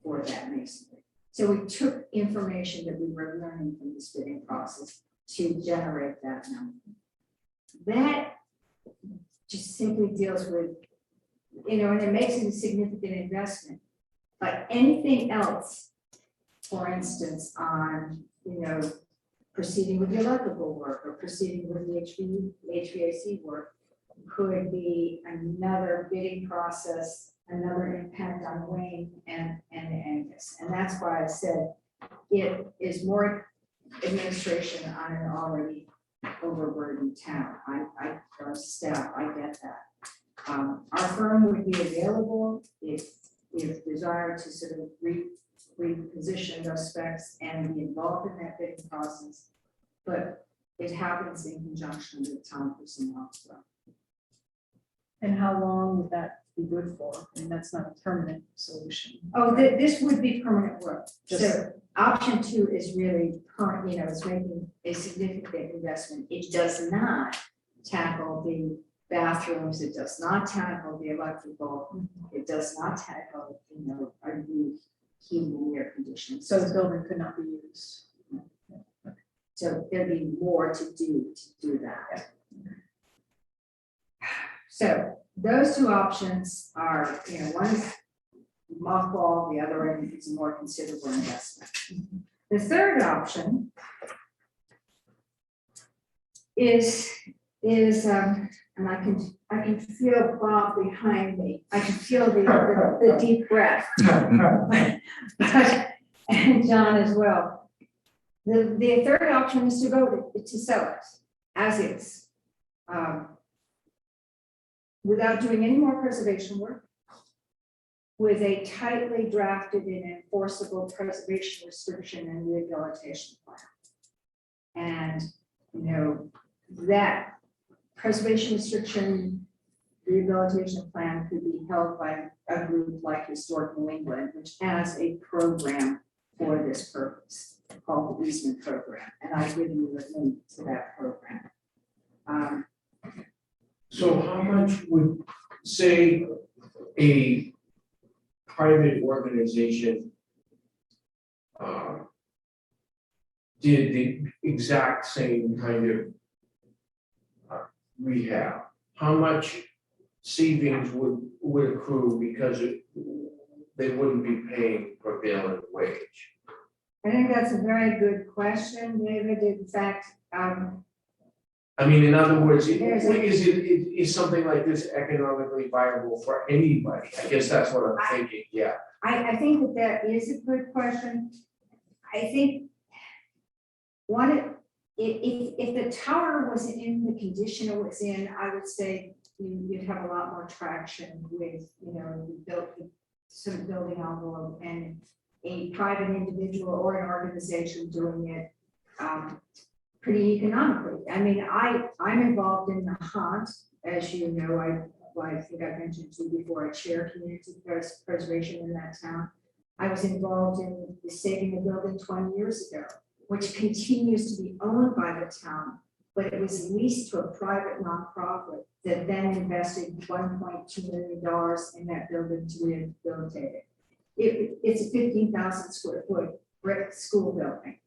for that masonry. So we took information that we were learning from this bidding process to generate that number. That just simply deals with, and it makes it a significant investment. But anything else, for instance, on, proceeding with the electrical work or proceeding with the HVAC work could be another bidding process, another impact on Wayne and Angus. And that's why I said it is more administration on an already overburdened town. I, staff, I get that. Our firm would be available if desired to sort of reposition those specs and be involved in that bidding process. But it happens in conjunction with town personnel as well. And how long would that be good for? And that's not a permanent solution. Oh, this would be permanent work. Just- So option 2 is really current, it's making a significant investment. It does not tackle the bathrooms, it does not tackle the electrical, it does not tackle, our new heating and air conditioning. So the building could not be used. So there'd be more to do that. So those two options are, one is mothball, the other end is a more considerable investment. The third option is and I can feel Bob behind me. I can feel the deep breath. And John as well. The third option is to go to sell it as is. Without doing any more preservation work, with a tightly drafted and enforceable preservation restriction and rehabilitation plan. And, that preservation restriction rehabilitation plan could be held by a group like Historic New England, which has a program for this purpose called the Easement Program. And I've given you a link to that program. So how much would, say, a private organization did the exact same kind of rehab? How much savings would accrue because they wouldn't be paying prevailing wage? I think that's a very good question, David. In fact, I mean, in other words, There's is something like this economically viable for anybody? I guess that's what I'm thinking, yeah. I think that is a good question. I think if the tower was in the condition it was in, I would say you'd have a lot more traction with, the sort of building envelope and a private individual or an organization doing it pretty economically. I mean, I'm involved in the hunt, as you know. I think I mentioned to you before, I chair community preservation in that town. I was involved in the saving the building 20 years ago, which continues to be owned by the town, but it was leased to a private nonprofit that then invested $1.2 million in that building to rehabilitate it. It's a 15,000 square foot brick school building.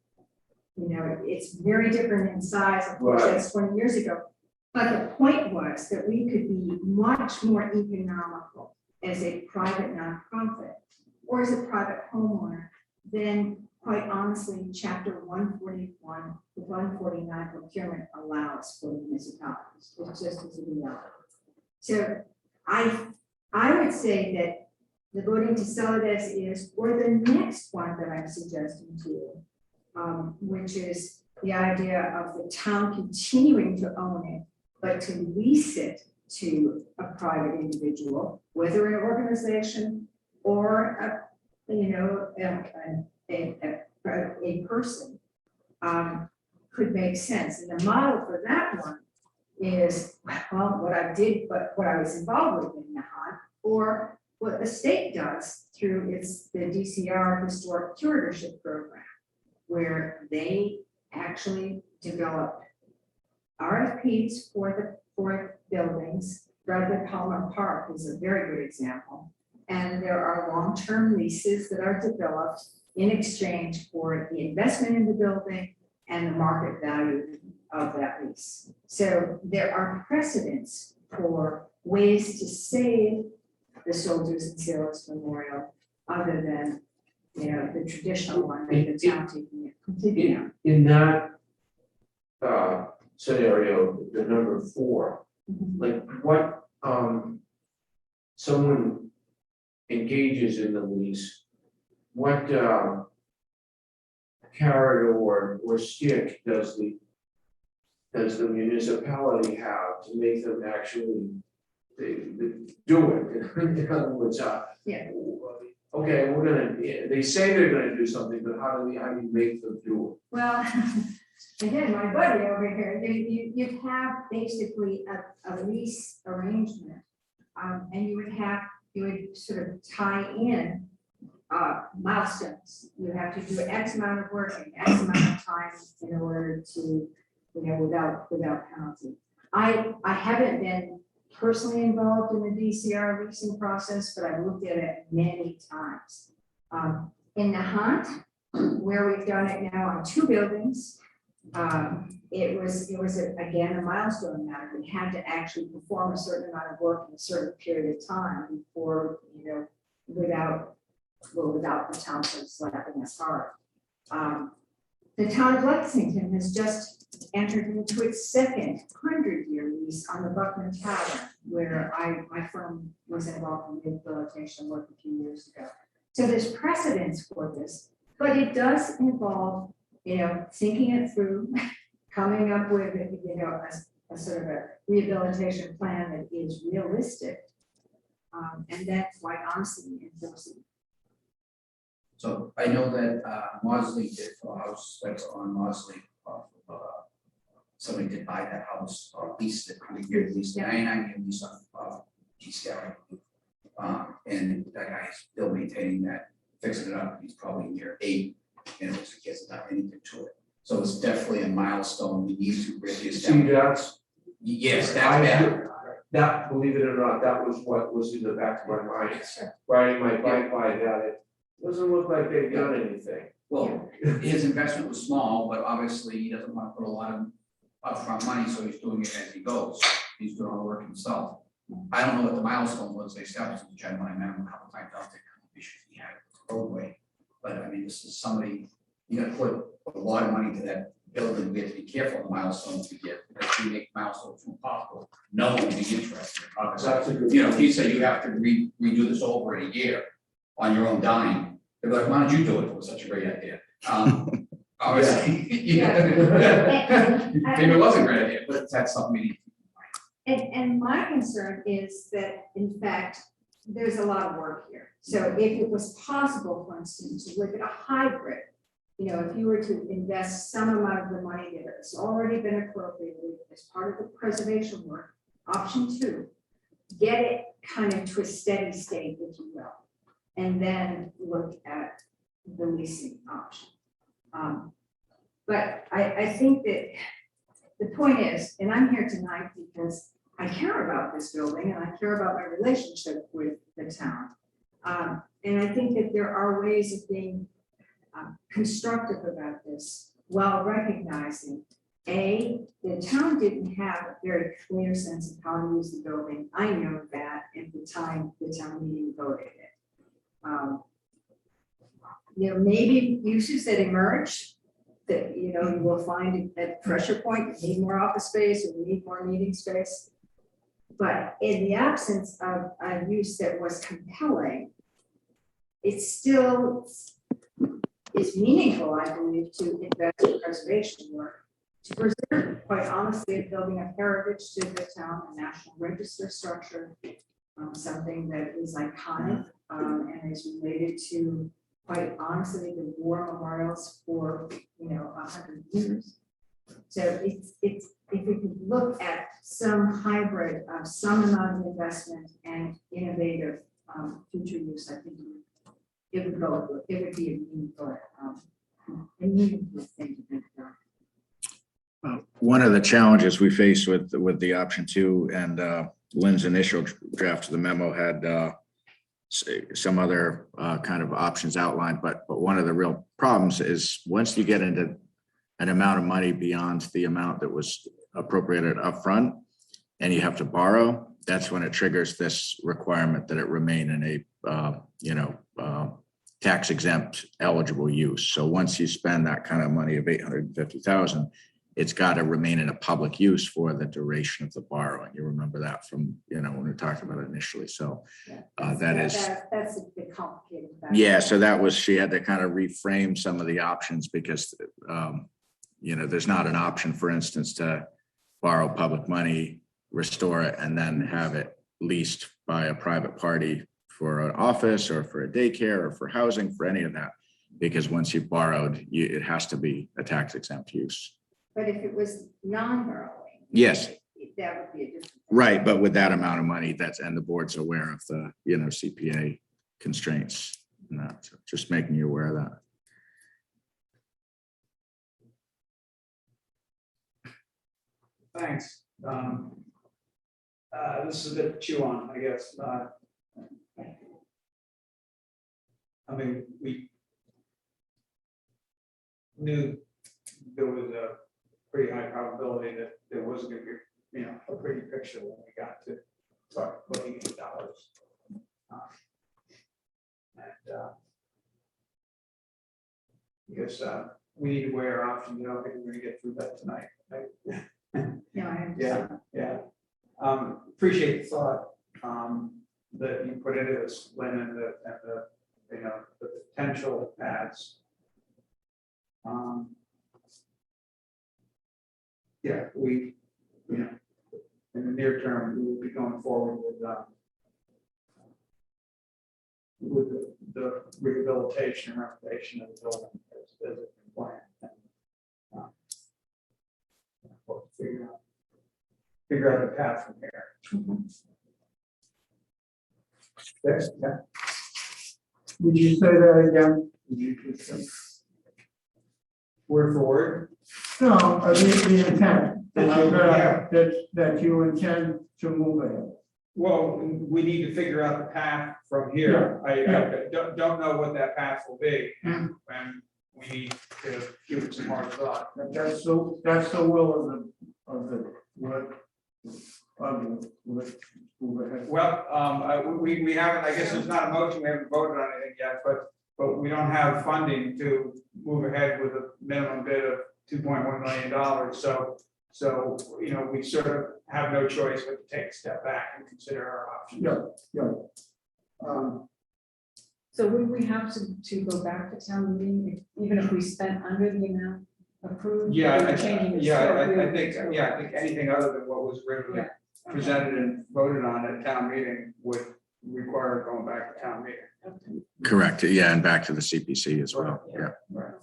It's very different in size, of course, that's 20 years ago. But the point was that we could be much more economical as a private nonprofit or as a private homeowner than, quite honestly, Chapter 141, 149 procurement allows for municipalities. It's just as a reality. So I would say that the voting to sell it as is, or the next one that I'm suggesting to you, which is the idea of the town continuing to own it, but to lease it to a private individual, whether an organization or a person, could make sense. And the model for that one is, well, what I was involved with in the hunt, or what the state does through the DCR Historic Curatorship Program, where they actually develop RFPs for buildings. Bradley Palmer Park is a very good example. And there are long-term leases that are developed in exchange for the investment in the building and the market value of that lease. So there are precedents for ways to save the Soldiers and Sailors Memorial other than, you know, the traditional one that the town taking it completely out. In that scenario, the number 4, like what, someone engages in the lease, what carrot or stick does the municipality have to make them actually do it? In other words, Yeah. okay, we're gonna, they say they're gonna do something, but how do you make them do Well, again, my buddy over here, you'd have basically a lease arrangement. And you would sort of tie in milestones. You have to do X amount of work in X amount of time in order to, you know, without penalty. I haven't been personally involved in the DCR leasing process, but I've looked at it many times. In the Hunt, where we've done it now on 2 buildings, it was again a milestone matter. We had to actually perform a certain amount of work in a certain period of time before, you know, without the town sort of slapping us hard. The town of Lexington has just entered into its second 100-year lease on the Buckman Tower, where my firm was involved in rehabilitation work a few years ago. So there's precedence for this, but it does involve, you know, thinking it through, coming up with, you know, a sort of a rehabilitation plan that is realistic, and that's quite honestly enforcing. So I know that Maudsley did for a house that's on Maudsley. Somebody did buy that house or leased it, 100-year lease, 99-year lease on GCI. And that guy's still maintaining that, fixing it up. He's probably in year 8, and it's he hasn't done anything to it. So it's definitely a milestone we need to really it? See, establish. that's. Yes, that's bad. That, believe it or not, that was what was in the back of my mind, riding my bike by that, it doesn't look like they've done anything. Well, his investment was small, but obviously he doesn't want to put a lot of upfront money, so he's doing it as he goes. He's doing all the work himself. I don't know what the milestone was they established with the gentleman. I met him a couple times out there, issues he had with the roadway. But I mean, this is somebody, you gotta put a lot of money to that building. We have to be careful of the milestones we get, because we make milestones impossible. No one will be interested. Obviously, you know, if you say you have to redo this over in a year on your own dime, they're like, why don't you do it? It was such a great idea. Obviously, maybe it wasn't a great idea, but that's something we need. And my concern is that, in fact, there's a lot of work here. So if it was possible, for instance, to look at a hybrid, you know, if you were to invest some amount of the money that has already been appropriated as part of the preservation work, option 2, get it kind of to a steady state, if you will, and then look at the leasing option. But I think that the point is, and I'm here tonight because I care about this building and I care about my relationship with the town. And I think that there are ways of being constructive about this while recognizing, A, the town didn't have a very clear sense of how to use the building. I know that at the time the town meeting voted it. You know, maybe uses that emerge that, you know, you will find at pressure point, you need more office space or you need more meeting space. But in the absence of a use that was compelling, it still is meaningful, I believe, to invest in preservation work, to preserve, quite honestly, a building of heritage to the town, a national register structure, something that is iconic and is related to, quite honestly, the war memorials for, you know, 100 years. So it's if we could look at some hybrid of some amount of investment and innovative future use, I think it would go. It would be a meaningful thing to think about. One of the challenges we faced with the option 2 and Lynn's initial draft of the memo had some other kind of options outlined, but one of the real problems is once you get into an amount of money beyond the amount that was appropriated upfront and you have to borrow, that's when it triggers this requirement that it remain in a tax exempt eligible use. So once you spend that kind of money of 850,000, it's got to remain in a public use for the duration of the borrowing. You remember that from, when we talked about it initially. So That's the complicated factor. yeah, so that was, she had to kind of reframe some of the options because, there's not an option, for instance, to borrow public money, restore it, and then have it leased by a private party for an office or for a daycare or for housing, for any of that. Because once you've borrowed, it has to be a tax exempt use. But if it was non-borrowing. Yes. That would be a different. Right, but with that amount of money, and the board's aware of the, CPA constraints and that, so just making you aware of that. Thanks. This is a bit to chew on, I guess. We knew there was a pretty high probability that there wasn't going to be, a pretty picture when we got to start looking at dollars. Because we need to weigh our options. I don't think we're going to get through that tonight. Right? No, I understand. Yeah. Appreciate the thought that you put into this, Lynn, and the potential paths. We, in the near term, we will be going forward with the rehabilitation and renovation of the building as a plan. Figure out a path from here. Yes, yeah. Would you say that again? Word for word? No, the intent, Yeah. that you intend to move ahead. Well, we need to figure out the path from here. I don't know what that path will be, and we need to give it some hard thought. That's the will of the move ahead. Well, we haven't, I guess there's not a motion, we haven't voted on anything yet, but we don't have funding to move ahead with a minimum bid of $2.1 million. So, we sort of have no choice but to take a step back and consider our options. So would we have to go back to town meeting, even if we spent under the amount approved? I Changing the think scope, anything other than what was originally presented and voted on at town meeting would require going back to town meeting. Correct, yeah, and back to the CPC as well, yeah. Right.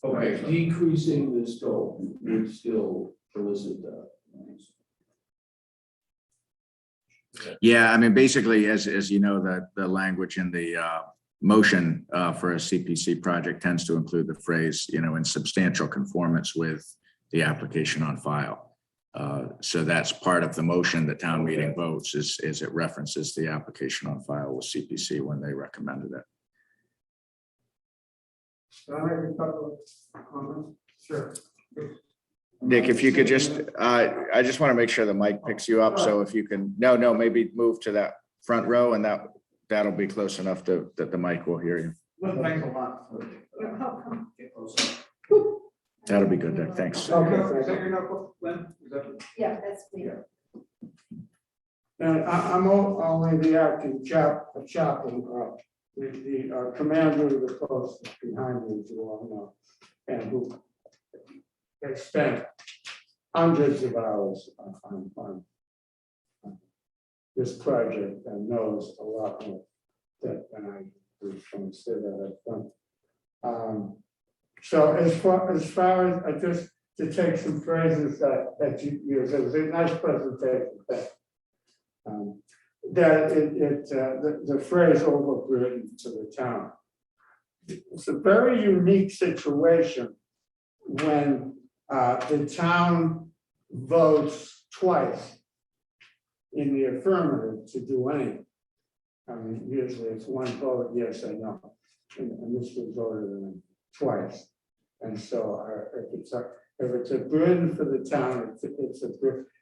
Okay, decreasing the scope would still elicit that. Yeah, basically, as you know, the language in the motion for a CPC project tends to include the phrase, in substantial conformance with the application on file. So that's part of the motion that town meeting votes is it references the application on file with CPC when they recommended it. Can I make a couple of comments? Sure. Nick, if you could just, I just want to make sure the mic picks you up. So if you can, maybe move to that front row and that'll be close enough that the mic will hear you. Thanks a lot. You're welcome. That'll be good, Nick. Thanks. Is that your notebook, Lynn? Yeah, that's clear. And I'm only the acting chaplain, the commander of the post behind me, as you all know, and who has spent hundreds of hours on this project and knows a lot more than I would consider that done. So as far as just to take some phrases that you used, it was a nice presentation. The phrase overburden to the town. It's a very unique situation when the town votes twice in the affirmative to do anything. I mean, usually it's one vote, yes or no, and this was voted on twice. And so if it's a burden for the town,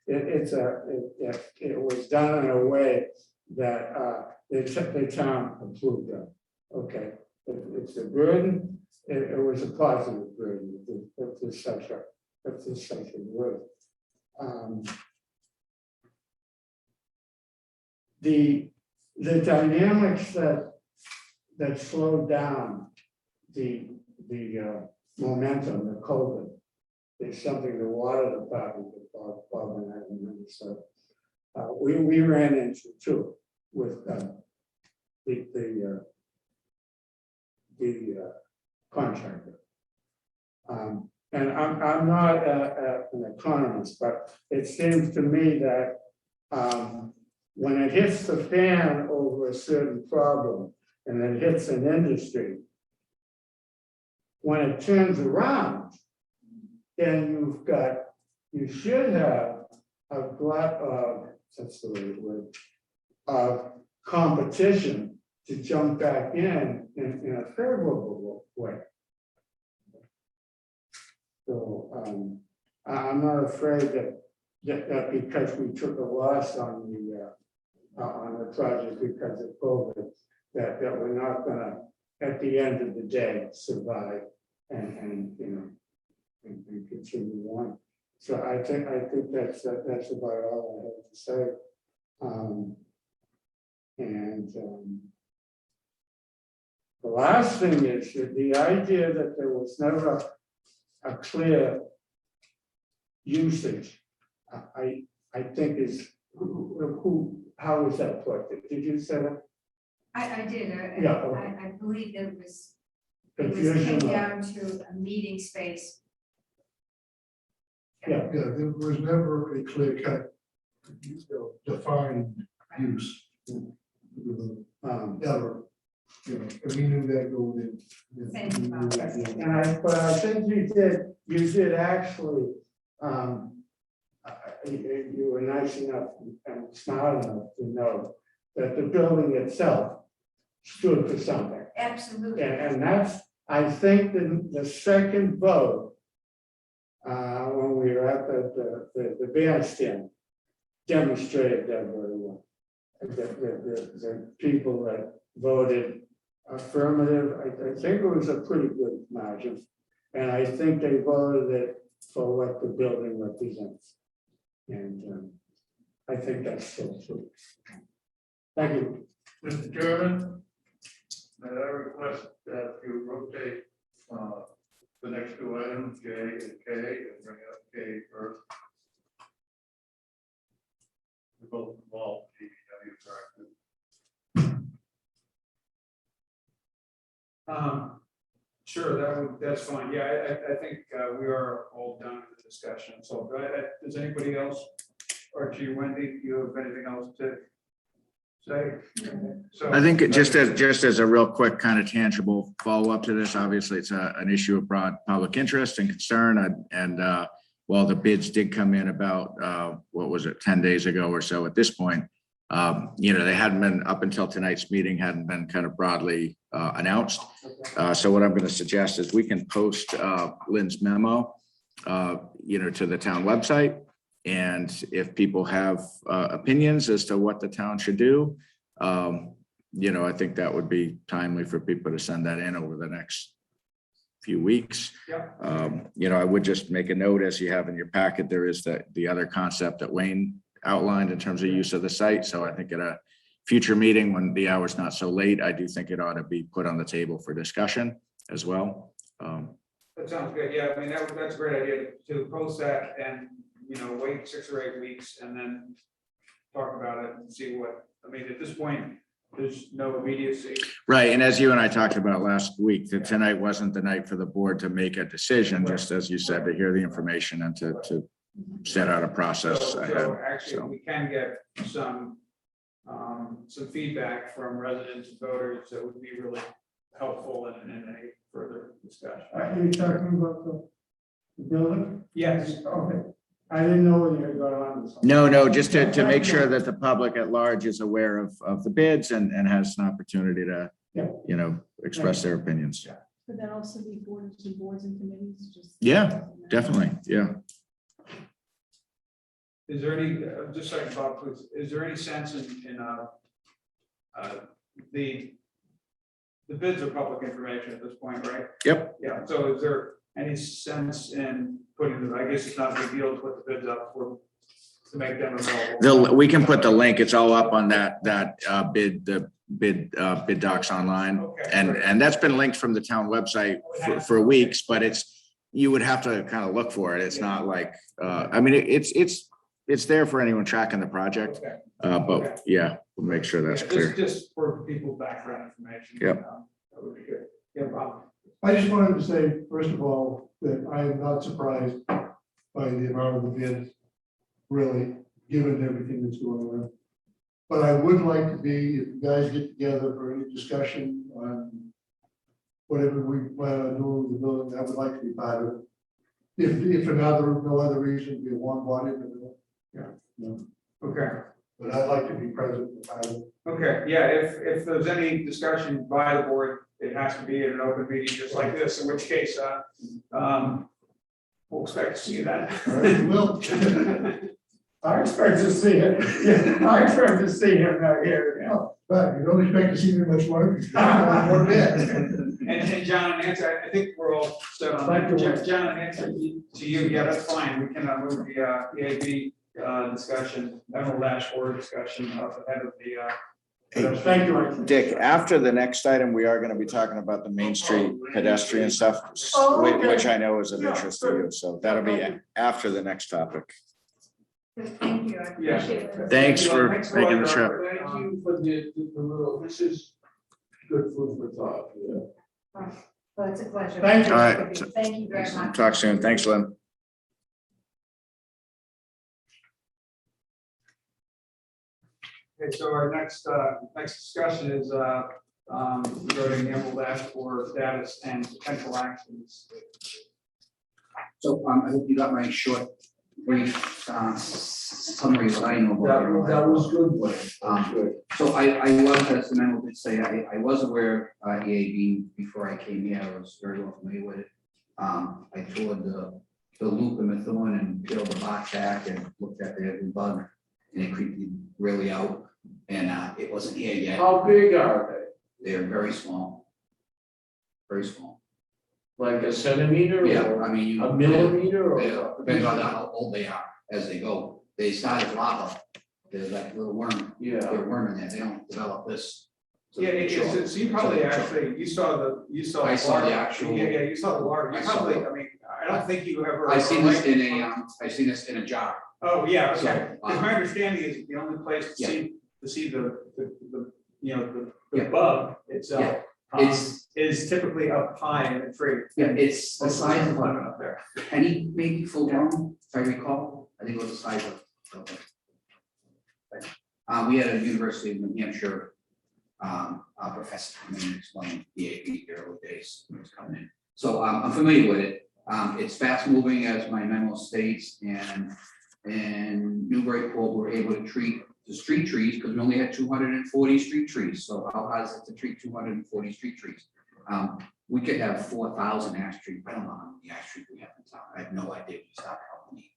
it was done in a way that the town approved of. Okay, if it's a burden, it was a positive burden, if there's such a word. The dynamics that slowed down the momentum, the COVID, is something the water department, Bob and I remember. So we ran into too with the contractor. And I'm not an economist, but it seems to me that when it hits the fan over a certain problem and it hits an industry, when it turns around, then you should have a glut of, that's the right word, of competition to jump back in a favorable way. So I'm not afraid that because we took a loss on the project because of COVID, that we're not gonna, at the end of the day, survive and continue on. So I think that's about all I have to say. The last thing is that the idea that there was never a clear usage, I think is how was that put? Did you say that? I did, Yeah, okay. I believe it was Confusion. came down to a meeting space. Yeah, there was never a clear cut, defined use. Ever, and we knew that going in. But I think you did actually, you were nice enough and smart enough to know that the building itself stood for something. Absolutely. And that's, I think, the second vote, when we were at the bandstand, demonstrated that very well. The people that voted affirmative, I think it was a pretty good margin. And I think they voted it for what the building represents. And I think that's so true. Thank you. Mr. Chairman, may I request that you rotate the next two items, J and K, and bring up K first. We both involve DPW practice. Sure, that's fine. Yeah, I think we are all done with the discussion. So does anybody else, Archie, Wendy, do you have anything else to say? So I think just as a real quick kind of tangible follow-up to this, obviously it's an issue of broad public interest and concern. And while the bids did come in about, 10 days ago or so at this point, they hadn't been, up until tonight's meeting, hadn't been kind of broadly announced. So what I'm going to suggest is we can post Lynn's memo, to the town website. And if people have opinions as to what the town should do, I think that would be timely for people to send that in over the next few weeks. Yeah. I would just make a note, as you have in your packet, there is the other concept that Wayne outlined in terms of use of the site. So I think at a future meeting, when the hour's not so late, I do think it ought to be put on the table for discussion as well. That sounds good. Yeah, I mean, that's a great idea to post that and, wait 6 or 8 weeks and then talk about it and see what, I mean, at this point, there's no immediacy. Right. And as you and I talked about last week, that tonight wasn't the night for the board to make a decision, just as you said, to hear the information and to set out a process ahead. So actually, we can get some feedback from residents and voters that would be really helpful in any further discussion. Are you talking about the building? Yes. Okay. I didn't know when you had got on this. No, just to make sure that the public at large is aware of the bids and has an opportunity to, Yeah. you know, express their opinions. Could that also be boards and committees, just? Yeah, definitely, yeah. Is there any, just so I can talk, please, is there any sense in the bids are public information at this point, right? Yep. Yeah, so is there any sense in putting the, I guess it's not a big deal to put the bids up for, to make them available? We can put the link, it's all up on that bid docs online. Okay, And that's been linked from the town website for weeks, but you would have to kind of look for it. It's not like, I mean, it's there for anyone tracking the project. Okay. But yeah, we'll make sure that's Yeah, clear. Just for people's background information. Yep. That would be good. Yeah, Bob. I just wanted to say, first of all, that I am not surprised by the amount of the bids, really, given everything that's going on. But I would like to be, if you guys get together for any discussion on whatever we plan on doing with the building, I would like to be part of it. If no other reason, be a warm body, yeah. Okay. But I'd like to be present. and part of it. Okay, yeah, if there's any discussion by the board, it has to be in an open meeting just like this, in which case, we'll expect to see you then. All right, we will. I expect to see it. Yeah, I expect to see him out here. But you don't expect to see me much more. More bit. And John, and answer, I think we're all set on Thank that. you. John, and answer to you, yeah, that's fine, we can move the EAB discussion, Emerald Dashboard discussion ahead of the. Thank you. Dick, after the next item, we are going to be talking about the Main Street pedestrian stuff, Oh, okay. which I know is of Yeah, interest to you. So that'll be after the next topic. Thank you, I Yeah. appreciate it. Thanks for making the trip. Thank you for the little, this is good food for thought. Yeah. Well, it's a pleasure. Thank you. All right. Thank you very much. Talk soon. Thanks, Lynn. Okay, so our next discussion is regarding the Emerald Dashboard status and potential actions. So I hope you got my short, brief summary of what I know about. That was good, Blaine. So I was, as the memo did say, I was aware of EAB before I came here. I was very well familiar with it. I toured the loop in Methuen and peeled the box back and looked at the every bug, and it creeped me really out. And it wasn't here yet. How big are They're very small. Very small. they? Like a centimeter? Yeah, or I mean, a millimeter or? depending on how old they are as they go. They start as lava. They're like little worm. Yeah. They're worm in there. They don't develop this. So Yeah, mature. so you probably actually, you saw. I saw the large. actual- Yeah, you saw the large, you I saw probably, it. I mean, I don't think you ever. I seen this in a jar. Oh, yeah, okay, So, because my understanding is the only place Yeah. to see the, you know, the Yeah. bug itself. Yeah. It's- is typically up high in a tree. Yeah, it's the size of Climbing a up there. penny, maybe full grown, if I recall. I think it was the size of. We had a University of New Hampshire a professor come in and explain EAB early days when it was coming in. So I'm familiar with it. It's fast moving, as my memo states, and Newburyport were able to treat the street trees because we only had 240 street trees. So how hard is it to treat 240 street trees? We could have 4,000 ash trees. I don't know how many ash trees we have in town. I have no idea. We start how many.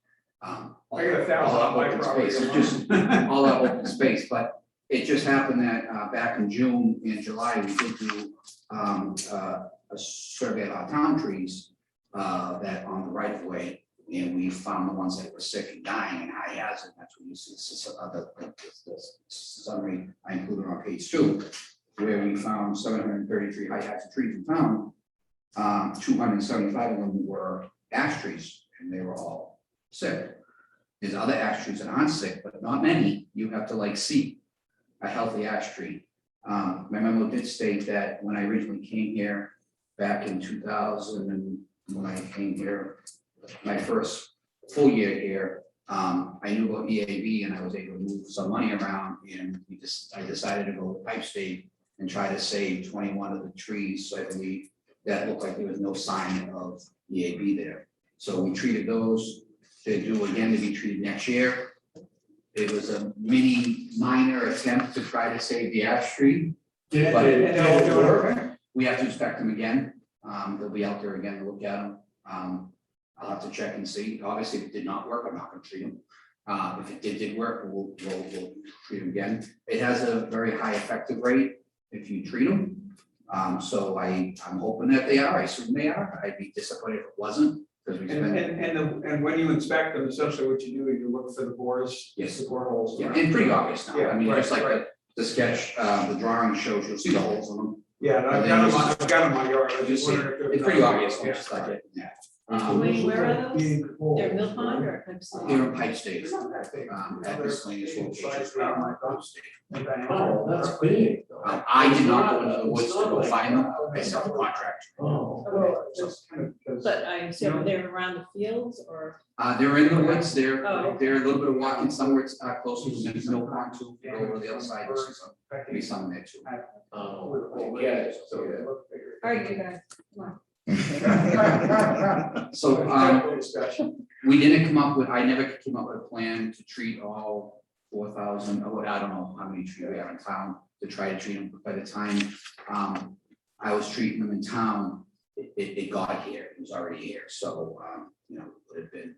I got 1,000 on my open property space, alone. just all that open space, but it just happened that back in June and July, we did do a survey of our town trees that on the right of way, and we found the ones that were sick and dying and high hazard. That's what you see, the summary I included on page 2, where we found 733 high hazard trees in town. 275 of them were ash trees, and they were all sick. There's other ash trees that aren't sick, but not many. You have to like see a healthy ash tree. My memo did state that when I originally came here back in 2000, and when I came here, my first full year here, I knew about EAB and I was able to move some money around, and I decided to go with pipe state and try to save 21 of the trees. So I believe that looked like there was no sign of EAB there. So we treated those. They're due again to be treated next year. It was a minor attempt to try to save the ash tree. But we have to inspect them again. They'll be out there again to look at them. I'll have to check and see. Obviously, if it did not work, I'm not gonna treat them. If it did work, we'll treat them again. It has a very high effective rate if you treat them. So I'm hoping that they are. I assume they are. I'd be disappointed if it wasn't, because we spent. And when you inspect them, essentially what you do is you look for the bores. Yes. The bore holes. Yeah, and pretty obvious now. Yeah, I mean, right, just like right. the sketch, the drawing shows, you'll see the holes in them. Yeah, and I've got them in my yard. I just wondered if there was It's pretty nothing. obvious, Yeah. just like it, yeah. Wayne, where are those? They're Mill Pond or Pipe State? They're in Pipe State, at miscellaneous locations. Oh, that's big. I did not go into the woods to go find them, I sent the contractor. Oh. But I assume they're around the fields or? They're in the woods, they're Oh. a little bit of walking somewhere, it's closer to the Mill Pond too, go over to the other side, you'll see some, maybe some there too. Oh, yeah, so, yeah. All right, you guys, come on. So, we didn't come up with, I never came up with a plan to treat all 4,000, I don't know how many trees we have in town, to try to treat them, but by the time, I was treating them in town, it got here, it was already here, so, you know, it would have been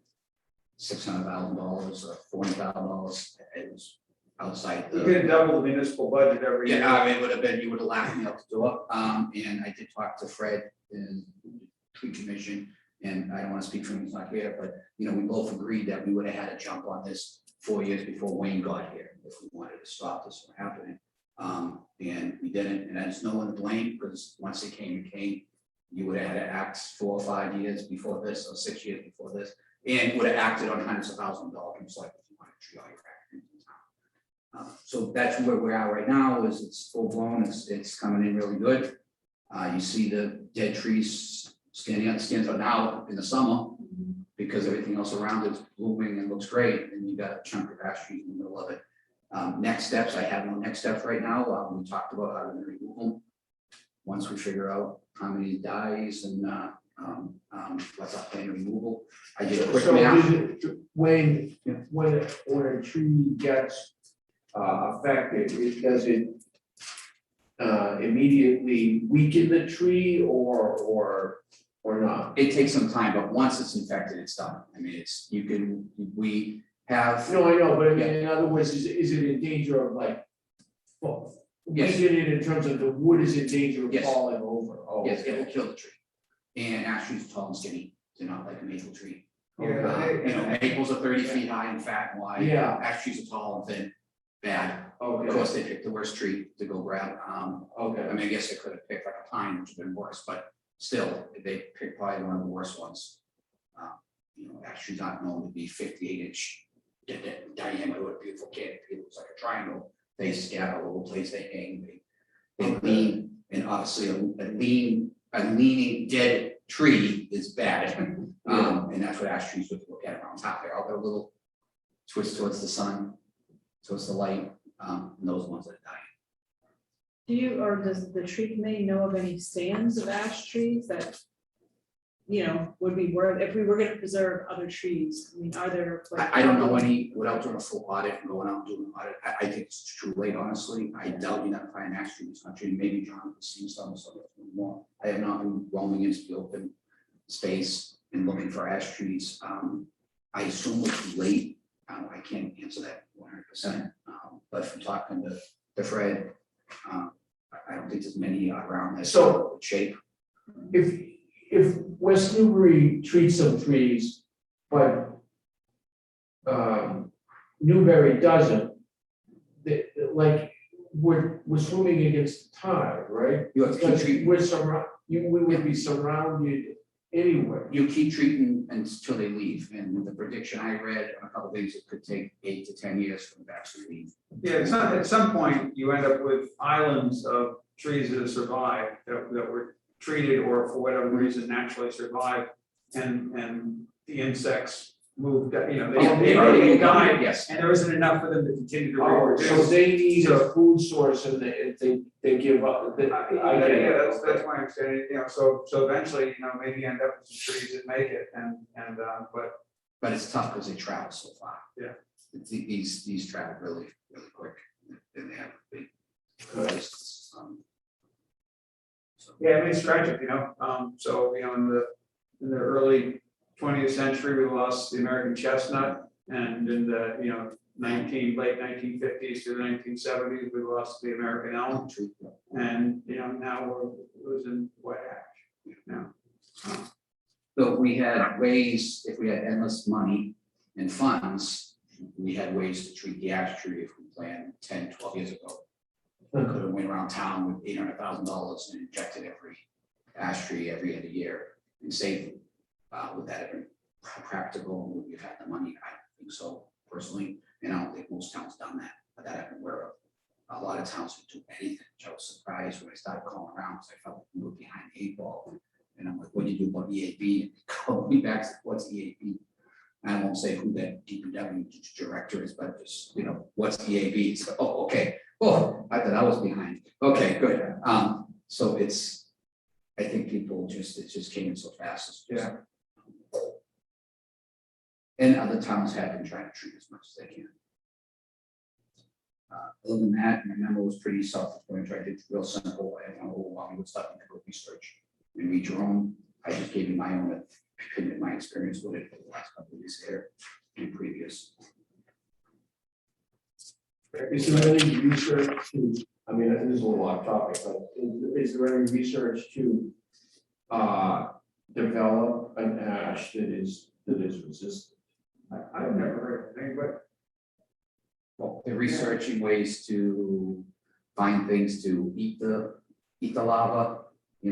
$600,000 or $40,000, it was outside the. You could double the municipal budget every year. Yeah, I mean, it would have been, you would have laughed me out the door. And I did talk to Fred in tree commission, and I don't want to speak for him, he's not here, but, you know, we both agreed that we would have had a jump on this 4 years before Wayne got here, if we wanted to stop this from happening. And we didn't, and there's no one to blame, because once it came, you would have had to act 4 or 5 years before this, or 6 years before this, and would have acted on hundreds of thousands of dollars, like if you wanted to treat all your actions in town. So that's where we are right now, is it's full blown, it's coming in really good. You see the dead trees stands out now in the summer, because everything else around it's blooming and looks great, and you got a chunk of ash trees in the middle of it. Next steps, I have no next steps right now. We talked about how to remove them. Once we figure out how many dies and what's our plan of removal. I did a quick So math. Wayne, when a tree gets affected, does it immediately weaken the tree or not? It takes some time, but once it's infected, it's done. I mean, we have. No, I know, but I mean, in other words, is it in danger of like, well, Yes. weakening it in terms of the wood is in danger of Yes. falling over? Oh, Yes, it okay. will kill the tree. And ash trees are tall and skinny, they're not like a maple tree. Yeah, You know, maples are 30 feet high and fat and wide. Yeah. Ash trees are tall and thin, bad. Okay. Of course, they picked the worst tree to go grab. Okay. I mean, I guess they could have picked like a pine, which would have been worse, but still, they picked probably one of the worst ones. You know, ash trees aren't known to be 58-inch diameter with a beautiful canopy. It looks like a triangle. They scatter all over the place, they hang, they lean, and obviously a leaning dead tree is bad. And that's what ash trees would look at around top. They all got a little twist towards the sun, towards the light, and those ones that die. Do you, or does the tree committee know of any stands of ash trees that, you know, would be worth, if we were gonna preserve other trees? I mean, are there? like- I don't know any, without doing a full audit and going out and doing an audit, I think it's too late, honestly. I doubt you're not finding ash trees in this country. Maybe John has seen some more. I have not been roaming into the open space and looking for ash trees. I assume it's too late. I can't answer that 100%. But from talking to Fred, I don't think there's many around that So- shape. If West Newbury treats some trees, but Newbury doesn't, like, we're swimming against the tide, right? You have to keep Because treating. we would be surrounded anyway. You keep treating until they leave, and the prediction I read on a couple of things, it could take 8 to 10 years for them to actually leave. Yeah, at some point, you end up with islands of trees that have survived, that were treated or for whatever reason naturally survived, and the insects moved, you know, they died, Yes. and there isn't enough for them to continue to Oh, reproduce. so they need a food source and they give up. I get it. Yeah, that's my understanding, you know, so eventually, you know, maybe end up with some trees that make it, and but But it's tough because they travel so far. Yeah. These travel really, really quick, and they have big coasts. Yeah, I mean, it's tragic, so, in the early 20th century, we lost the American chestnut, and in the, late 1950s to the 1970s, we lost the American elm, and, now we're losing white ash, So we had ways, if we had endless money and funds, we had ways to treat the ash tree if we planned 10, 12 years ago. We could have went around town with $800,000 and injected every ash tree every other year and saved them. Would that have been practical? Would we have had the money? I don't think so personally, and I don't think most towns done that, but that I've been aware of. A lot of towns would do anything, which I was surprised when I started calling around, because I felt like we were behind the 8 ball. And I'm like, what do you do about EAB? And they call me back, said, what's EAB? I won't say who that DPW director is, but just, what's EAB? So, oh, okay. Oh, I thought I was behind. Okay, good. So I think people it just came in so fast. It's just- And other towns have been trying to treat as much as they can. Other than that, my memo was pretty self-explanatory. I did real simple. I don't know why we would stop and go research and read your own. I just gave you my own opinion, my experience with it for the last couple of years here and previous. Is there any research to, I mean, this is a little off topic, but is there any research to develop an ash that is resistant? I've never heard of anything, but Well, they're researching ways to find things to eat the lava. They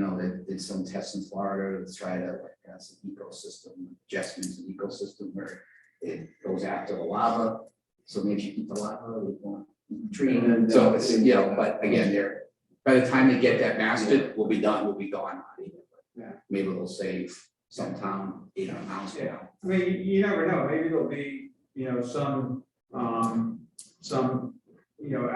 did some tests in Florida to try to some ecosystem adjustments, an ecosystem where it goes after the lava. So maybe you eat the lava, we won't eat the tree. So it's, but again, by the time they get that mastered, we'll be done, we'll be gone. Yeah. Maybe they'll save some town, 800 miles from now. I mean, you never know, maybe there'll be, some, out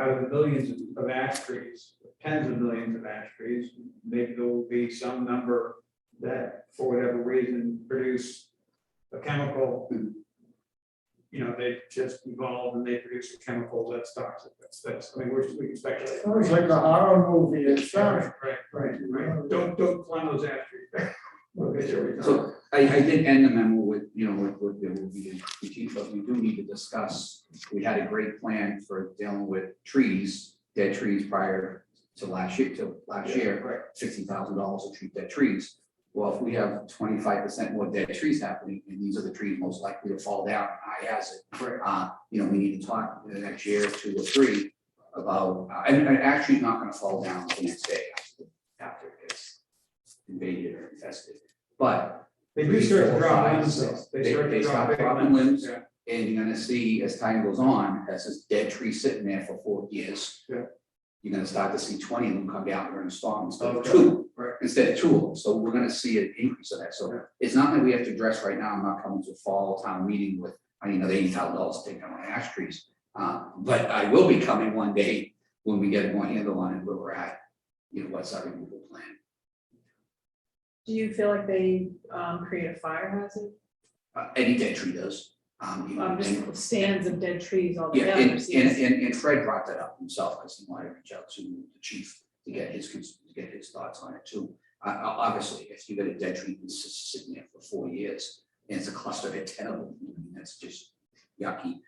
of the billions of ash trees, tens of millions of ash trees, maybe there will be some number that, for whatever reason, produce a chemical. They just evolved and they produce a chemical that's toxic. That's, we can speculate. Sounds like a horror movie, it's Right. Don't climb those ash trees. Okay, So I did end the memo with, with there will be a critique, but we do need to discuss, we had a great plan for dealing with trees, dead trees prior to last year, $60,000 to treat dead trees. Well, if we have 25% more dead trees happening, and these are the trees most likely to fall down, high hazard. We need to talk in the next year, 2 or 3, about, and actually not gonna fall down the next day after it's invaded or infested. But They do start to 3, 4, drop 5, limbs, 6, though. they start big dropping limbs, Yeah. and you're gonna see as time goes on, as this dead tree sitting there for 4 years. Yeah. You're gonna start to see 20 of them come down during a storm instead of Okay. 2. Right. Instead of 2 of them, so we're gonna see an increase of that, so it's not that we have to address right now, I'm not coming to a fall town meeting with, $80,000 to take down my ash trees. But I will be coming one day when we get more handle on it, where we're at, what's our removal plan. Do you feel like they create a fire hazard? Any dead tree does. Just stands of dead trees all Yeah, together. and Fred brought that up himself, because he wanted to reach out to the chief to get his thoughts on it too. Obviously, if you got a dead tree that's just sitting there for 4 years, and it's a cluster of 10 of them, that's just yucky.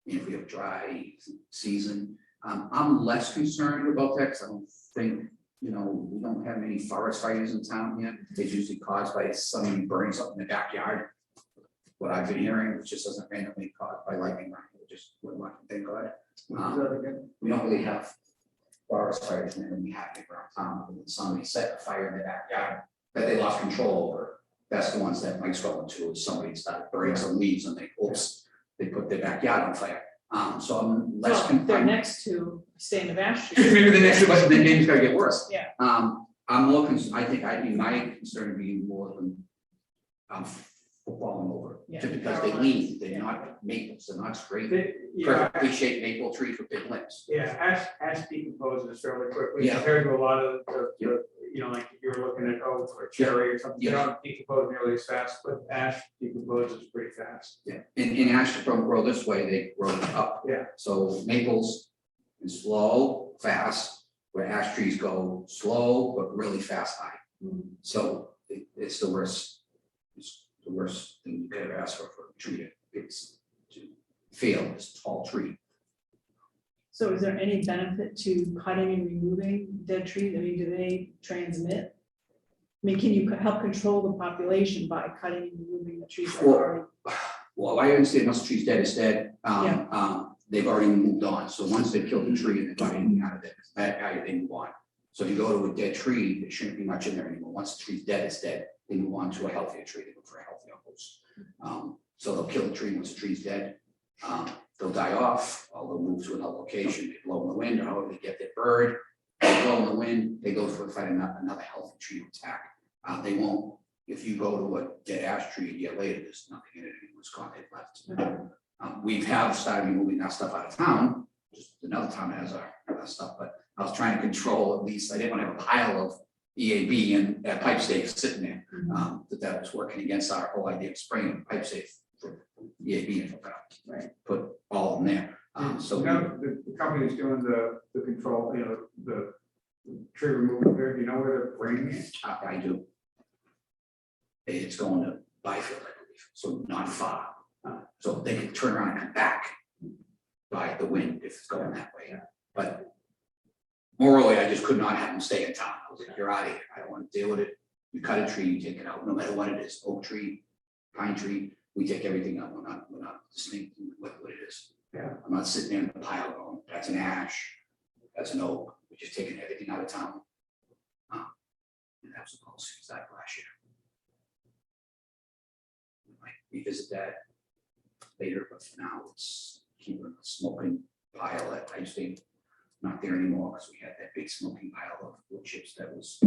If we have dry season, I'm less concerned about that, because I don't think, we don't have many forest fires in town yet. It's usually caused by somebody burning something in the backyard. What I've been hearing, which just doesn't randomly caused by lightning, just we're lucky, thank God. We don't really have forest fires randomly happening around town. When somebody set a fire in the backyard that they lost control over, that's the ones that Mike's going to, is somebody started burning some leaves and they put their backyard on fire. So I'm less. They're next to stand of ash trees. Maybe the next two, but then maybe it's gonna get worse. Yeah. I'm more concerned, I think my concern would be more than falling over, just because they lean, they're not maples, they're not straight, perfectly shaped maple trees with big limbs. Yeah, ash decomposes fairly quickly Yeah. compared to a lot of the like you're looking at oak or cherry or something, they Yeah. don't decompose nearly as fast, but ash decomposes pretty fast. Yeah, in ash don't grow this way, they grow up. Yeah. So maples is slow, fast, where ash trees go slow, but really fast high. So it's the worst, it's the worst thing you could ever ask for a tree. It's to fail this tall tree. So is there any benefit to cutting and removing dead trees? I mean, do they transmit? I mean, can you help control the population by cutting and removing the trees that are already? Well, I understand once the tree's dead, it's dead. They've already moved on. So once they've killed the tree and they're not anything out of it, they move on. So if you go to a dead tree, there shouldn't be much in there anymore. Once the tree's dead, it's dead. They move on to a healthier tree. They look for a healthier host. So they'll kill the tree once the tree's dead. They'll die off, or they'll move to another location, they blow in the wind, or however they get their bird. They blow in the wind, they go to find another healthy tree to attack. They won't, if you go to a dead ash tree a year later, there's nothing in it, anyone's gone, they've left. We have started removing that stuff out of town, just another town has our stuff, but I was trying to control, at least, I didn't want to have a pile of EAB and pipe safe sitting there. That was working against our whole idea of spraying pipe safe for EAB and right. Put all in there. So the company's doing the control, the tree removal there, do you know where they're bringing it? I do. It's going to Byfield, I believe, so not far. So they can turn around and come back by the wind if it's going that way. But morally, I just could not have them stay in town. I was like, you're out of here. I don't want to deal with it. You cut a tree, you take it out, no matter what it is, oak tree, pine tree, we take everything out. We're not distinct what it is. Yeah. I'm not sitting there in the pile going, that's an ash, that's an oak. We're just taking everything out of town. And that was the policy that last year. We might revisit that later, but for now, it's keeping a smoking pile that I used to not there anymore because we had that big smoking pile of wood chips that was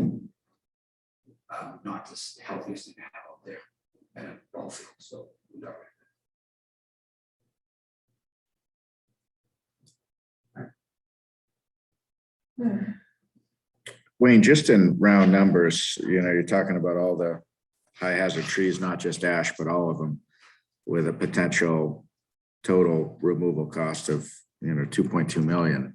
not the healthiest thing to have out there at a ball field. So we got rid of it. Wayne, just in round numbers, you're talking about all the high hazard trees, not just ash, but all of them, with a potential total removal cost of, 2.2 million.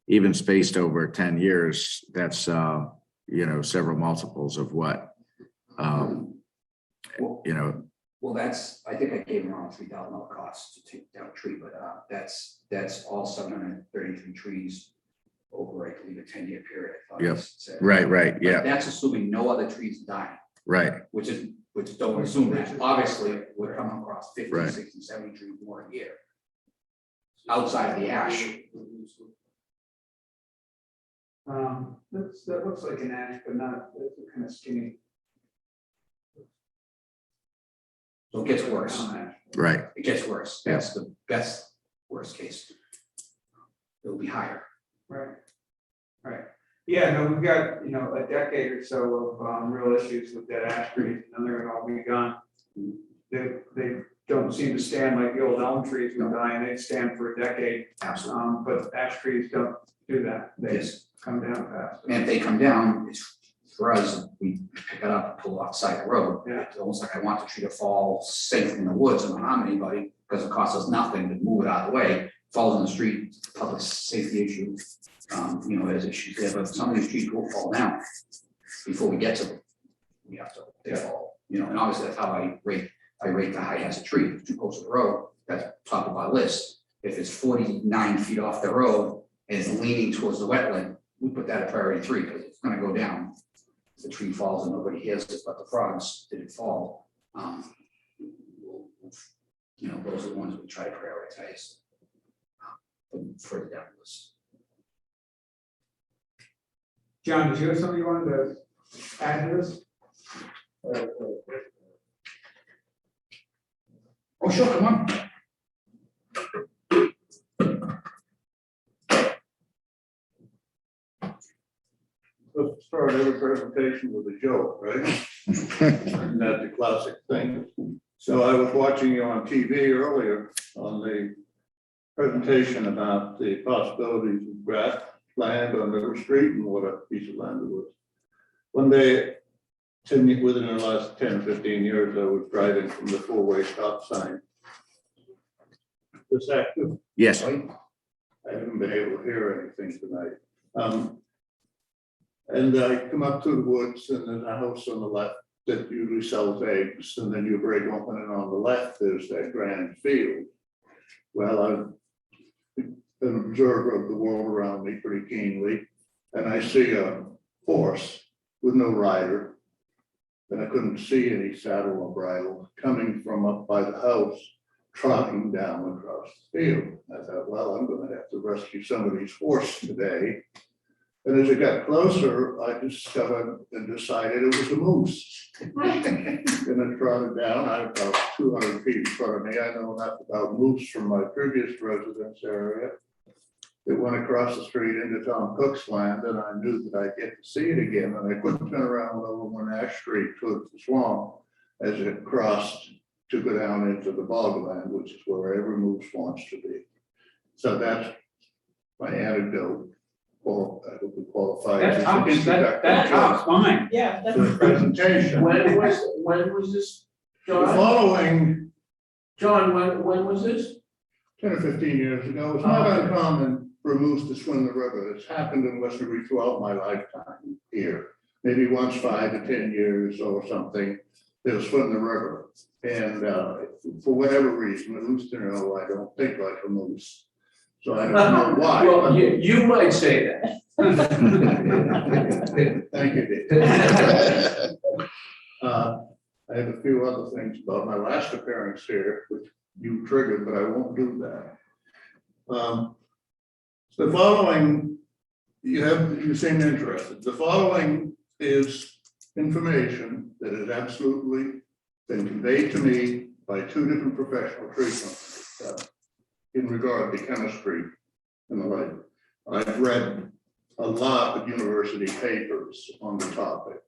Even spaced over 10 years, that's, several multiples of what, Well, that's, I think I gave around $3,000 cost to take down a tree, but that's all 733 trees over, I believe, a 10-year period. I thought Yep. it said. Right, But yeah, that's assuming no other trees die, right, which don't assume that. Obviously, we're coming across 50, Right. 60, 70 trees more a year. Outside of the ash. That looks like an ash, but not, it's kind of skinny. So it gets worse. right. It gets worse. That's the best worst case. It'll be higher. Right. Yeah, no, we've got, a decade or so of real issues with dead ash trees, and they're gonna all be gone. They don't seem to stand like the old elm trees would die, and they stand for a decade. Absolutely. But ash trees don't do that. They Yes. come down fast. And if they come down, it's for us, we pick it up and pull it off the side of the road. Yeah. It's almost like I want the tree to fall safe in the woods and not harm anybody, because it costs us nothing to move it out of the way. Falls in the street, public safety issue, there's issues there, but some of these trees will fall down before we get to them. We have to, they fall, and obviously that's how I rate the high hazard tree. If it's too close to the road, that's top of our list. If it's 49 feet off the road and it's leaning towards the wetland, we put that at priority 3 because it's gonna go down. If the tree falls and nobody hears it, but the frogs didn't fall. Those are the ones we try to prioritize. Further down the list. John, did you have something you wanted to add to this? Oh, sure, come on. Let's start every presentation with a joke, right? And that's a classic thing. So I was watching you on TV earlier on the presentation about the possibilities of grass land on River Street and what a piece of land it was. One day, within the last 10, 15 years, I was driving from the four-way stop sign. Is that good? Yes. I haven't been able to hear anything tonight. And I come up to the woods and there's a house on the left that usually sells eggs, and then you break open and on the left, there's that grand field. Well, I'm an observer of the world around me pretty keenly, and I see a horse with no rider, and I couldn't see any saddle or bridle coming from up by the house, trotting down across the field. I thought, well, I'm gonna have to rescue somebody's horse today. And as it got closer, I discovered and decided it was a moose. And it trotted down, I'm about 200 feet in front of me. I know enough about moose from my previous residence area. It went across the street into Tom Cook's land, and I knew that I'd get to see it again. And I couldn't turn around over one Ash Street towards the swamp as it crossed to go down into the bogland, which is where every moose wants to be. So that's my anecdote. Well, I hope it qualifies. That's fine. Yeah. For the presentation. When was this, The John? following John, when was this? 10 or 15 years ago, it's not uncommon for a moose to swim the river. It's happened in Western throughout my lifetime here. Maybe once 5 to 10 years or something, they'll swim the river. And for whatever reason, at least I don't think like a moose. So I don't know why. Well, you might say that. Thank you, Dave. I have a few other things about my last appearance here, which you triggered, but I won't do that. The following, you seem interested. The following is information that has absolutely been conveyed to me by 2 different professional tree companies in regard to chemistry and the like. I've read a lot of university papers on the topic.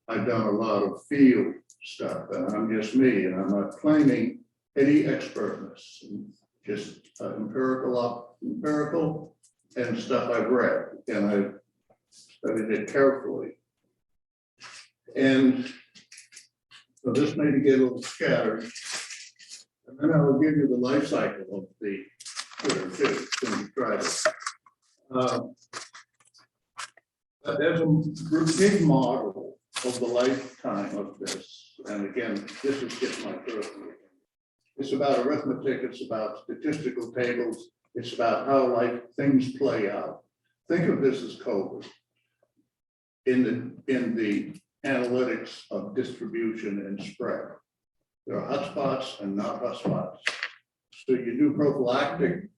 I've done a lot of field stuff, and I'm just me, and I'm not claiming any expertness, just empirical and stuff I've read, and I've studied it carefully. And so this may get a little scattered, and then I will give you the life cycle of the critter too, when you try it. There's a big model of the lifetime of this, and again, this is just my personal opinion. It's about arithmetic, it's about statistical tables, it's about how things play out. Think of this as COVID in the analytics of distribution and spread. There are hotspots and not hotspots. So you do prophylactic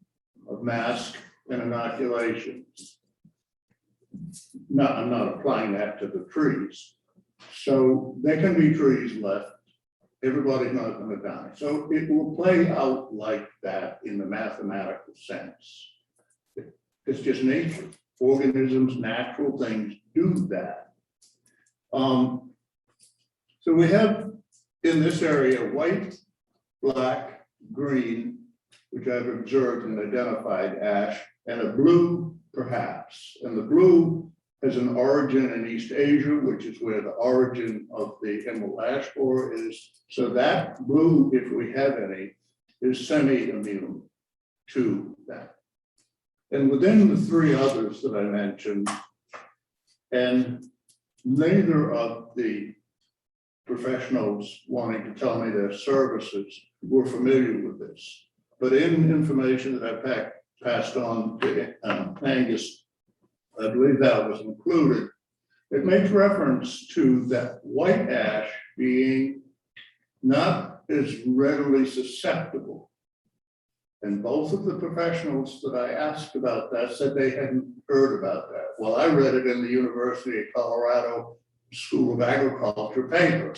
of mask and inoculations. No, I'm not applying that to the trees. So there can be trees left. Everybody's not going to die. So it will play out like that in the mathematical sense. It's just nature. Organisms, natural things do that. So we have in this area white, black, green, which I've observed and identified ash, and a blue perhaps. And the blue has an origin in East Asia, which is where the origin of the emerald ash borer is. So that blue, if we have any, is semi-immune to that. And within the 3 others that I mentioned, and neither of the professionals wanting to tell me their services were familiar with this, but in information that I passed on to Angus, I believe that was included. It makes reference to that white ash being not as readily susceptible. And both of the professionals that I asked about that said they hadn't heard about that. Well, I read it in the University of Colorado School of Agriculture paper.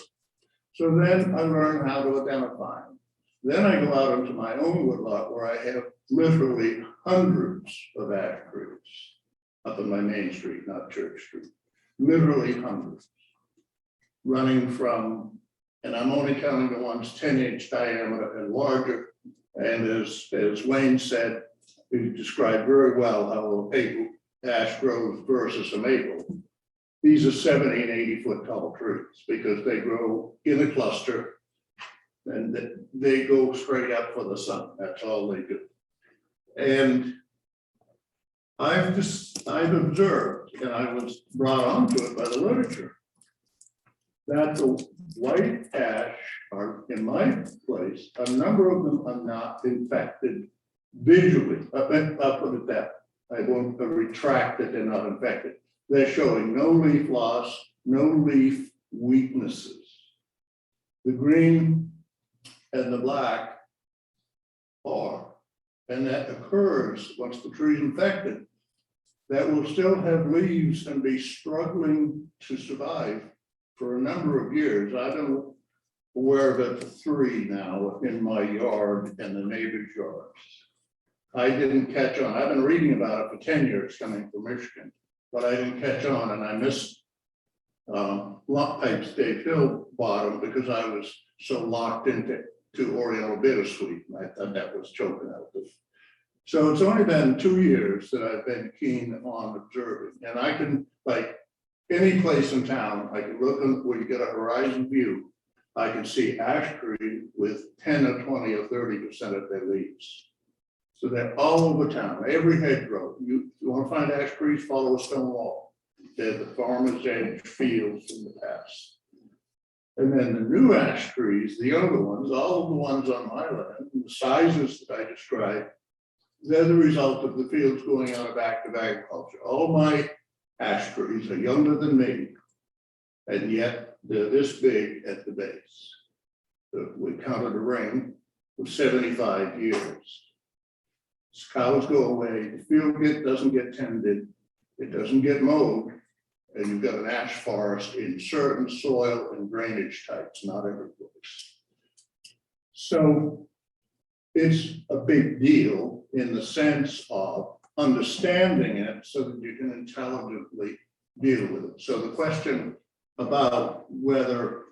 So then I learned how to identify them. Then I go out into my own woodlot where I have literally hundreds of ash trees up in my main street, not Church Street, literally hundreds, running from, and I'm only counting the ones 10-inch diameter and larger. And as Wayne said, he described very well how a ash grows versus a maple. these are 70 and 80 foot tall trees because they grow in a cluster. And they go straight up for the sun. That's all they do. And I've observed, and I was brought onto it by the literature, that the white ash are, in my place, a number of them are not infected visually. I'll put it that. I won't retract that they're not infected. They're showing no leaf loss, no leaf weaknesses. The green and the black are, and that occurs once the tree's infected, that will still have leaves and be struggling to survive for a number of years. I've been aware of it 3 now in my yard and the neighbor's yards. I didn't catch on. I've been reading about it for 10 years coming from Michigan, but I didn't catch on, and I missed Dave Hill bottom because I was so locked into Oriental bittersweet. And I thought that was choking out. So it's only been 2 years that I've been keen on observing, and I can, like any place in town, I can look where you get a horizon view. I can see ash tree with 10 or 20 or 30% of their leaves. So they're all over town, every hedgerow. You want to find ash trees, follow a stone wall. They're the farmer's edge fields in the past. And then the new ash trees, the younger ones, all of the ones on my land, the sizes that I described, they're the result of the fields going out of active agriculture. All my ash trees are younger than me, and yet they're this big at the base. We counted a ring of 75 years. As cows go away, the field doesn't get tended, it doesn't get mowed, and you've got an ash forest in certain soil and drainage types, not every place. So it's a big deal in the sense of understanding it so that you can intelligently deal with it. So the question about whether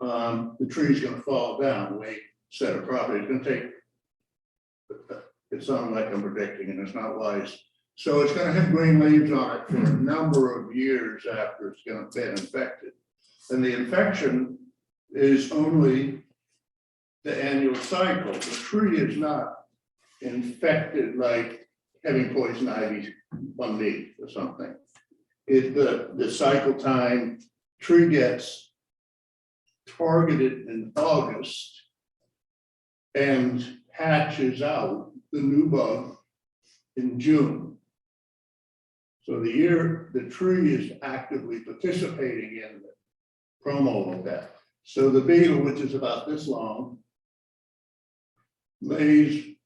the tree is going to fall down, we said a property is going to take, it sounds like I'm predicting and it's not wise. So it's going to have green leaves on it for a number of years after it's going to be infected. And the infection is only the annual cycle. The tree is not infected like having poison ivy one leaf or something. The cycle time, tree gets targeted in August and hatches out the new bug in June. So the tree is actively participating in the promo of that. So the beetle, which is about this long, lays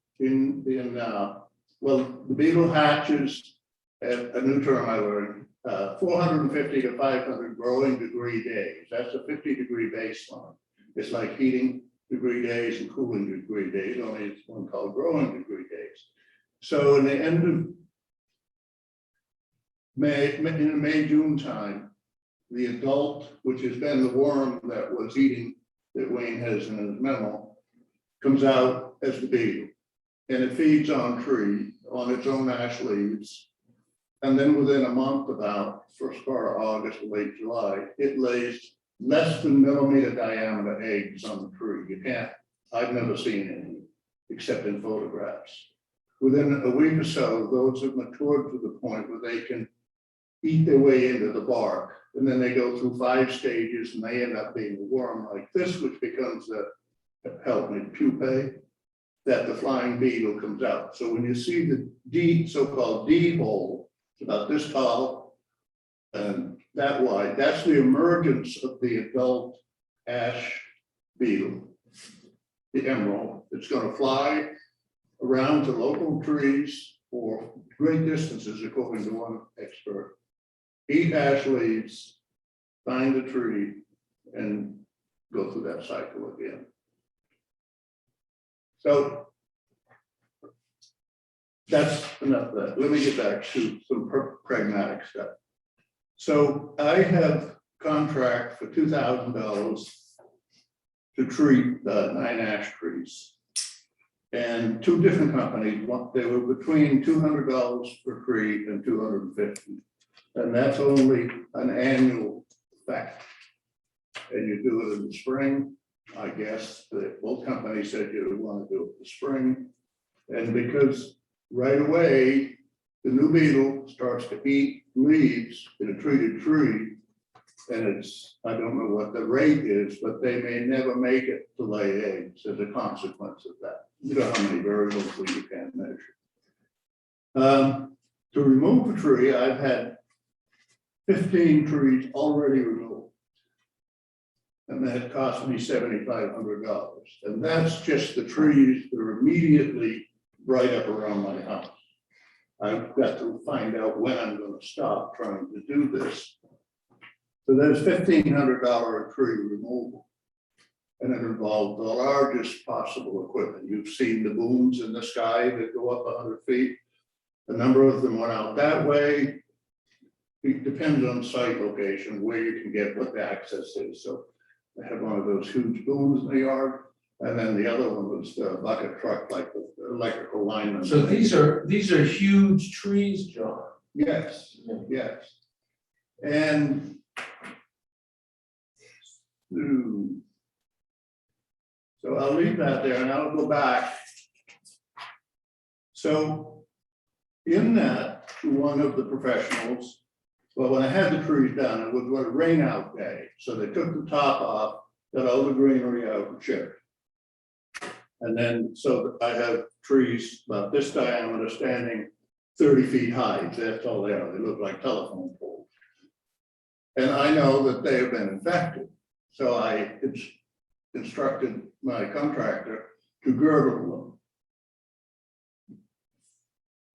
well, the beetle hatches at a new term I learned, 450 to 500 growing degree days. That's a 50-degree baseline. It's like heating degree days and cooling degree days, only it's one called growing degree days. So in the end of May, June time, the adult, which has been the worm that was eating, that Wayne has in his memo, comes out as the beetle. And it feeds on its own ash leaves. And then within a month, about first part of August, late July, it lays less than millimeter diameter eggs on the tree. I've never seen any, except in photographs. Within a week or so, those have matured to the point where they can eat their way into the bark. And then they go through 5 stages and they end up being a worm like this, which becomes the pupae, that the flying beetle comes out. So when you see the so-called D hole, it's about this tall and that wide, that's the emergence of the adult ash beetle, the emerald. It's going to fly around to local trees for great distances, according to one expert, eat ash leaves, find the tree, and go through that cycle again. So that's enough of that. Let me get back to some pragmatic stuff. So I have contract for $2,000 to treat 9 ash trees. And 2 different companies, they were between $200 per tree and $250. And that's only an annual fact. And you do it in the spring, I guess, both companies said you want to do it in the spring. And because right away, the new beetle starts to eat leaves in a treated tree. And it's, I don't know what the rate is, but they may never make it to lay eggs as a consequence of that. You know how many variables you can't measure. To remove a tree, I've had 15 trees already removed. And that cost me $7,500. And that's just the trees that are immediately right up around my house. I've got to find out when I'm going to stop trying to do this. So there's $1,500 tree removal. And it involved the largest possible equipment. You've seen the booms in the sky that go up 100 feet. A number of them went out that way. It depends on site location, where you can get what the access is. So I had one of those huge booms in the yard. And then the other one was the bucket truck, like the electrical lineman. So these are huge trees, John. Yes, yes. And so I'll leave that there and I'll go back. So in that, one of the professionals, well, when I had the trees done, it was a rain out day. So they took the top off, got all the greenery out and chipped. And then, so I have trees about this diameter standing 30 feet high. That's all they are. They look like telephone poles. And I know that they have been infected. So I instructed my contractor to girdle them.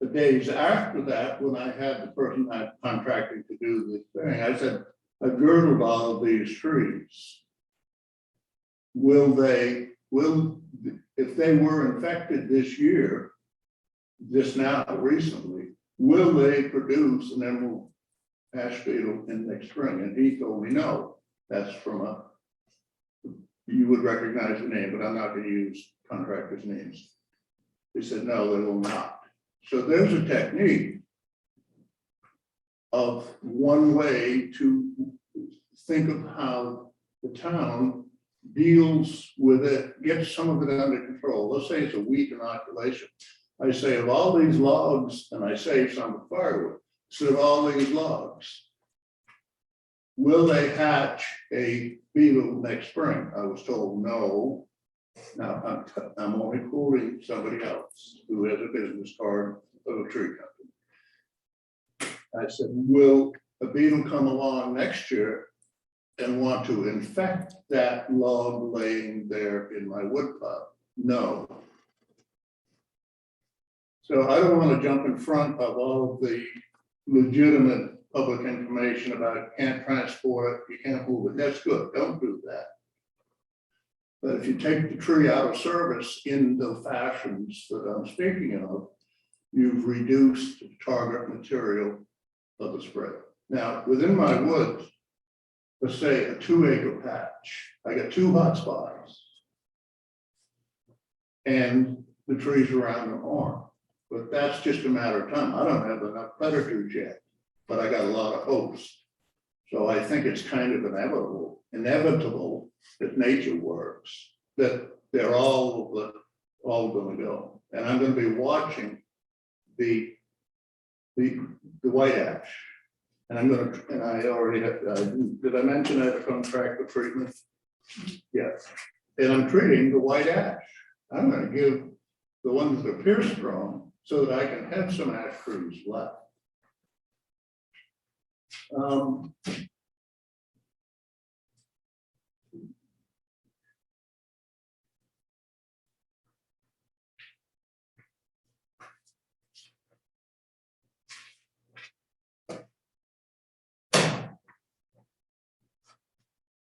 The days after that, when I had the person I contracted to do this thing, I said, I girdled all of these trees. If they were infected this year, recently, will they produce an emerald ash beetle in next spring? And he told me, no, that's from you would recognize the name, but I'm not going to use contractors' names. He said, no, they will not. So there's a technique of one way to think of how the town deals with it, gets some of it under control. Let's say it's a weak inoculation. I say of all these logs, and I save some firewood, so of all these logs, will they hatch a beetle next spring? I was told no. Now I'm only quoting somebody else who has a business card of a tree company. I said, will a beetle come along next year and want to infect that log laying there in my wood pile? No. So I don't want to jump in front of all of the legitimate public information about you can't transport it, you can't move it. That's good, don't do that. But if you take the tree out of service in the fashions that I'm speaking of, you've reduced the target material of the spray. Now, within my woods, let's say a 2-acre patch, I got 2 hot spots. And the trees around them are. But that's just a matter of time. I don't have enough predators yet, but I got a lot of hopes. So I think it's kind of inevitable that nature works, that they're all going to go. And I'm going to be watching the white ash. And I'm going to, and I already have, did I mention I have a contract for treatment? Yes. And I'm treating the white ash. I'm going to give the ones that appear strong so that I can have some ash trees left.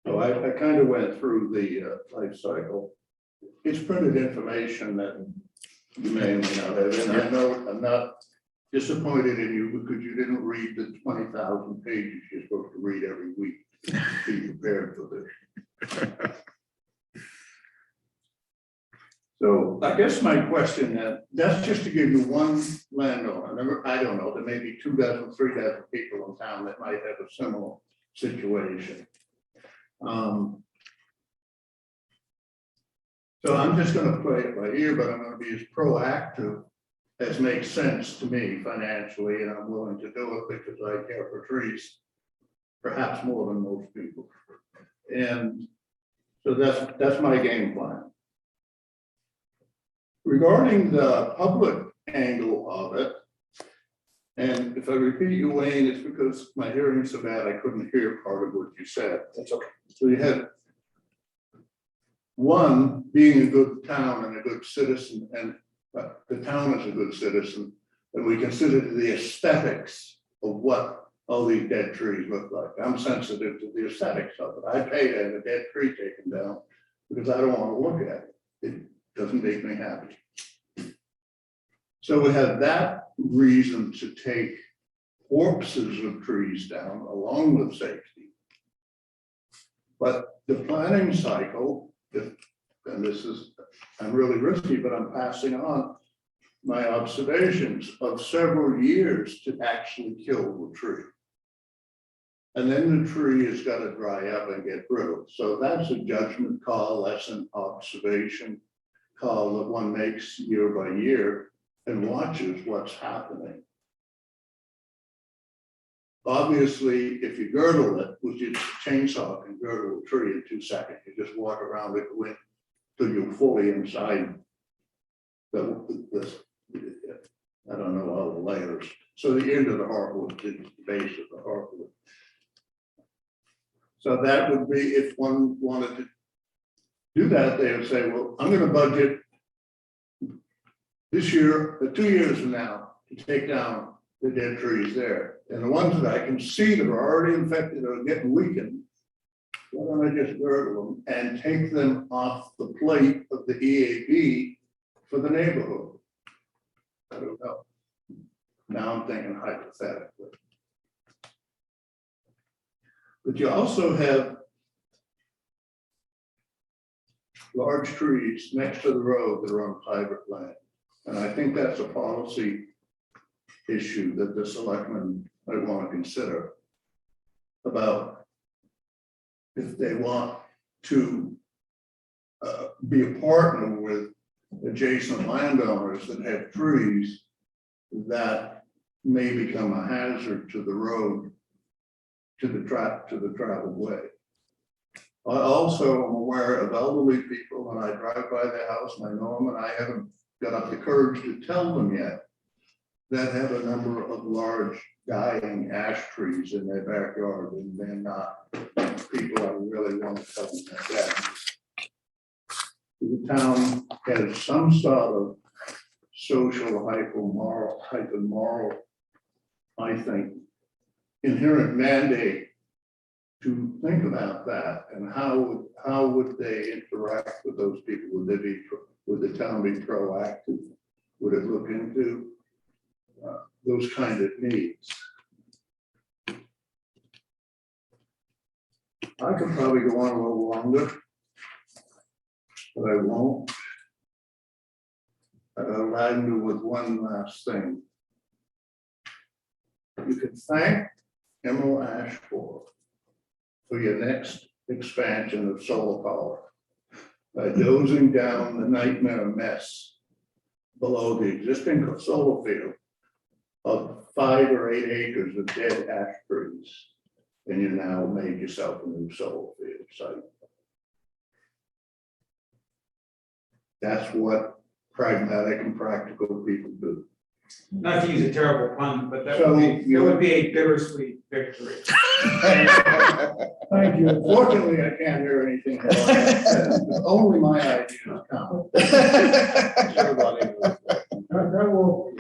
So I kind of went through the life cycle. It's printed information that you may or may not have. And I know I'm not disappointed in you because you didn't read the 20,000 pages you're supposed to read every week to be prepared for this. So I guess my question then, that's just to give you one landowner, I don't know, there may be 2 dozen, 3 dozen people in town that might have a similar situation. So I'm just gonna play it by ear, but I'm gonna be as proactive as makes sense to me financially, and I'm willing to do it because I care for trees, perhaps more than most people. And so that's my game plan. Regarding the public angle of it, and if I repeat you, Wayne, it's because my hearing's so bad I couldn't hear part of what you said. That's okay. So you had one, being a good town and a good citizen, and the town is a good citizen, and we consider the aesthetics of what all these dead trees look like. I'm sensitive to the aesthetics of it. I pay to have a dead tree taken down because I don't want to look at it. It doesn't make me happy. So we have that reason to take corpses of trees down along with safety. But the planning cycle, and this is, I'm really risky, but I'm passing on my observations of several years to actually kill the tree. And then the tree has got to dry up and get brittle. So that's a judgment call, that's an observation call that one makes year by year and watches what's happening. Obviously, if you girdle it, which is a chainsaw can girdle a tree in 2 seconds, you just walk around it till you're fully inside this, I don't know all the layers. So the end of the heartwood, the base of the heartwood. So that would be, if one wanted to do that, they would say, well, I'm going to budget this year, 2 years from now, to take down the dead trees there. And the ones that I can see that are already infected or getting weakened, why don't I just girdle them and take them off the plate of the EAB for the neighborhood? I don't know. Now I'm thinking hypothetically. But you also have large trees next to the road that are on private land. And I think that's a policy issue that the selectmen might want to consider about if they want to be a partner with adjacent landowners that have trees that may become a hazard to the road, to the traveled way. I also am aware of elderly people when I drive by their house and I know them, and I haven't got up the courage to tell them yet, that have a number of large dying ash trees in their backyard, and they're not people I really want to tell them that. The town has some sort of social hyper-moral, I think, inherent mandate to think about that, and how would they interact with those people? Would the town be proactive? Would it look into those kind of needs? I could probably go on a little longer, but I won't. I'll end you with one last thing. You can thank Emerald Ash for your next expansion of solar power by dozing down the nightmare mess below the existing solar field of 5 or 8 acres of dead ash trees. And you now made yourself a new solar field site. That's what pragmatic and practical people do. Not to use a terrible pun, but that So would be a bittersweet victory. Thank you. Unfortunately, I can't hear anything. Only my ideas count. That will.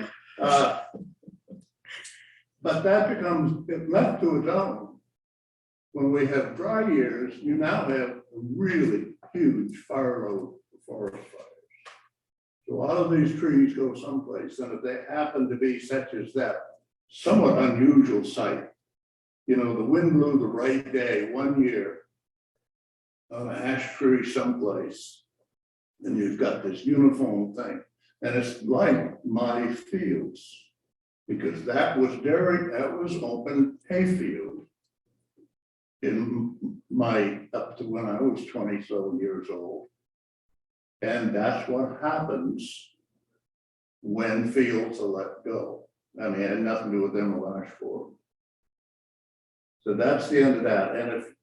But that becomes, if left to its own, when we have dry years, you now have a really huge fire load for forest fires. So a lot of these trees go someplace, and if they happen to be such as that somewhat unusual site, you know, the wind blew the right day one year on an ash tree someplace, And you've got this uniform thing, and it's like my fields. Because that was open hayfield. In up to when I was 20 years old. And that's what happens when fields are let go. I mean, it had nothing to do with them or Ash Fork. So that's the end of that. And if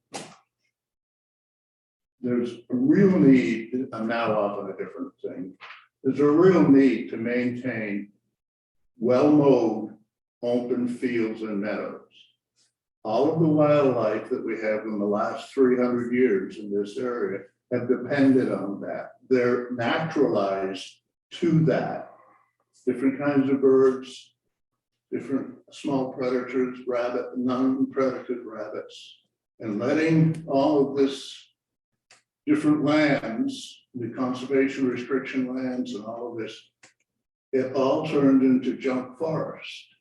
there's a real need, I'm now off on a different thing. There's a real need to maintain well-mowed open fields and meadows. All of the wildlife that we have in the last 300 years in this area have depended on that. They're naturalized to that. Different kinds of birds, different small predators, non-predated rabbits, and letting all of this different lands, the conservation restriction lands and all of this, it all turned into junk forest.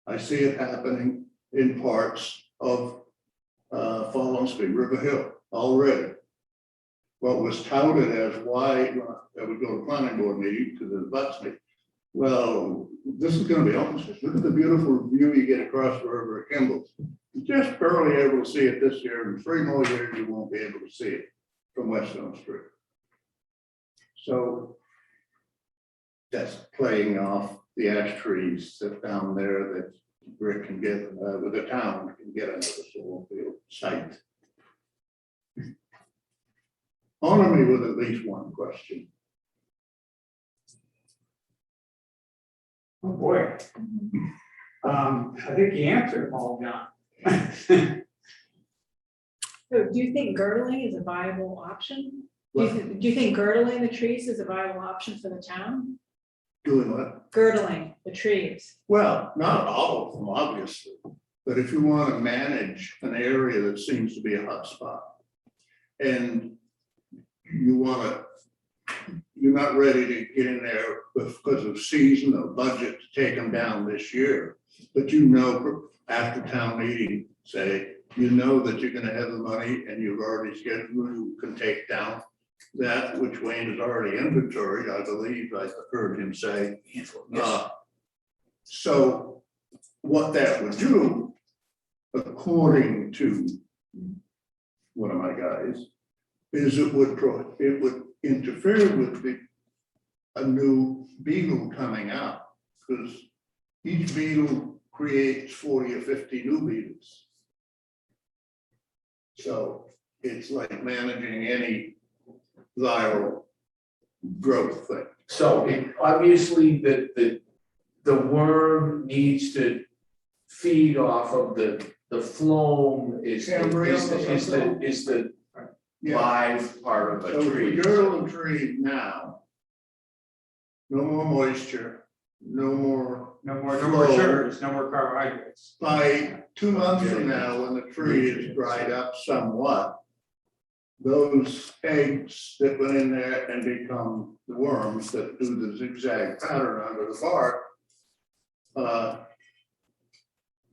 I see it happening in parts of Fallonsby, River Hill already. What was touted as why I would go to planning board meeting because it butts me. Well, this is going to be open space. Look at the beautiful view you get across the river at Kimball's. You're just barely able to see it this year. In 3 more years, you won't be able to see it from Weststone Street. So that's playing off the ash trees that down there that Rick can get, with the town can get another solar field site. Honor me with at least one question. Oh, boy. I think you answered them all, John. So do you think girdling is a viable option? Do you think girdling the trees is a viable option for the town? Doing what? Girdling the trees. Well, not all of them, obviously, but if you want to manage an area that seems to be a hot spot, and you want to, you're not ready to get in there because of season or budget to take them down this year, but you know, after town meeting, say, you know that you're going to have the money and you've already scheduled, you can take down that which Wayne has already inventoried, I believe, I heard him say. So what that would do, according to one of my guys, is it would interfere with a new beetle coming out, because each beetle creates 40 or 50 new beetles. So it's like managing any viral growth thing. So obviously the worm needs to feed off of the phloem is the live part of a So tree. if you girdle a tree now, no more moisture, no more sugars, no more carbohydrates. By 2 months from now, when the tree is dried up somewhat, those eggs that went in there and become the worms that do the zigzag pattern under the bark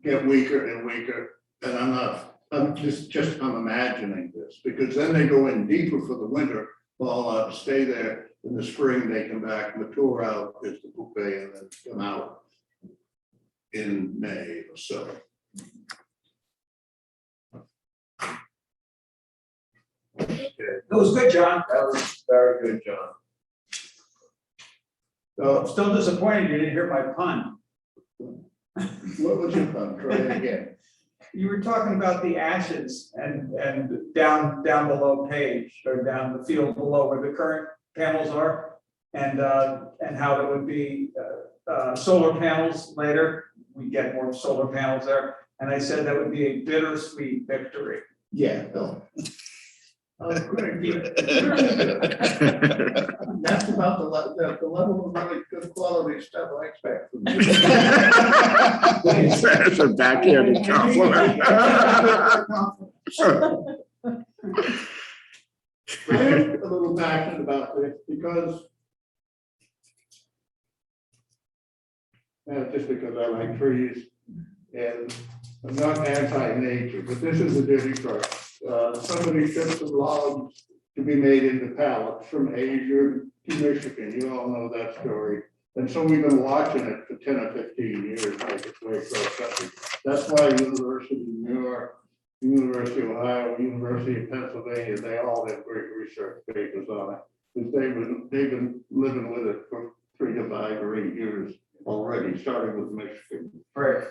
get weaker and weaker. And I'm imagining this, because then they go in deeper for the winter, fall out, stay there. In the spring, they come back, mature out as the pupae, and then come out in May or so. That was good, John. That was very good, John. So I'm still disappointed you didn't hear my pun. what was your pun? Try it again. You were talking about the ashes and down below page, or down the field below where the current panels are, and how it would be solar panels later. We get more solar panels there, and I said that would be a bittersweet victory. Yeah, no. Oh, great. That's about the level of really good quality stuff I expect from you. That's a backhanded compliment. I am a little passionate about this because just because I like trees, and I'm not anti-nature, but this is a dirty part. Somebody took some logs to be made into pallets from Asia to Michigan. You all know that story. And so we've been watching it for 10 or 15 years, make its way across country. That's why University of New York, University of Ohio, University of Pennsylvania, they all have great research papers on it. Because they've been living with it for 3 to 5 or 8 years already, starting with Michigan. Right.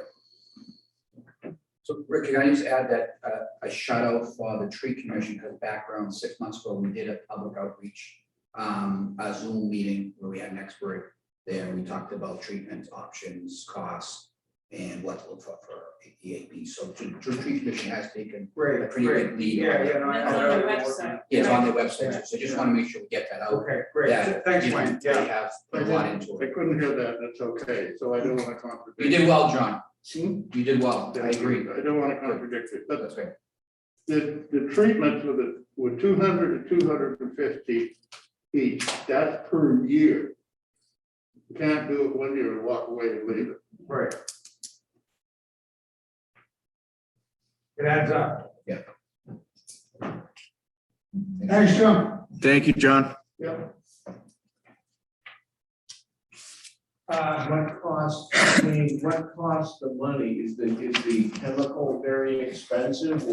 So Rick, can I just add that a shout out for the tree commission, because back around 6 months ago, we did a public outreach, a Zoom meeting where we had an expert there. We talked about treatment options, costs, and what to look for EAP. So the tree commission has taken a pretty big lead. Yeah, yeah, And it's on their website. Yeah, it's on their website, so just want to make sure we get that out. Okay, great. That, Thanks, you know, Wayne. They Yeah. have put a lot into I it. couldn't hear that, that's okay, so I don't want to contradict. You did well, John. You did well, I agree. I don't want to contradict it, but That's right. the treatments were 200 to 250 each, that's per year. You can't do it 1 year and walk away and leave it. Right. It adds up. Yeah. Thanks, John. Thank you, John. Yep. What costs the money? Is the chemical very expensive?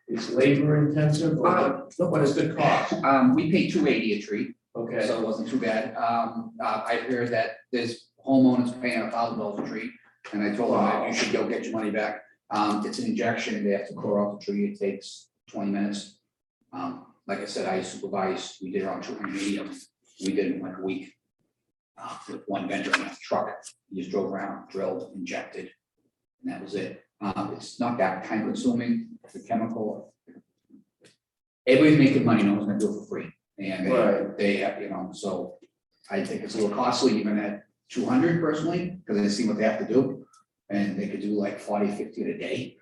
It's labor intensive? What is the cost? We paid $280 a tree. Okay. So it wasn't too bad. I heard that there's homeowners paying $1,000 a tree, and I told them that you should go get your money back. It's an injection, they have to core out the tree, it takes 20 minutes. Like I said, I supervised, we did around 280 of them, we did it in like a week. With one vendor in a truck, he just drove around, drilled, injected, and that was it. It's not that time consuming, the chemical. Everybody's making money, no one's gonna do it for free, and they have, you know, so I think it's a little costly even at 200 personally, because I see what they have to do. And they could do like 40, 50 in a day.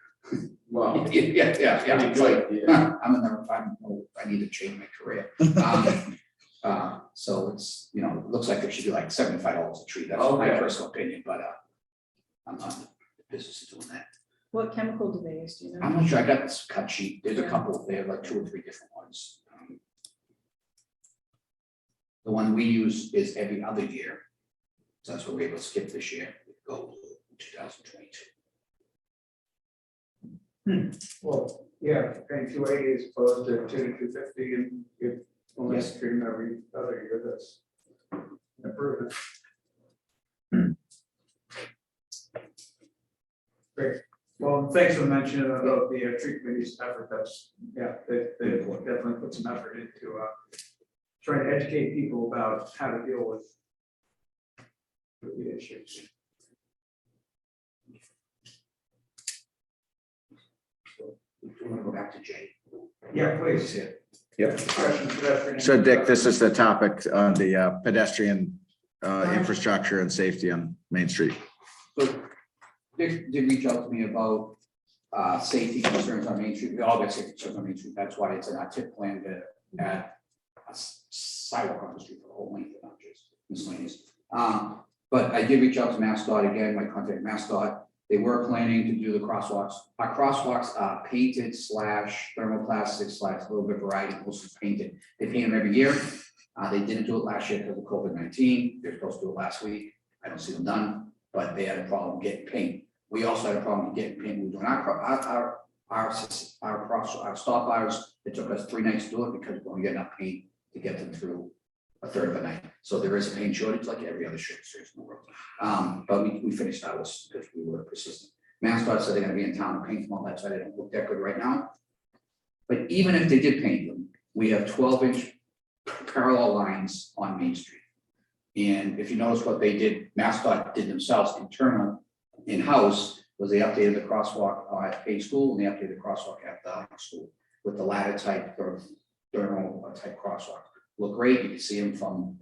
Wow. Yeah. It's like, Yeah. I'm in there, I need to change my career. So it's, you know, it looks like there should be like $75 a tree. That's my Okay. personal opinion, but I'm not in the business of doing that. What chemical do they use, do you know? I'm not sure. I got this cut sheet. There's a couple, they have like 2 or 3 different ones. The one we use is every other year. So that's what we're able to skip this year. Go 2022. Well, yeah, paying 280 as opposed to 2 to 250, and if only treating every other year, that's an improvement. Great. Well, thanks for mentioning about the tree committee's effort. That's, yeah, they definitely put some effort into trying to educate people about how to deal with the issues. We want to go back to Jay. Yeah, please. Yep. Discussion pedestrian. So Dick, this is the topic on the pedestrian infrastructure and safety on Main Street. So Dick did reach out to me about safety concerns on Main Street. We all got safety concerns on Main Street. That's why it's in our tip plan to add a sidewalk on the street for the whole length, not just miscellaneous. But I did reach out to MassDOT again, my contact MassDOT. They were planning to do the crosswalks. Our crosswalks are painted / thermoplastic / a little bit of variety, mostly painted. They paint them every year. They didn't do it last year because of COVID-19. They're supposed to do it last week. I don't see them done, but they had a problem getting paint. We also had a problem getting paint. We're doing our stop bars. It took us 3 nights to do it because we don't get enough paint to get them through a third of the night. So there is a paint shortage like every other street in the world. But we finished ours because we were persistent. MassDOT said they're gonna be in town to paint them all that, so they don't look that good right now. But even if they did paint them, we have 12-inch parallel lines on Main Street. And if you notice what they did, MassDOT did themselves internal, in-house, was they updated the crosswalk at Page School and they updated the crosswalk at the high school with the ladder type or thermal type crosswalk. Look great, you can see them from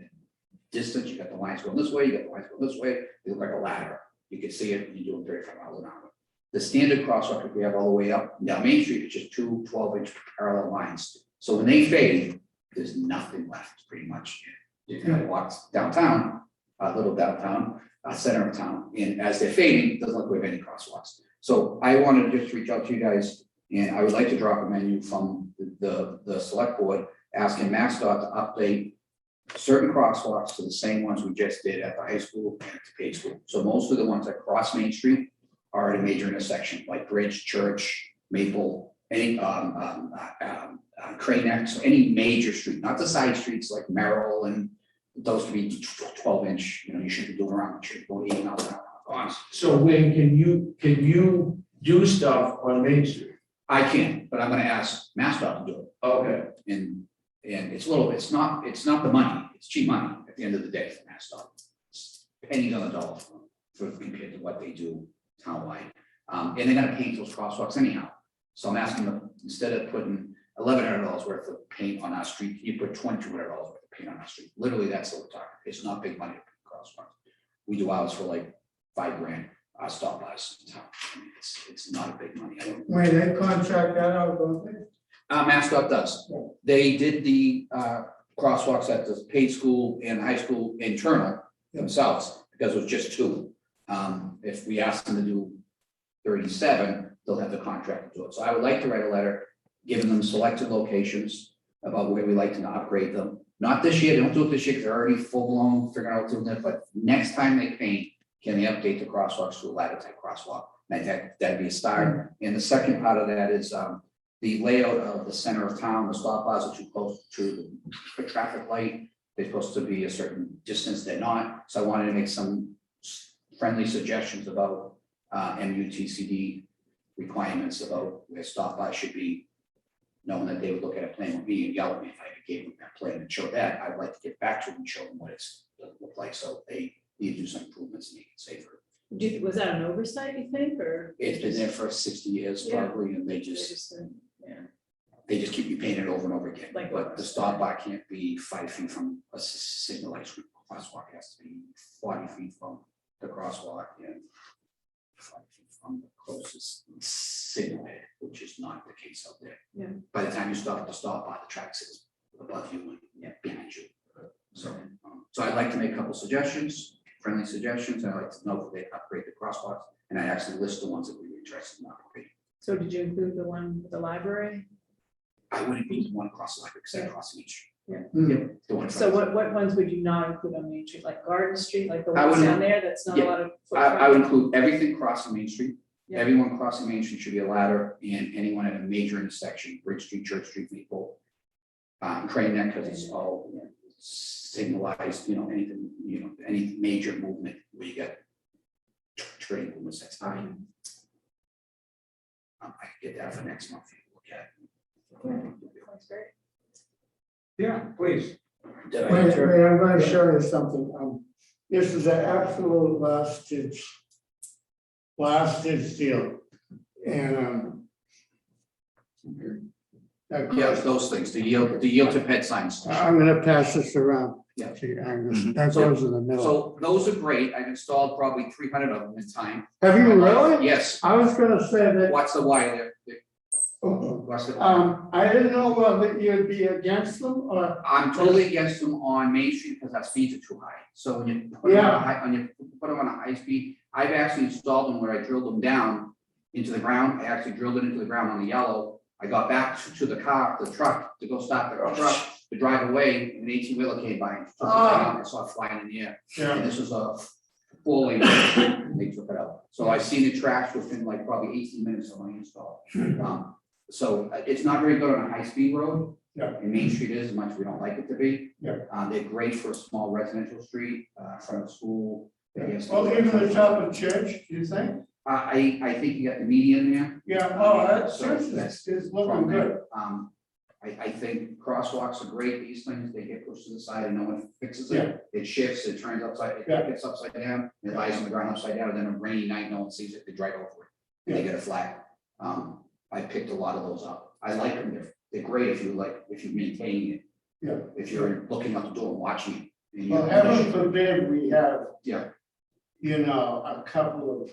distance, you got the lines going this way, you got the lines going this way, they look like a ladder. You can see it, and you're doing 35 miles an hour. The standard crosswalk that we have all the way up and down Main Street is just 2 12-inch parallel lines. So when they fade, there's nothing left, pretty much. You can walk downtown, little downtown, center of town, and as they're fading, it doesn't look like we have any crosswalks. So I wanted to just reach out to you guys, and I would like to drop a menu from the select board asking MassDOT to update certain crosswalks to the same ones we just did at the high school and at the Page School. So most of the ones that cross Main Street are at a major intersection, like Bridge, Church, Maple, any, Crane Neck, so any major street, not the side streets like Merrill and those could be 12-inch, you should be doing around, you should go 80 miles an hour. So when can you do stuff on Main Street? I can, but I'm gonna ask MassDOT to do it. Okay. And it's not the money, it's cheap money at the end of the day for MassDOT. It's pennies on the dollar for compared to what they do townwide. And they're gonna paint those crosswalks anyhow. So I'm asking them, instead of putting $1,100 worth of paint on our street, you put $2,200 worth of paint on our street. Literally, that's what we're talking. It's not big money to paint crosswalks. We do ours for like $5,000, stop bys in town. I mean, it's not a big money. Wait, they contract that out, don't they? MassDOT does. They did the crosswalks at the paid school and high school internal themselves, because it was just 2. If we ask them to do 37, they'll have the contract to do it. So I would like to write a letter, giving them selected locations about where we like to upgrade them. Not this year, they don't do it this year, because they're already full blown figuring out doing that, but next time they paint, can they update the crosswalks to a ladder type crosswalk? And that'd be a start. And the second part of that is the layout of the center of town. The stop bars are too close to the traffic light. They're supposed to be a certain distance, they're not. So I wanted to make some friendly suggestions about MUTCD requirements about where stop bars should be, knowing that they would look at a plan with me and yell at me if I gave them that plan and show that. I'd like to get back to them and show them what it's doesn't look like, so they need to do some improvements and make it safer. Was that an oversight, you think, or? It's been there for 60 years probably, and they just keep repainting it over and over again. Like but the stop bar can't be 5 feet from a signalized crosswalk, has to be 40 feet from the crosswalk and 5 feet from the closest signal head, which is not the case out there. Yeah. By the time you stop at the stop bar, the tracks is above you and behind you. So, so I'd like to make a couple suggestions, friendly suggestions. I'd like to know if they upgrade the crosswalks, and I actually list the ones that we were interested in upgrading. So did you include the one with the library? I wouldn't be the one across the library, because I cross each. Yeah. The one So what ones would you not include on Main Street, like Garden Street, like the I ones would- down there, that's not a lot of. foot I would traffic? include everything crossing Main Street. Yeah. Everyone crossing Main Street should be a ladder, and anyone at a major intersection, Bridge Street, Church Street, Maple. Crane Neck, because it's all signalized, anything, any major movement where you get trading movements, that's fine. I could get that for next month. Look at. That's great. Yeah, please. Did I Wait, answer? I'm gonna show you something. This is an absolute last ditch deal. And, Yeah, it's those things, the yield to pet signs. I'm gonna pass this around. Yeah. to you, Angus. That goes in the middle. So those are great. I've installed probably 300 of them in time. Have you really? Yes. I was gonna say that. Watch the wire there. Watch the wire. I didn't know whether you'd be against them or. I'm totally against them on Main Street because our speeds are too high. So when you put them on a high, put them on a high speed, I've actually installed them where I drilled them down into the ground. I actually drilled it into the ground on the yellow. I got back to the truck to go start the truck to drive away, and an 18-wheeler came by and took it down. I saw it flying in the air. Yeah. And this was a 4-lane, and they took it out. So I seen the tracks within like probably 18 minutes of my install. So it's not very good on a high-speed road. Yeah. And Main Street is as much as we don't like it to be. Yeah. They're great for a small residential street, front of school. Well, even the top of church, do you think? I think you got the median there. Yeah, that So church that's is looking from good. there. I think crosswalks are great, these things, they get pushed to the side and no one fixes it. It shifts, it turns upside, it gets upside down, it lies on the ground upside down, and then a rainy night, no one sees it, they drive over it. And they get a flag. I picked a lot of those up. I like them, they're great if you're maintaining it. Yeah. If you're looking out the door and watching it. and you- Well, heaven forbid we have, Yeah, a couple of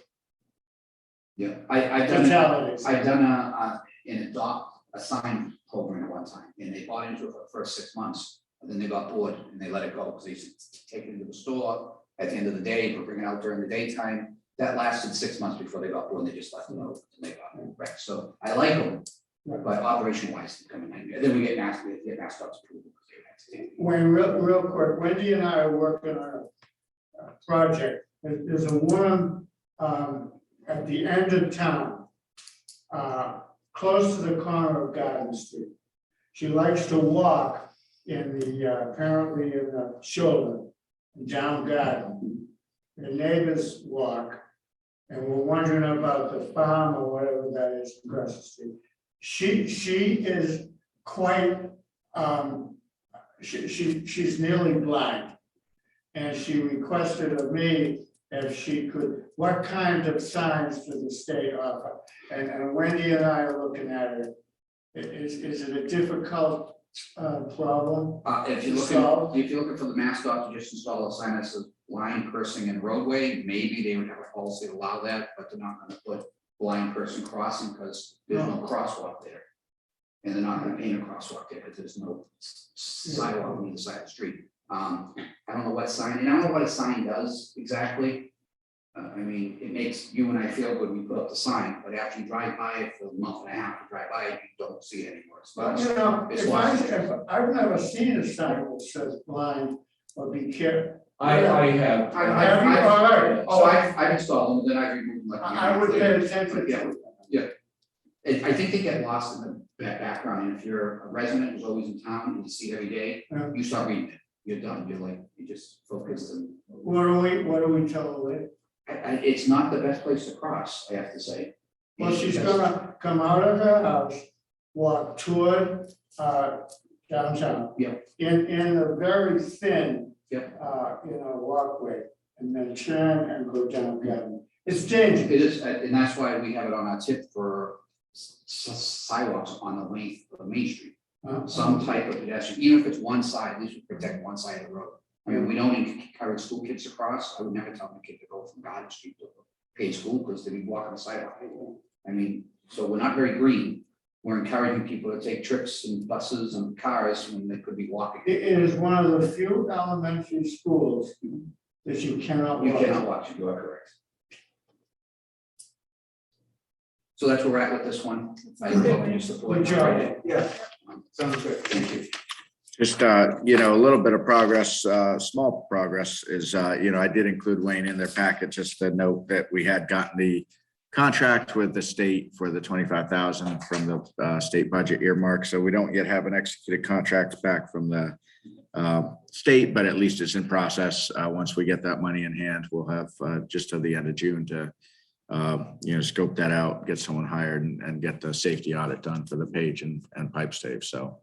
yeah, I've done fatalities. an adopt a sign program at one time, and they bought into it for the first 6 months, and then they got bored and they let it go, because they used to take it into the store at the end of the day, or bring it out during the daytime. That lasted 6 months before they got bored, and they just left it out, and they got wrecked. So I like them, but operation wise, it's coming in. And then we get MassDOT's approval. When, real quick, Wendy and I are working on a project. There's a woman at the end of town, close to the corner of Garden Street. She likes to walk in the, apparently in the shoulder, down Garden. The neighbors walk, and we're wondering about the farm or whatever that is across the street. She is quite, she's nearly blind. And she requested of me if she could, what kind of signs does the state offer? And Wendy and I are looking at it. Is it a difficult problem? If you're looking for the MassDOT to just install a sign that says blind person and roadway, maybe they would have a policy to allow that, but they're not gonna put blind person crossing because there's no crosswalk there. And they're not gonna paint a crosswalk there because there's no sidewalk on either side of the street. I don't know what sign, and I don't know what a sign does exactly. I mean, it makes you and I feel good when we put up the sign, but after you drive by it for a month and a half, you drive by it, you don't see it anymore. Well, you know, if I've never seen a sign that says blind or be careful. I have. I've installed them, then I've removed them. I would pay attention to it. Yeah. I think they get lost in the background, and if you're a resident who's always in town and you see it every day, you start reading it, you're done, you just focus and. What do we tell her? It's not the best place to cross, I have to say. Well, she's gonna come out of her house, walk toward downtown. Yeah. In a very thin, yeah, walkway, and then turn and go down Garden. It's dangerous. It is, and that's why we have it on our tip for sidewalks on the length of Main Street. Some type of pedestrian, even if it's one side, at least we protect one side of the road. I mean, we don't encourage school kids to cross. I would never tell a kid to go from Garden Street to Page School because they'd be walking the sidewalk. I mean, so we're not very green. We're encouraging people to take trips and buses and cars when they could be walking. It is one of the few elementary schools that you cannot walk. You cannot walk, you are correct. So that's where we're at with this one. I hope you support. Good job. Yeah, sounds good. Thank you. Just, a little bit of progress, small progress is, I did include Wayne in their packet, just to note that we had gotten the contract with the state for the 25,000 from the state budget earmark. So we don't yet have an executed contract back from the state, but at least it's in process. Once we get that money in hand, we'll have just till the end of June to, scope that out, get someone hired and get the safety audit done for the page and pipe stave. So.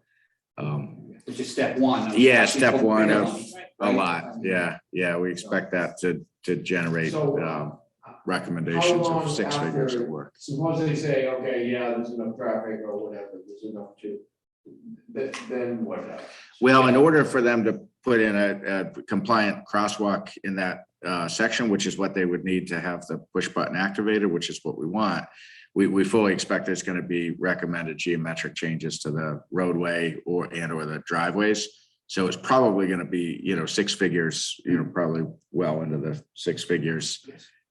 Which is step one. Yeah, step one of a lot. Yeah, we expect that to generate recommendations of 6 figures of work. Suppose they say, okay, yeah, there's enough traffic or whatever, there's enough to, then what happens? Well, in order for them to put in a compliant crosswalk in that section, which is what they would need to have the push button activated, which is what we want. We fully expect there's going to be recommended geometric changes to the roadway or the driveways. So it's probably going to be, 6 figures, probably well into the 6 figures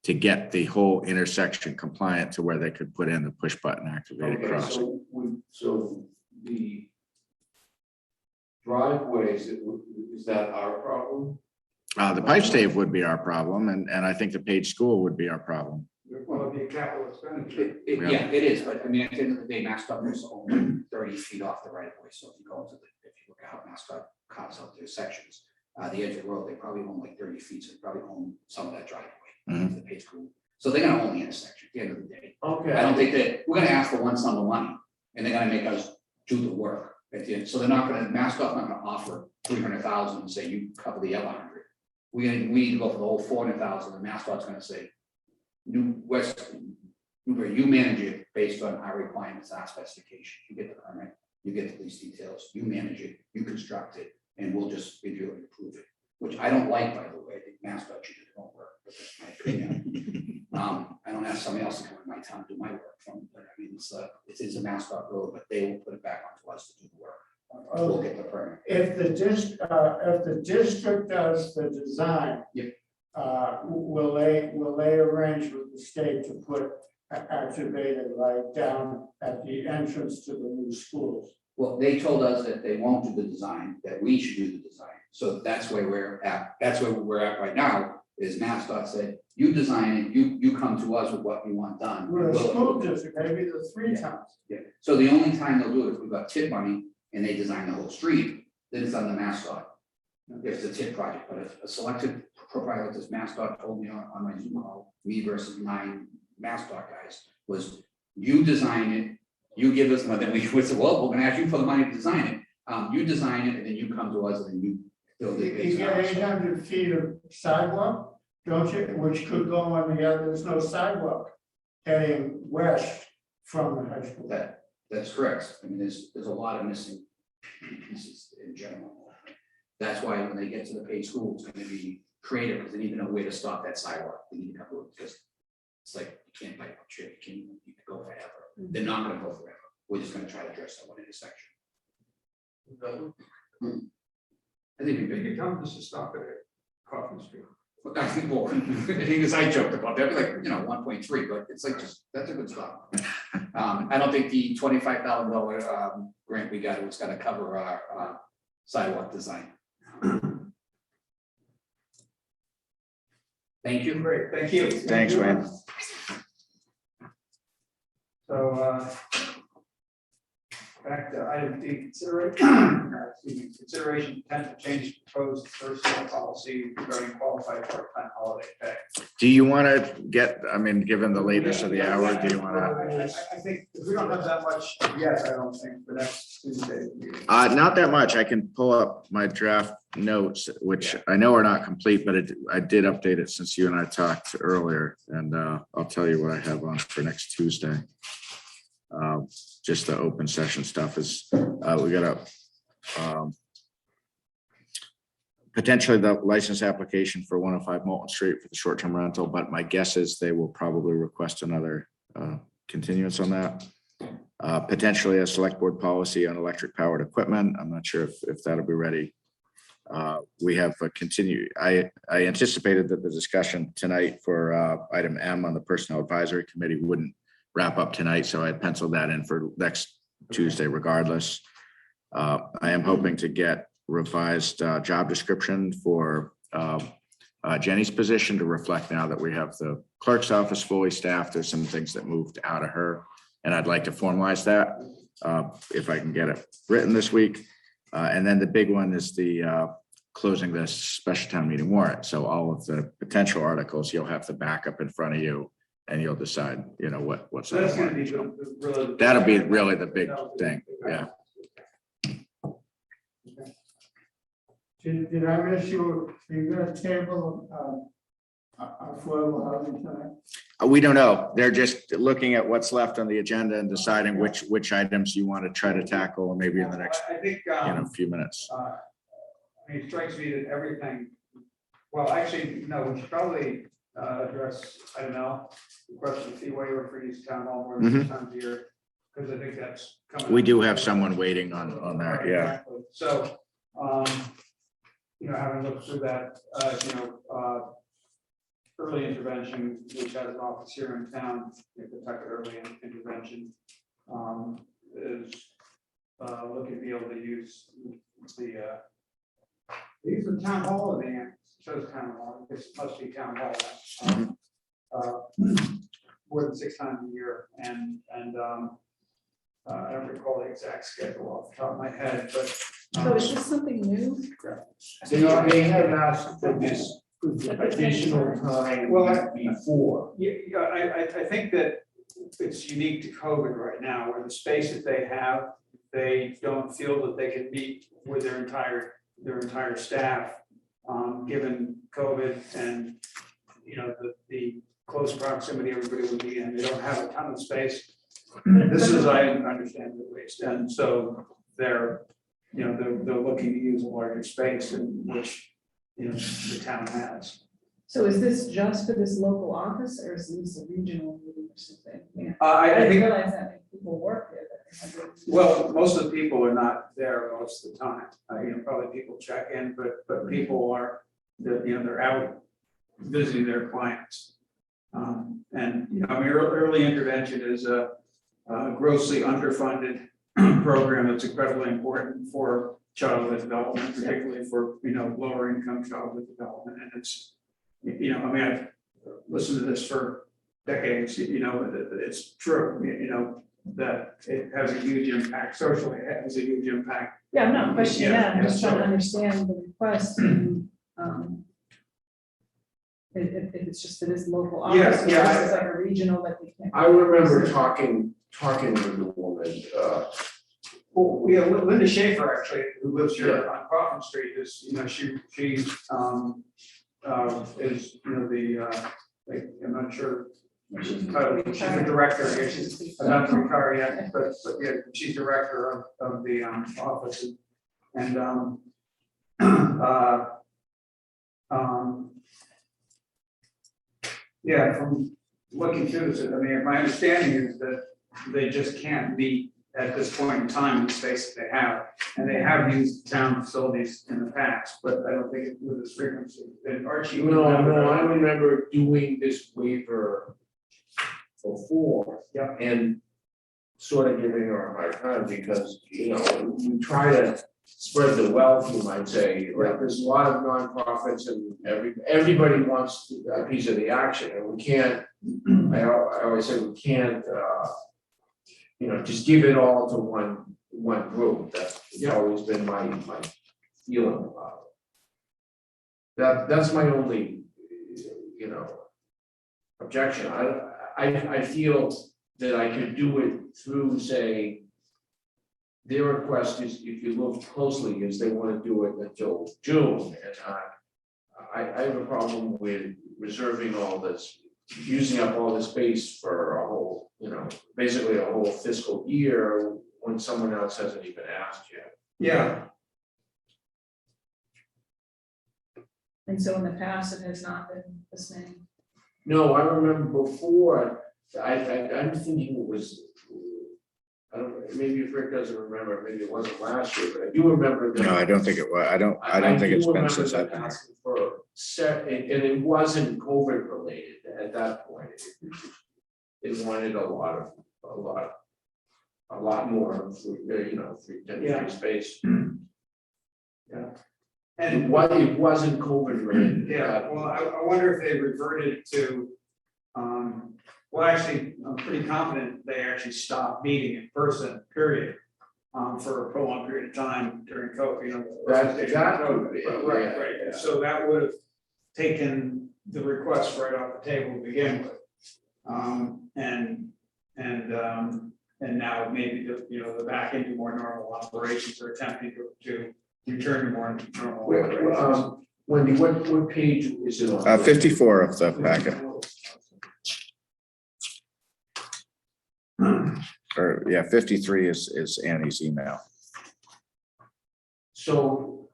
to get the whole intersection compliant to where they could put in the push button activated crossing. So the driveways, is that our problem? The pipe stave would be our problem, and I think the Page School would be our problem. Well, it'd be a capital expenditure. Yeah, it is, but I mean, at the end of the day, MassDOT is only 30 feet off the right of way. So if you go into if you look how MassDOT carves out their sections, the edge of the road, they probably own like 30 feet, so they probably own some of that driveway. The Page School. So they're gonna own the intersection at the end of the day. Okay. I don't think that we're gonna ask for one sum of money and they're gonna make us do the work at the end. So they're not gonna, MassDOT's not gonna offer 300,000 and say you cover the other 100. We need to go for the whole 400,000 and MassDOT's gonna say, Newbury, you manage it based on our requirements, our specifications. You get the permit, you get the police details, you manage it, you construct it, and we'll just review and approve it. Which I don't like, by the way. I think MassDOT should do their own work, but that's my opinion. I don't ask somebody else to come in my town and do my work from, but I mean, it is a MassDOT road, but they will put it back onto us to do the work. We'll get the permit. If the district does the design. Yep. Will they arrange with the state to put activated like down at the entrance to the new schools. Well, they told us that they won't do the design, that we should do the design. So that's where we're at. That's where we're at right now, is MassDOT said, you design it, you come to us with what you want done. We're a We'll- school district, maybe the 3 towns. Yeah, so the only time they'll do it if we've got tip money and they design the whole street, then it's on the MassDOT. If it's a tip project, but if a selected provider, like this MassDOT told me on my Zoom call, me versus 9 MassDOT guys, was you design it, you give us, then we would say, well, we're gonna ask you for the money to design it. You design it and then you come to us and then you build it. You based get on- 800 feet of sidewalk, don't you, which could go on the other, there's no sidewalk heading west from the high school. That's correct. I mean, there's a lot of missing pieces in general. That's why when they get to the paid school, it's gonna be creative, because they need to know where to stop that sidewalk. They need to come to it, because it's like, you can't bike a trip, you can go forever. They're not gonna go forever. We're just gonna try to address that one intersection. I think it'd be big. Tell them just to stop it at Coffin Street. But I think, well, the thing is, I joked about that, like, 1.3, but it's like, just, that's a good stop. I don't think the $25,000 grant we got was gonna cover our sidewalk design. Thank you. Great, thank you. Thanks, Wayne. So, back to item D, consideration potential change to proposed personnel policy regarding qualified part-time holiday pay. Do you want to get, I mean, given the lateness of the hour, do you want to? I think if we don't have that much yet, I don't think for next Tuesday. Not that much. I can pull up my draft notes, which I know are not complete, but I did update it since you and I talked earlier, and I'll tell you what I have on for next Tuesday. Just the open session stuff is, we got a potentially the license application for 105 Moulton Street for the short-term rental, but my guess is they will probably request another continuance on that. Potentially a select board policy on electric powered equipment. I'm not sure if that'll be ready. We have a I anticipated that the discussion tonight for item M on the Personnel Advisory Committee wouldn't wrap up tonight, so I penciled that in for next Tuesday regardless. I am hoping to get revised job description for Jenny's position to reflect now that we have the clerk's office fully staffed. There's some things that moved out of her, and I'd like to formalize that if I can get it written this week. And then the big one is the closing this special town meeting warrant. So all of the potential articles, you'll have the backup in front of you, and you'll decide, what's. So that's gonna be really. That'll be really the big thing, yeah. Did I miss you? Are you gonna table affordable housing tonight? We don't know. They're just looking at what's left on the agenda and deciding which items you want to try to tackle, and maybe in the next, I think, few minutes. it strikes me that everything, well, actually, no, we should probably address, I don't know, the question of fee waiver for East Town Hall more than 6 times a year, because I think that's coming. We do have someone waiting on that, yeah. Exactly. So, having looked through that, early intervention, which has an office here in town, Kentucky Early Intervention, is looking to be able to use the town hall of the annex. Shows town hall, this must be town hall. More than 6 times a year, and I don't recall the exact schedule off the top of my head, but. So is this something new? They have asked for this additional time before. Yeah, I think that it's unique to COVID right now, where the space that they have, they don't feel that they can meet with their entire staff, given COVID and, the close proximity everybody would be in. They don't have a ton of space. This is, I understand at least, and so they're looking to use a larger space in which, the town has. So is this just for this local office, or is this a regional meeting or something? Yeah. I didn't think, realize that many people work there. well, most of the people are not there most of the time. Probably people check in, but people are, they're out visiting their clients. And, you know, I mean, early intervention is a grossly underfunded program that's incredibly important for childhood development, particularly for, you know, lower income childhood development. And it's, you know, I mean, I've listened to this for decades, you know, it's true, you know, that it has a huge impact socially, it has a huge impact. Yeah, I'm not questioning that, I'm just Yeah, trying to understand the request. And, if it's just that it's local office, or this is like a regional that we can't. I remember talking with the woman, Well, yeah, Linda Schaefer, actually, who lives here on Crawford Street, is, you know, she's is, you know, the, like, I'm not sure. She's the director, yeah, she's about to retire yet, but yeah, she's director of the office. And yeah, from looking through this, I mean, my understanding is that they just can't meet at this point in time in the space that they have. And they have used town facilities in the past, but I don't think it with this frequency. And Archie. no, I remember doing this waiver before. Yeah. And sort of giving her a hard time because, you know, we try to spread the wealth, you might say, like, there's a lot of nonprofits and everybody wants a piece of the action, and we can't, I always say we can't, you know, just give it all to one group. That's always been my feeling about it. That's my only, you know, objection. I feel that I could do it through, say, their request is, if you look closely, is they want to do it until June, and I have a problem with reserving all this, using up all this space for a whole, you know, basically a whole fiscal year when someone else hasn't even asked yet. Yeah. And so in the past, it has not been the same. No, I remember before, I'm thinking it was, I don't know, maybe if Rick doesn't remember, maybe it wasn't last year, but I do remember that. No, I don't think it was. I don't think it's been since I've been. Asking for set, and it wasn't COVID related at that point. It wanted a lot more, you know, free space. Yeah. And it wasn't COVID related. Yeah, well, I wonder if they reverted to, well, actually, I'm pretty confident they actually stopped meeting in person, period. For a prolonged period of time during COVID, you know. Right. So that would have taken the request right off the table to begin with. And now maybe the back into more normal operations or attempting to return to more normal operations. Wendy, what page is it on? 54 of the packet. Or, yeah, 53 is Annie's email. So,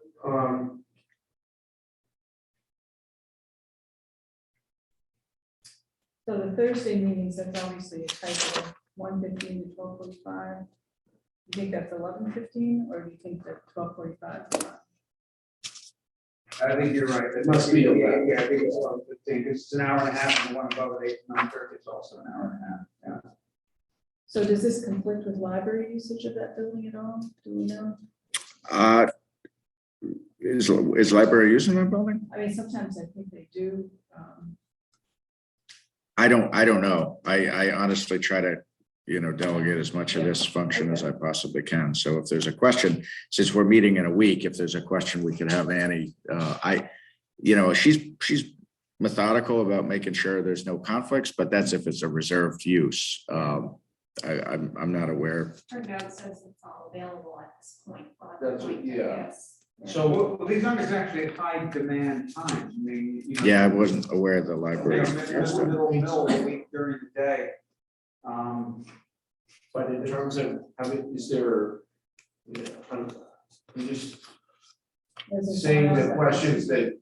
So the Thursday meetings, that's obviously a typo, 1:15 to 12:45. You think that's 11:15, or do you think that 12:45? I think you're right. It must be. Yeah, I think it's 12:15. It's an hour and a half, and the one above it, 8 to 9:30 is also an hour and a half. Yeah. So does this conflict with library usage of that building at all? Do we know? Is library using that building? I mean, sometimes I think they do. I don't know. I honestly try to, delegate as much of this function as I possibly can. So if there's a question, since we're meeting in a week, if there's a question, we could have Annie. She's methodical about making sure there's no conflicts, but that's if it's a reserved use. I'm not aware. Her note says it's all available at this point. That's what, yeah. Yes. So these numbers actually high demand times. I mean, Yeah, I wasn't aware of the library. Middle of the week during the day. But in terms of, is there, I'm just saying the questions that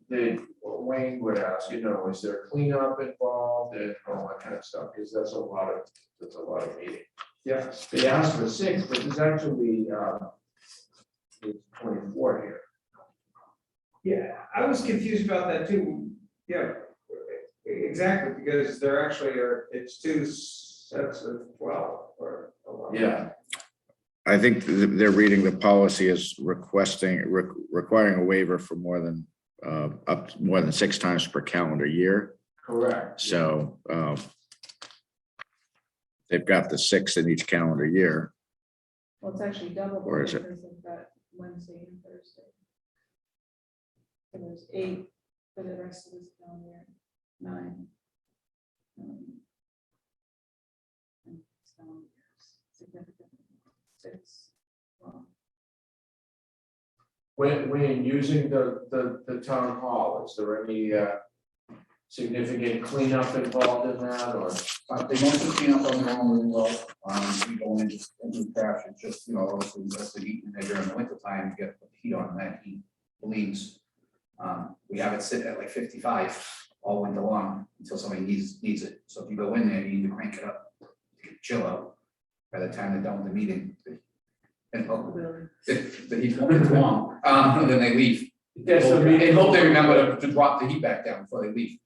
Wayne would ask, is there cleanup involved and all that kind of stuff, because that's a lot of meeting. Yeah. They asked for 6, but there's actually 24 here. Yeah, I was confused about that too. Yeah. Exactly, because there actually are, it's 2 sets of 12 or 11. Yeah. I think they're reading the policy as requiring a waiver for more than more than 6 times per calendar year. Correct. So they've got the 6 in each calendar year. Well, it's actually double. Or is it? Because they've got Wednesday and Thursday. So there's 8 for the rest of this calendar year, 9. And calendar years, significantly. 6. Well, When using the town hall, is there any significant cleanup involved in that, or? They mostly clean up on their own really well. We go in just into the trash, it's just, obviously that's the heat in there during the winter time, you get the heat on, and that heat bleeds. We have it sit at like 55 all winter long until somebody needs it. So if you go in there, you need to crank it up, chill out. By the time they're done with the meeting, and the heat's warm, and then they leave. Yes, so They hope they remember to drop the heat back down before they leave.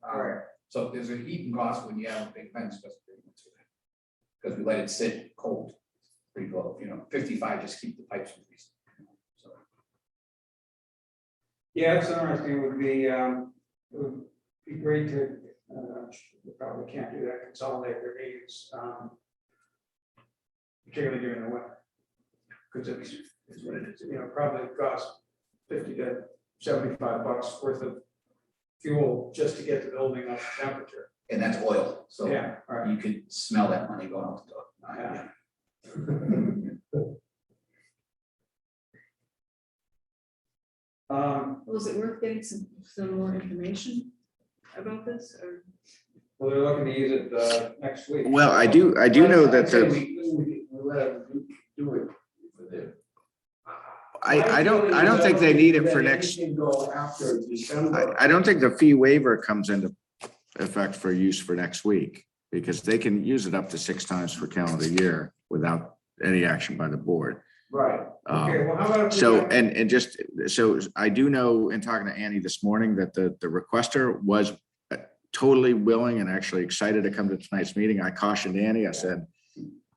So there's a heat cost when you have big events, because we let it sit cold, pretty low, 55, just keep the pipes from freezing. So. Yeah, it's interesting. It would be great to, we probably can't do that, consolidate their meetings, particularly during the winter. Because it's what it is, probably cost $50 to $75 worth of fuel just to get the building up to temperature. And that's oil, so Yeah, right. you could smell that money going out the door. Yeah. well, is it worth getting some more information about this, or? Well, they're looking to use it next week. Well, I do know that the We let them do it for them. I don't think they need it for next. Can go after December. I don't think the fee waiver comes into effect for use for next week, because they can use it up to 6 times per calendar year without any action by the board. Right. Okay, well, how about? So, and just, so I do know in talking to Annie this morning that the requester was totally willing and actually excited to come to tonight's meeting. I cautioned Annie, I said,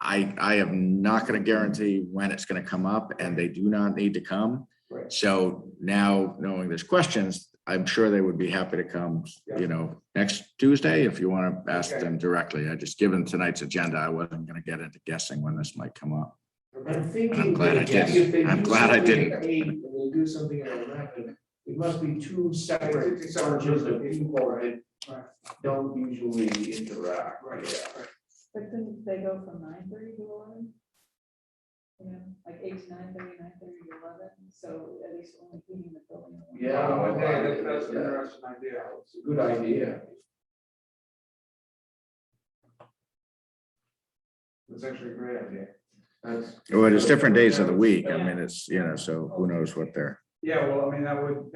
I am not going to guarantee when it's going to come up, and they do not need to come. Right. So now, knowing there's questions, I'm sure they would be happy to come, next Tuesday, if you want to ask them directly. I just, given tonight's agenda, I wasn't going to get into guessing when this might come up. I'm thinking. I'm glad I that didn't. if they I'm do glad I something didn't. at 8 and they do something at 11, it must be 2 separate bunches of people that don't usually interact. Right. Yeah. But couldn't they go from 9:30 to 11? Like 8 to 9:30, 9:30 to 11, so at least only heating the building. Yeah, Okay, that's an interesting idea. it's a good idea. It's actually a great idea. Well, it's different days of the week. I mean, it's, so who knows what they're. Yeah, well, I mean, that would,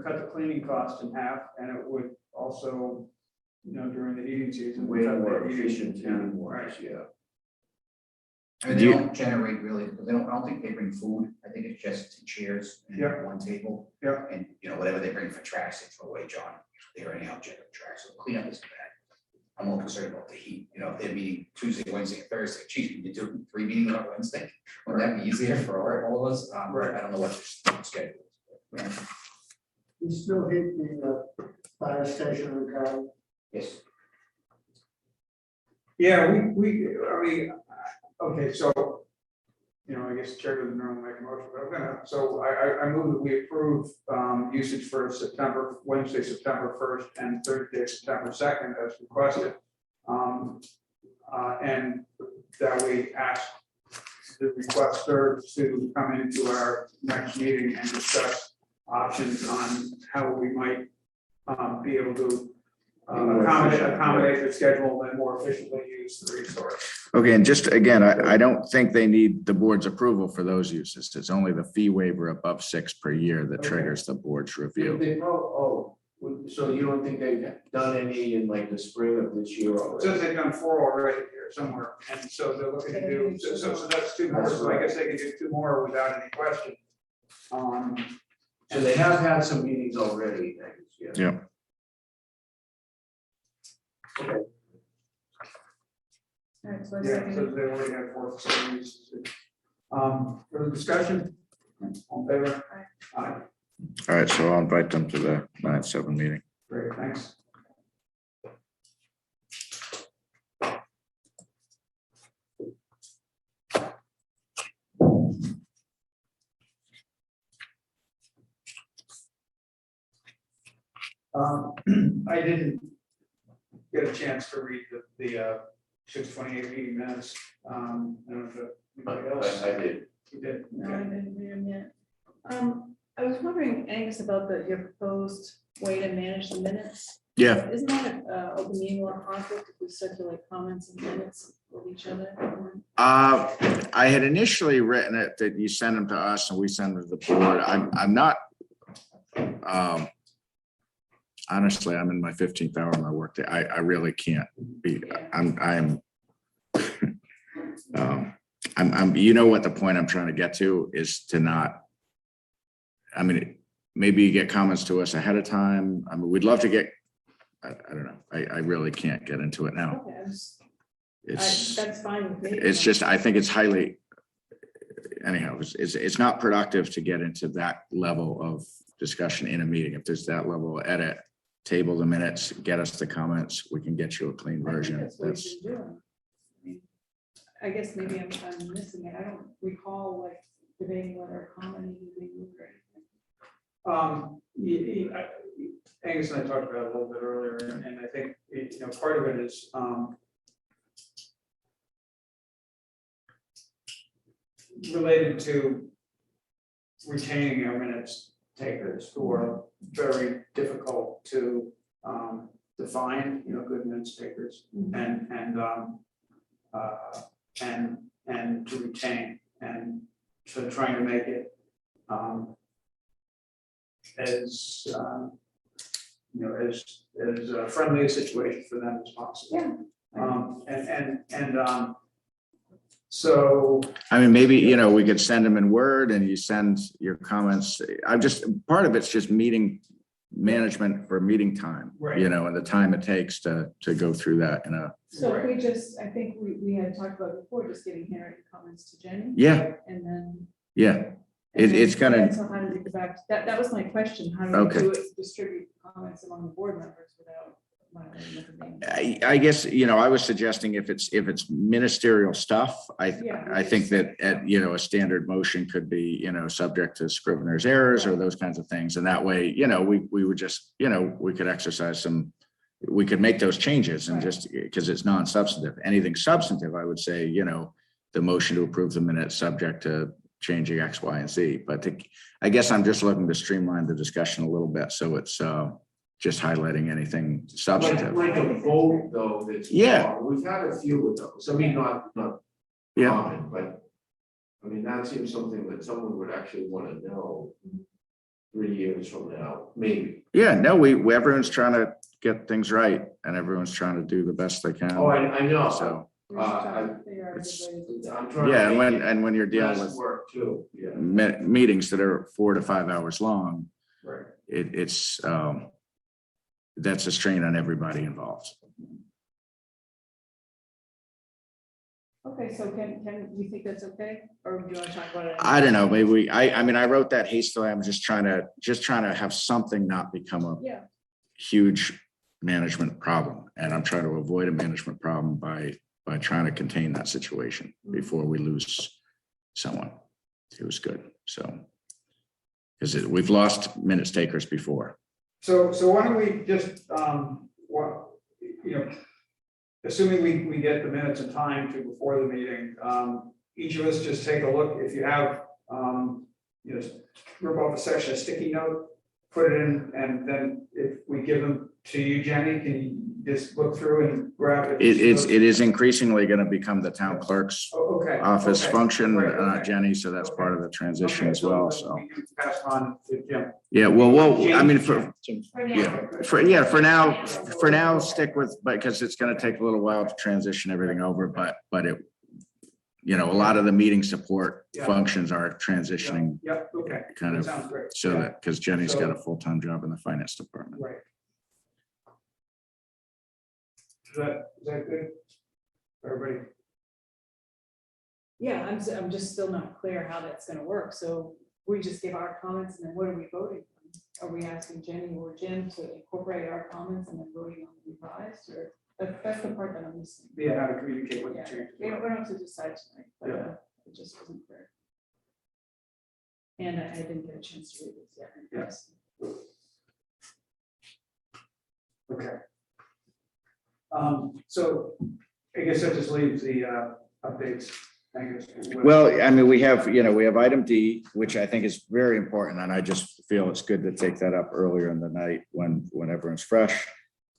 cut the cleaning cost in half, and it would also, during the heating season. Way cut more the heating, efficient, Right. yeah. I mean, they don't generate really, because I don't think they bring food, I think it's just chairs and Yeah. one table. Yeah. And, whatever they bring for trash, they throw away, John, they're anyhow generate trash, so cleanup isn't bad. I'm more concerned about the heat, if they're meeting Tuesday, Wednesday, and Thursday, geez, can you do 3 meetings on Wednesday? Would that be easier for all of us? Right. I don't know what your schedule is. Yeah. You still hit the fire station in town? Yes. Yeah, I mean, okay, so, I guess the chair doesn't normally make a motion, but I'm gonna, so I move that we approve usage for Wednesday, September 1st and Thursday, September 2nd as requested. And that we ask the requester to come into our next meeting and discuss options on how we might be able to accommodate the schedule and more efficiently use the resource. Okay, and just again, I don't think they need the board's approval for those uses. It's only the fee waiver above 6 per year that triggers the board's review. So you don't think they've done any in like the spring of this year It already? says they've done 4 already here somewhere, and so they're looking to do, so that's 2 more, so I guess they can do 2 more without any question. So they have had some meetings already, I guess, yeah. Yeah. Okay, All right, so I yeah, second so it. they already have 4 facilities. Further discussion? All in favor? Aye. All right, so I'll invite them to the 9/7 meeting. Great, thanks. I didn't get a chance to read the 6:28 meeting minutes. I don't know if anybody else. I did. You did? No, I didn't read them yet. I was wondering, Angus, about your proposed way to manage the minutes. Yeah. Isn't that open meeting law conflict if we circulate comments and minutes with each other? I had initially written it that you send them to us and we send them to the board. I'm not. Honestly, I'm in my 15th hour of my workday. I really can't be. I'm. You know what the point I'm trying to get to is to not. I mean, maybe you get comments to us ahead of time. I mean, we'd love to get. I don't know. I really can't get into it now. Okay, That's fine with me. It's just, I think it's highly, anyhow, it's not productive to get into that level of discussion in a meeting. If there's that level of edit, table the minutes, get us the comments, we can get you a clean version. That's what we've been doing. I mean, I guess maybe I'm missing it. I don't recall like debating whether a comment needed to be moved or anything. Angus and I talked about it a little bit earlier, and I think, part of it is related to retaining our minutes takers who are very difficult to define, good minutes takers and to retain, and so trying to make it as as friendly a situation for them as possible. So. I mean, maybe, we could send them in Word and you send your comments. Part of it's just meeting management for meeting time, Right. And the time it takes to go through that So if we just, I think we had talked about before, just getting handwritten comments to Jenny. Yeah. And then. yeah. It's gonna. So how does it go back? That was my question. How do we Okay. do it, distribute comments among the board members without violating the name? I guess, I was suggesting if it's ministerial stuff, I think that a standard motion could be, subject to scrivener's errors or those kinds of things. And that way, we would just, we could exercise we could make those changes and just because it's non-substantive. Anything substantive, I would say, the motion to approve the minutes subject to changing X, Y, and Z. But I guess I'm just looking to streamline the discussion a little bit. So it's just highlighting anything substantive. Like a vote though, that's. Yeah. We've had a few of those. I mean, not Yeah. common, but. I mean, that seems something that someone would actually want to know 3 years from now, maybe. Yeah, no, everyone's trying to get things right and everyone's trying to do the best they can. Oh, I know. So, I'm trying. yeah, to make and when you're it dealing less with work too, yeah. meetings that are 4 to 5 hours long, Right. it's that's a strain on everybody involved. Okay, so can you think that's okay? Or do you want to talk about it? I don't know, maybe I mean, I wrote that hastily. I'm just trying to have something not become a Yeah. huge management problem. And I'm trying to avoid a management problem by trying to contain that situation before we lose someone who's good. So, because we've lost minutes takers before. So why don't we just, assuming we get the minutes in time to before the meeting, each of us just take a look. If you have, rip off a section, a sticky note, put it in, and then if we give them to you, Jenny, can you just look through and grab it? It is increasingly going to become the town clerk's office function, Jenny, so that's part of the transition as well, so. We can pass on to Jim. Yeah, well, I mean, for now, stick with, because it's going to take a little while to transition everything over, but it, a lot of the meeting support functions are transitioning. Yep, okay. Kind That of, sounds great. so that, because Jenny's got a full-time job in the finance department. Right. that good? Everybody? Yeah, I'm just still not clear how that's gonna work, so we just give our comments and then what are we voting on? Are we asking Jenny or Jim to incorporate our comments and then voting on the revised, or that's the part that I'm missing? Yeah, how to communicate with the Yeah, change. we don't have to decide tonight, but Yeah. it just wasn't clear. And I didn't get a chance to read this yet. Yes. Okay. So I guess that just leaves the updates. Thank you. Well, I mean, we have item D, which I think is very important, and I just feel it's good to take that up earlier in the night when everyone's fresh.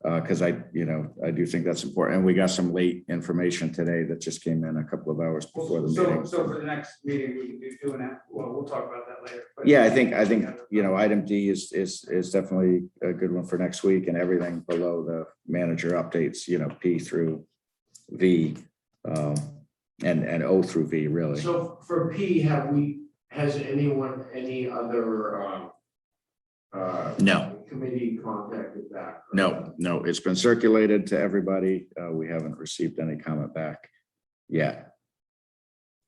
Because I do think that's important. And we got some late information today that just came in a couple of hours before the meeting. So for the next meeting, we can do two and a half. Well, we'll talk about that later. But Yeah, I think item D is definitely a good one for next week, and everything below the manager updates, P through V, and O through V, really. So for P, has anyone, any other No. committee contacted back? No, it's been circulated to everybody. We haven't received any comment back yet.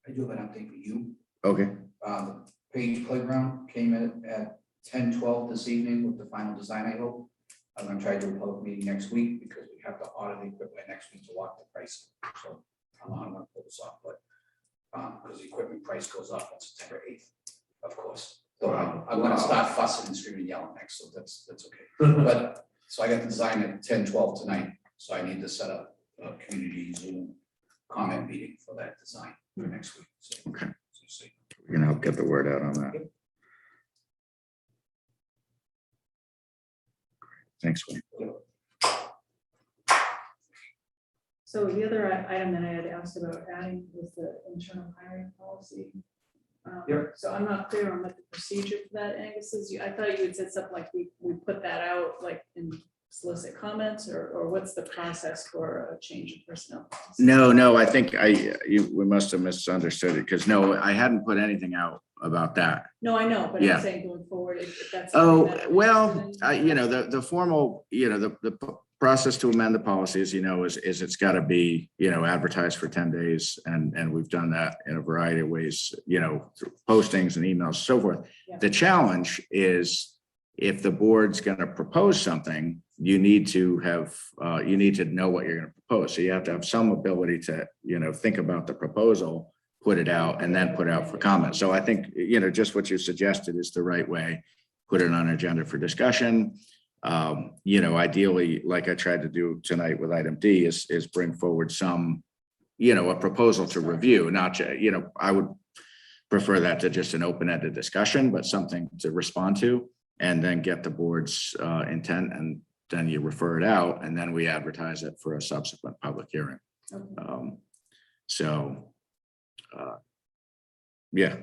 I do have an update for you. Okay, The Page Playground came in at 10:12 this evening with the final design, I hope. I'm gonna try to do a public meeting next week because we have to order the equipment next week to lock the price. So I'm not gonna pull this off, but because the equipment price goes up on September 8th, of course. So I'm gonna start fussing and screaming and yelling next, so that's okay. But, so I got the design at 10:12 tonight, so I need to set up a community Zoom comment meeting for that design for next week. So, Okay. so see. we're gonna help get the word out on that. Thanks, Wayne. So the other item that I had asked about adding was the internal hiring policy. Yep. So I'm not clear on what the procedure for that, Angus, is. I thought you had said something like we put that out like in solicit comments, or what's the process for a change in personnel policy? No, I think we must have misunderstood it, because no, I hadn't put anything out about that. No, I know, but Yeah. I'm saying going forward, if that's. something that I'm Well, interested in. the formal, the process to amend the policy, as you know, is it's got to be, advertised for 10 days. And we've done that in a variety of ways, through postings and emails, so forth. Yeah. The challenge is if the board's going to propose something, you need to know what you're going to propose. So you have to have some ability to, think about the proposal, put it out, and then put out for comment. So I think, just what you suggested is the right way. Put it on agenda for discussion. Ideally, like I tried to do tonight with item D, is bring forward some, a proposal to review, not just, I would prefer that to just an open-ended discussion, but something to respond to, and then get the board's intent, and then you refer it out, and then we advertise it for a subsequent public hearing. Okay. Yeah,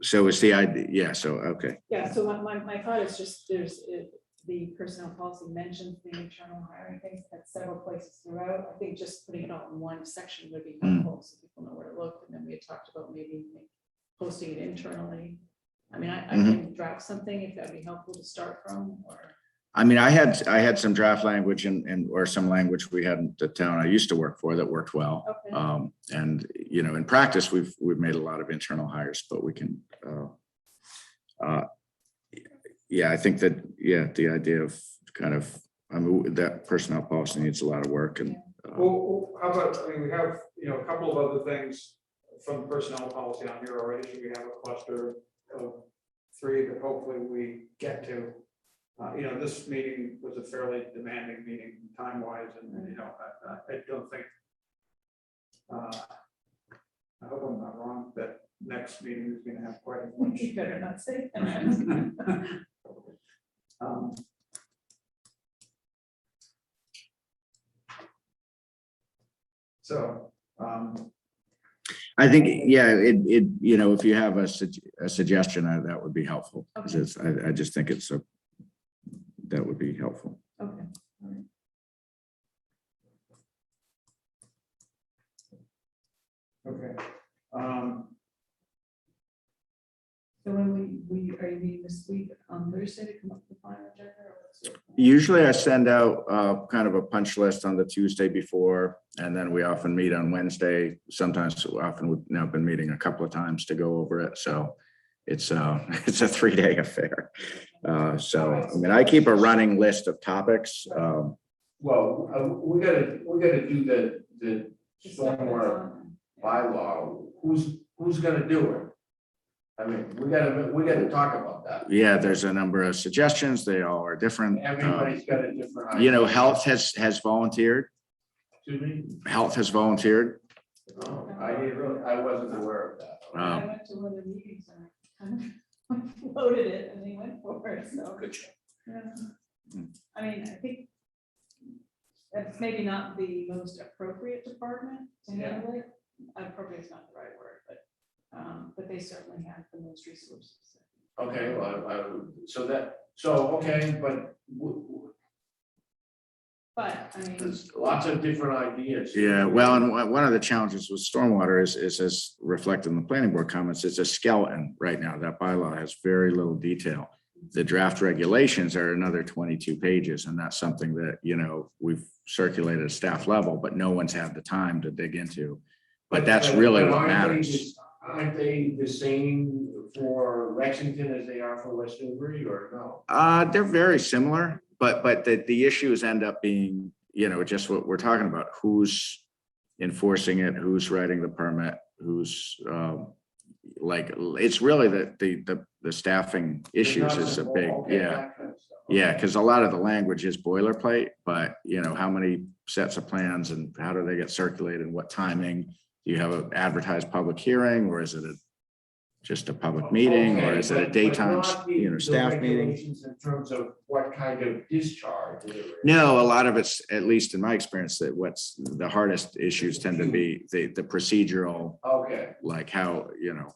so it's the idea, yeah, so, okay. Yeah, so my thought is just, the personnel policy mentions the internal hiring things at several places throughout. I think just putting it all in one section would be helpful, so people know where to look. And then we had talked about maybe posting it internally. I mean, I can draft something if that'd be helpful to start from, or. I mean, I had some draft language or some language we had in the town I used to work for that worked well. Okay. And, in practice, we've made a lot of internal hires, but we can, I think that, the idea of kind of, that personnel policy needs a lot of work, and. Well, how about, we have, a couple of other things from personnel policy on here already. So we have a cluster of 3 that hopefully we get to. This meeting was a fairly demanding meeting time-wise, and, I don't think, I hope I'm not wrong, that next meeting is gonna have quite as much. You better not say that. I think, if you have a suggestion, that would be helpful. Okay. I just think that would be helpful. Okay. All right. Okay. So when are you meeting this week on Thursday to come up with the final agenda, or what's your plan? Usually I send out kind of a punch list on the Tuesday before, and then we often meet on Wednesday. Sometimes, often we've now been meeting a couple of times to go over it. So it's a 3-day affair. So, I mean, I keep a running list of topics. Well, we gotta do the stormwater bylaw. Who's gonna do it? I mean, we gotta talk about that. Yeah, there's a number of suggestions. They all are different. Everybody's got a different idea. You know, health has volunteered. Excuse me? Health has volunteered. Oh, I wasn't aware of that. I went to one of the meetings and I kind of floated it and they went for it, so. Good job. Yeah. I mean, I think that's maybe not the most appropriate department to handle it. Appropriate is not the right word, but they certainly have the most resources. Okay, well, okay, but But, I mean. there's lots of different ideas. Yeah, well, and one of the challenges with stormwater is as reflected in the planning board comments, it's a skeleton right now. That bylaw has very little detail. The draft regulations are another 22 pages, and that's something that, you know, we've circulated at staff level, but no one's had the time to dig into. But that's really what matters. Aren't they the same for Lexington as they are for West Newbury, or no? They're very similar, but the issues end up being, you know, just what we're talking about, who's enforcing it, who's writing the permit, who's like, it's really the staffing issues is a big, yeah. Yeah, because a lot of the language is boilerplate, but you know, how many sets of plans and how do they get circulated and what timing? Do you have an advertised public hearing, or is it just a public meeting, or is it a daytime, you know, staff meeting? In terms of what kind of discharge. No, a lot of it's, at least in my experience, that what's the hardest issues tend to be the procedural, Okay. like how, you know,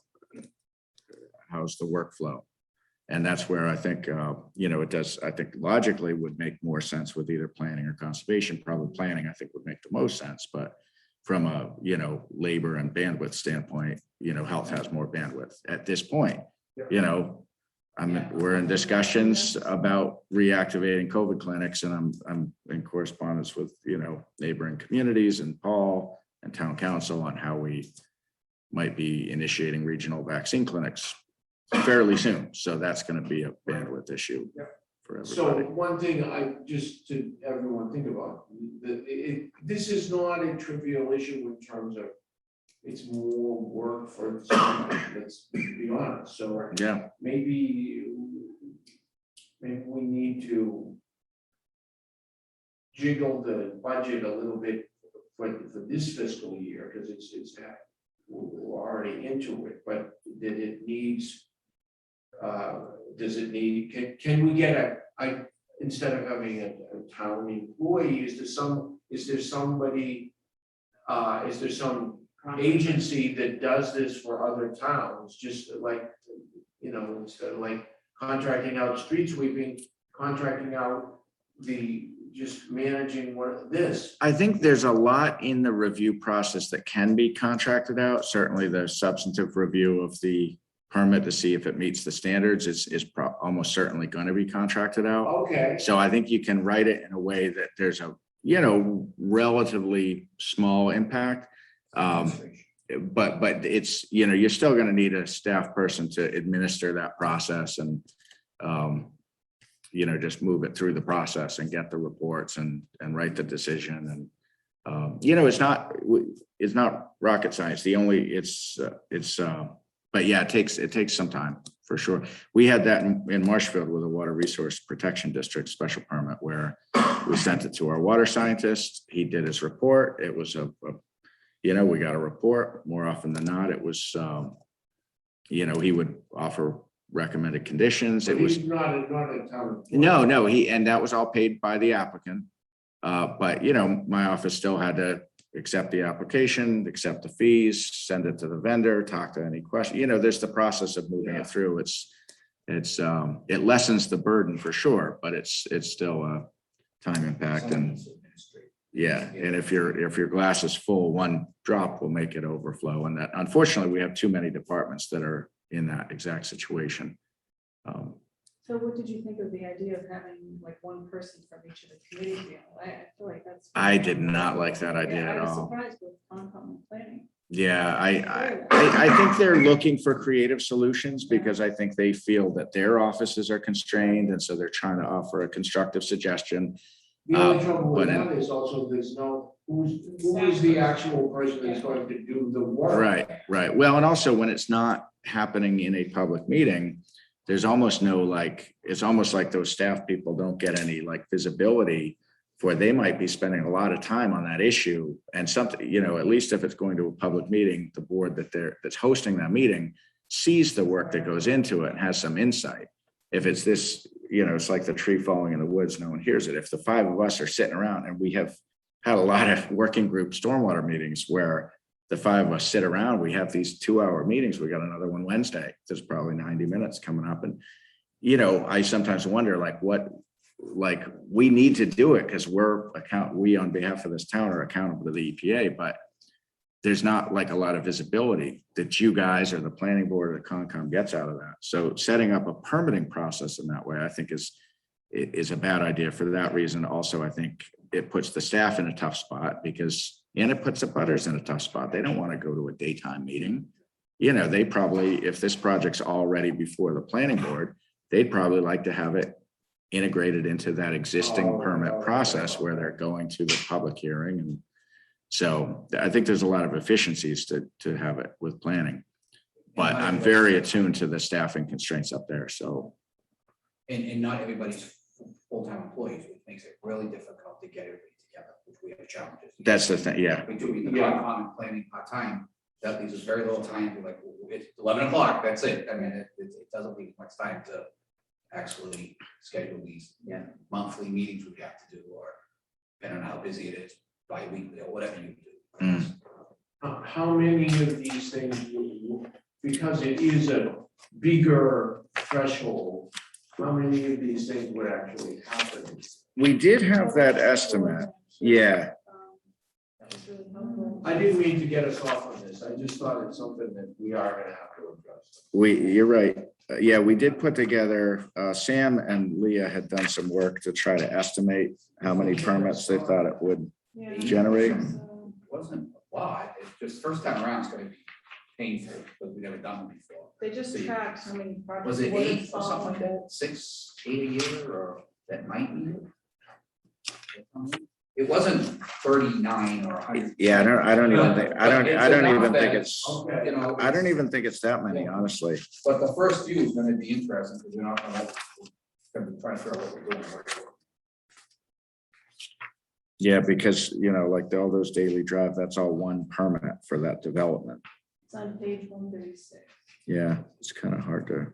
how's the workflow? And that's where I think, you know, it does, I think logically would make more sense with either planning or conservation. Probably planning, I think, would make the most sense, but from a, you know, labor and bandwidth standpoint, you know, health has more bandwidth at this point. You know, we're in discussions about reactivating COVID clinics, and I'm in correspondence with, you know, neighboring communities and Paul and town council on how we might be initiating regional vaccine clinics fairly soon. So that's going to be a bandwidth issue for everybody. So one thing just to everyone think about, this is not a trivial issue in terms of it's more work for someone, let's be honest. So yeah, maybe we need to jiggle the budget a little bit for this fiscal year, because we're already into it, but that it needs. Does it need, can we get instead of having a town employee, is there some agency that does this for other towns, just like, you know, instead of like contracting out street sweeping, contracting out just managing this? I think there's a lot in the review process that can be contracted out. Certainly the substantive review of the permit to see if it meets the standards is almost certainly going to be contracted out. Okay. So I think you can write it in a way that there's a, you know, relatively small impact. But it's, you know, you're still going to need a staff person to administer that process and, you know, just move it through the process and get the reports and write the decision. And, you know, it's not rocket science. But yeah, it takes some time for sure. We had that in Marshfield with a water resource protection district special permit where we sent it to our water scientist. He did his report. It was you know, we got a report. More often than not, it was, you know, he would offer recommended conditions. It was not a town. no, and that was all paid by the applicant. But you know, my office still had to accept the application, accept the fees, send it to the vendor, talk to any question. You know, there's the process of moving it through. It lessens the burden for sure, but it's still a time impact. And yeah, and if your glass is full, one drop will make it overflow. And that, unfortunately, we have too many departments that are in that exact situation. So what did you think of the idea of having like one person from each of the committees? You know, I feel like that's. I did not like that idea Yeah, at I was all. surprised with Concom and planning. Yeah, I think they're looking for creative solutions because I think they feel that their offices are constrained, and so they're trying to offer a constructive suggestion. The only trouble with but in- that is also there's no, who is the actual person that's going to do the work? Right. Well, and also when it's not happening in a public meeting, there's almost no like, it's almost like those staff people don't get any like visibility for they might be spending a lot of time on that issue and something, you know, at least if it's going to a public meeting, the board that's hosting that meeting sees the work that goes into it and has some insight. If it's this, you know, it's like the tree falling in the woods, no one hears it. If the five of us are sitting around, and we have had a lot of working group stormwater meetings where the five of us sit around, we have these 2-hour meetings. We got another one Wednesday. There's probably 90 minutes coming up. And, you know, I sometimes wonder like we need to do it because we on behalf of this town are accountable to the EPA, but there's not like a lot of visibility that you guys or the planning board or the Concom gets out of that. So setting up a permitting process in that way, I think is a bad idea for that reason. Also, I think it puts the staff in a tough spot and it puts the butters in a tough spot. They don't want to go to a daytime meeting. You know, they probably, if this project's already before the planning board, they'd probably like to have it integrated into that existing permit process where they're going to the public hearing. And so I think there's a lot of efficiencies to have it with planning, but I'm very attuned to the staffing constraints up there. So. And not everybody's full-time employees, which makes it really difficult to get everybody together, which we have challenges. That's the thing, yeah. We do the common planning part-time, that leaves us very little time to like, it's 11 o'clock, that's it. I mean, it doesn't leave much time to actually schedule these monthly meetings we have to do, or depending on how busy it is, bi-weekly or whatever you do. How many of these things, because it is a bigger threshold, how many of these things would actually happen? We did have that estimate. Yeah. I didn't mean to get us off on this. I just thought it's something that we are gonna have to address. You're right. Yeah, we did put together, Sam and Leah had done some work to try to estimate how many permits they thought it would generate. It wasn't a lot, it's just first time around, it's gonna be painful, because we've never done it before. They just tracked how many projects. Was it what 8 it's or all something like about. that, 6, 8 a year, or that might be it? It wasn't 39 or 100. Yeah, I don't even think it's, Okay, you know, I don't even think it's that many, honestly. But the first few is gonna be interesting, because you're not gonna be trying to figure out what we're doing. Yeah, because, you know, like all those daily drive, that's all one permit for that development. It's on page 136. Yeah, it's kind of hard to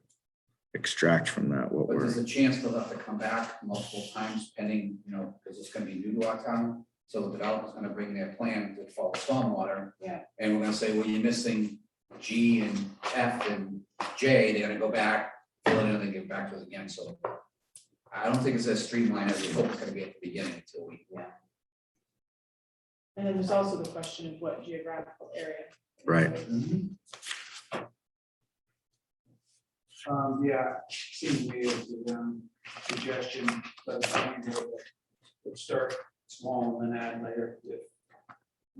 extract from that what But there's we're, a chance they'll have to come back multiple times pending, you know, because it's gonna be new to our town. So the developer's gonna bring their plan to follow stormwater. Yeah. And we're gonna say, well, you're missing G and F and J, they're gonna go back, fill it in, and then give it back to us again, so. I don't think it's as streamlined as we hope it's gonna be at the beginning until we. And then there's also the question of what geographical area. right. Yeah, seems to me as a suggestion, but let's start small and then add later.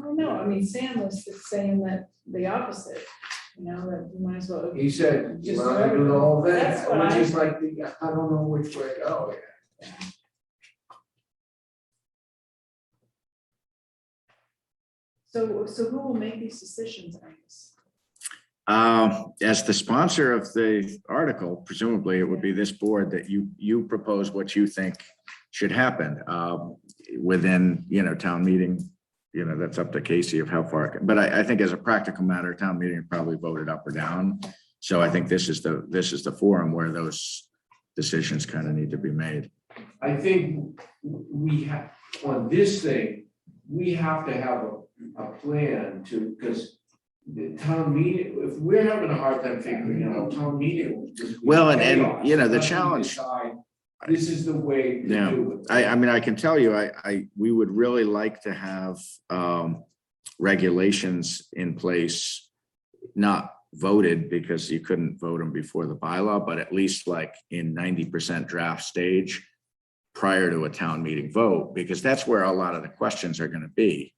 Oh, no, I mean, Sam was saying that the opposite, you know, that you might as well. He said, Just well, I do the whole thing, That's what which I- is like, I don't know which way to go. So who will make these decisions on this? As the sponsor of the article, presumably it would be this board that you propose what you think should happen within, you know, town meeting. You know, that's up to Casey of how far, but I think as a practical matter, town meeting probably voted up or down. So I think this is the forum where those decisions kind of need to be made. I think we have, on this thing, we have to have a plan to, because the town meeting, if we're having a hard time figuring it out, town meeting will just be Well, and chaos you know, the unless we challenge. decide This is the way to Yeah, do it. I mean, I can tell you, we would really like to have regulations in place, not voted because you couldn't vote them before the bylaw, but at least like in 90% draft stage prior to a town meeting vote, because that's where a lot of the questions are going to be.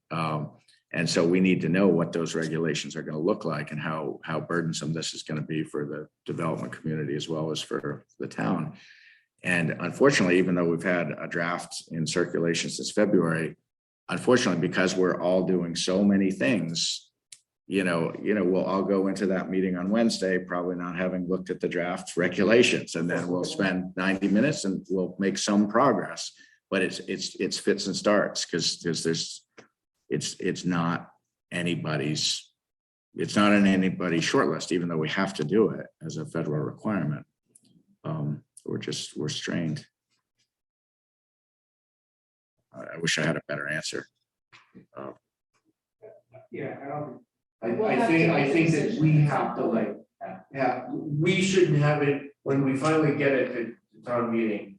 And so we need to know what those regulations are going to look like and how burdensome this is going to be for the development community as well as for the town. And unfortunately, even though we've had a draft in circulation since February, unfortunately, because we're all doing so many things, we'll all go into that meeting on Wednesday, probably not having looked at the draft regulations, and then we'll spend 90 minutes and we'll make some progress. But it's fits and starts because it's not anybody's on anybody's short list, even though we have to do it as a federal requirement. We're strained. I wish I had a better answer. Yeah, We'll I have to think make a that decision we at have some to point. we shouldn't have it, when we finally get it to town meeting.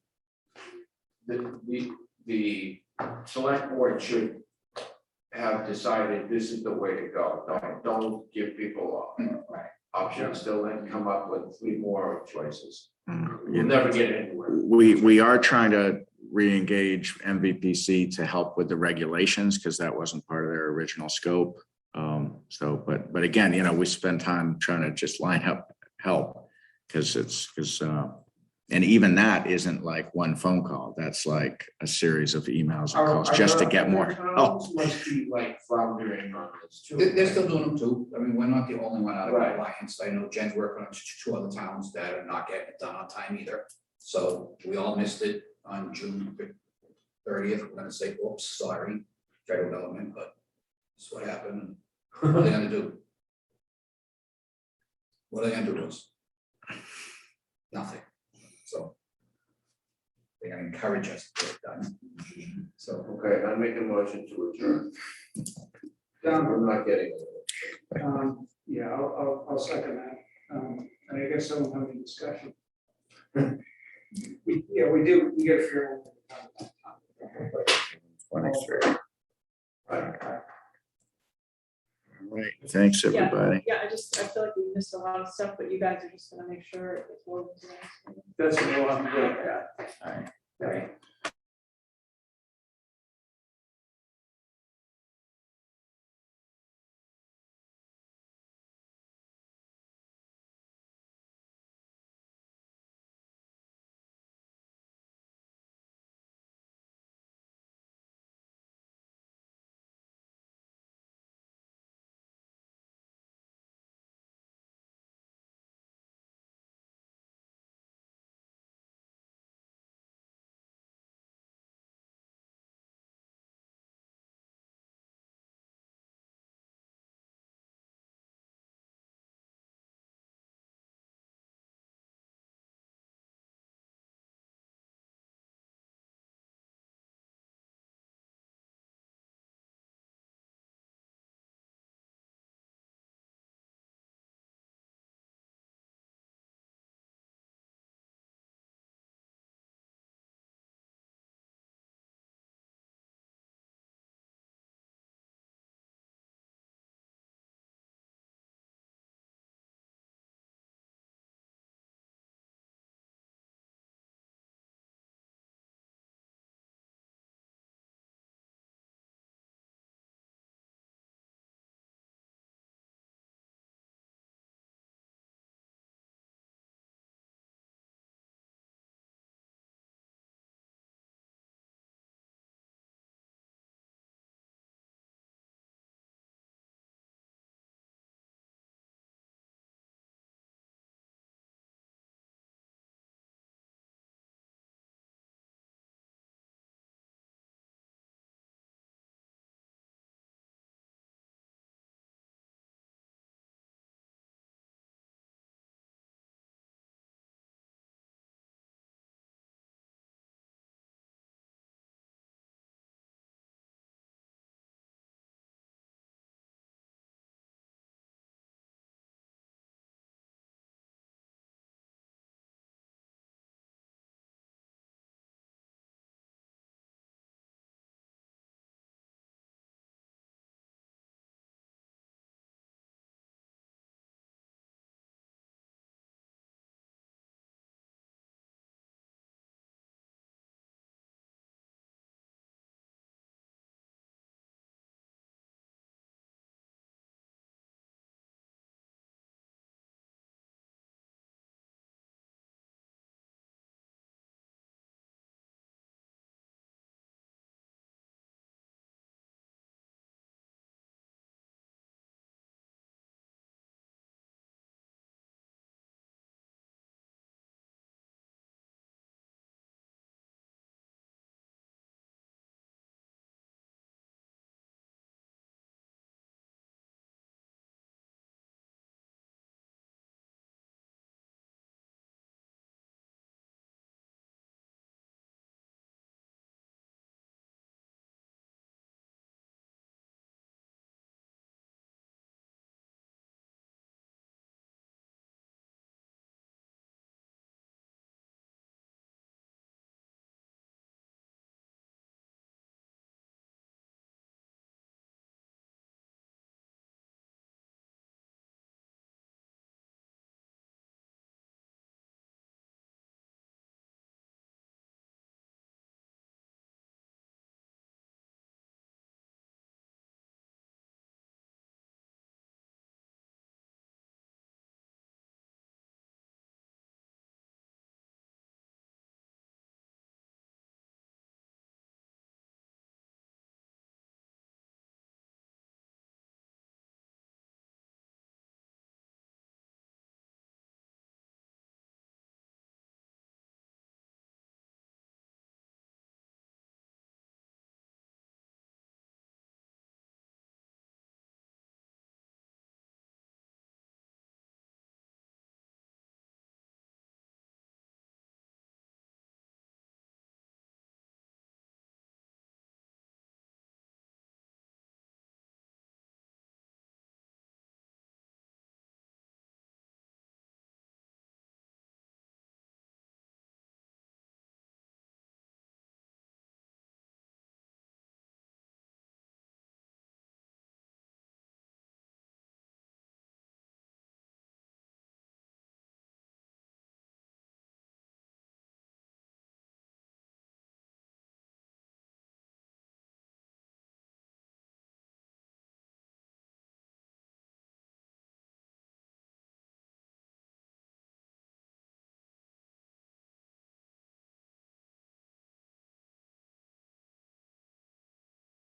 The select board should have decided this is the way to go. Don't give people options, they'll then come up with 3 more choices. You'll never get anywhere. We are trying to re-engage MVPC to help with the regulations because that wasn't part of their original scope. But again, we spend time trying to just line up help because and even that isn't like one phone call. That's like a series of emails and calls just to get more help. Must be like floundering on this too. They're still doing them too. I mean, we're not the only one out of Right. compliance. I know Jen's working on 2 other towns that are not getting it done on time either. So we all missed it on June 30th. We're gonna say, oops, sorry, federal government, but that's what happened. What are they gonna do? What are they gonna do to us? Nothing. So they're gonna encourage us to get it done. So. Okay, I make a motion to adjourn. We're not getting it. Yeah, I'll second that. And I guess someone have any discussion. We get a fair. 23. All right, thanks, everybody. Yeah, I feel like we missed a lot of stuff, but you guys are just gonna make sure it's working. That's what we'll have to do. All right.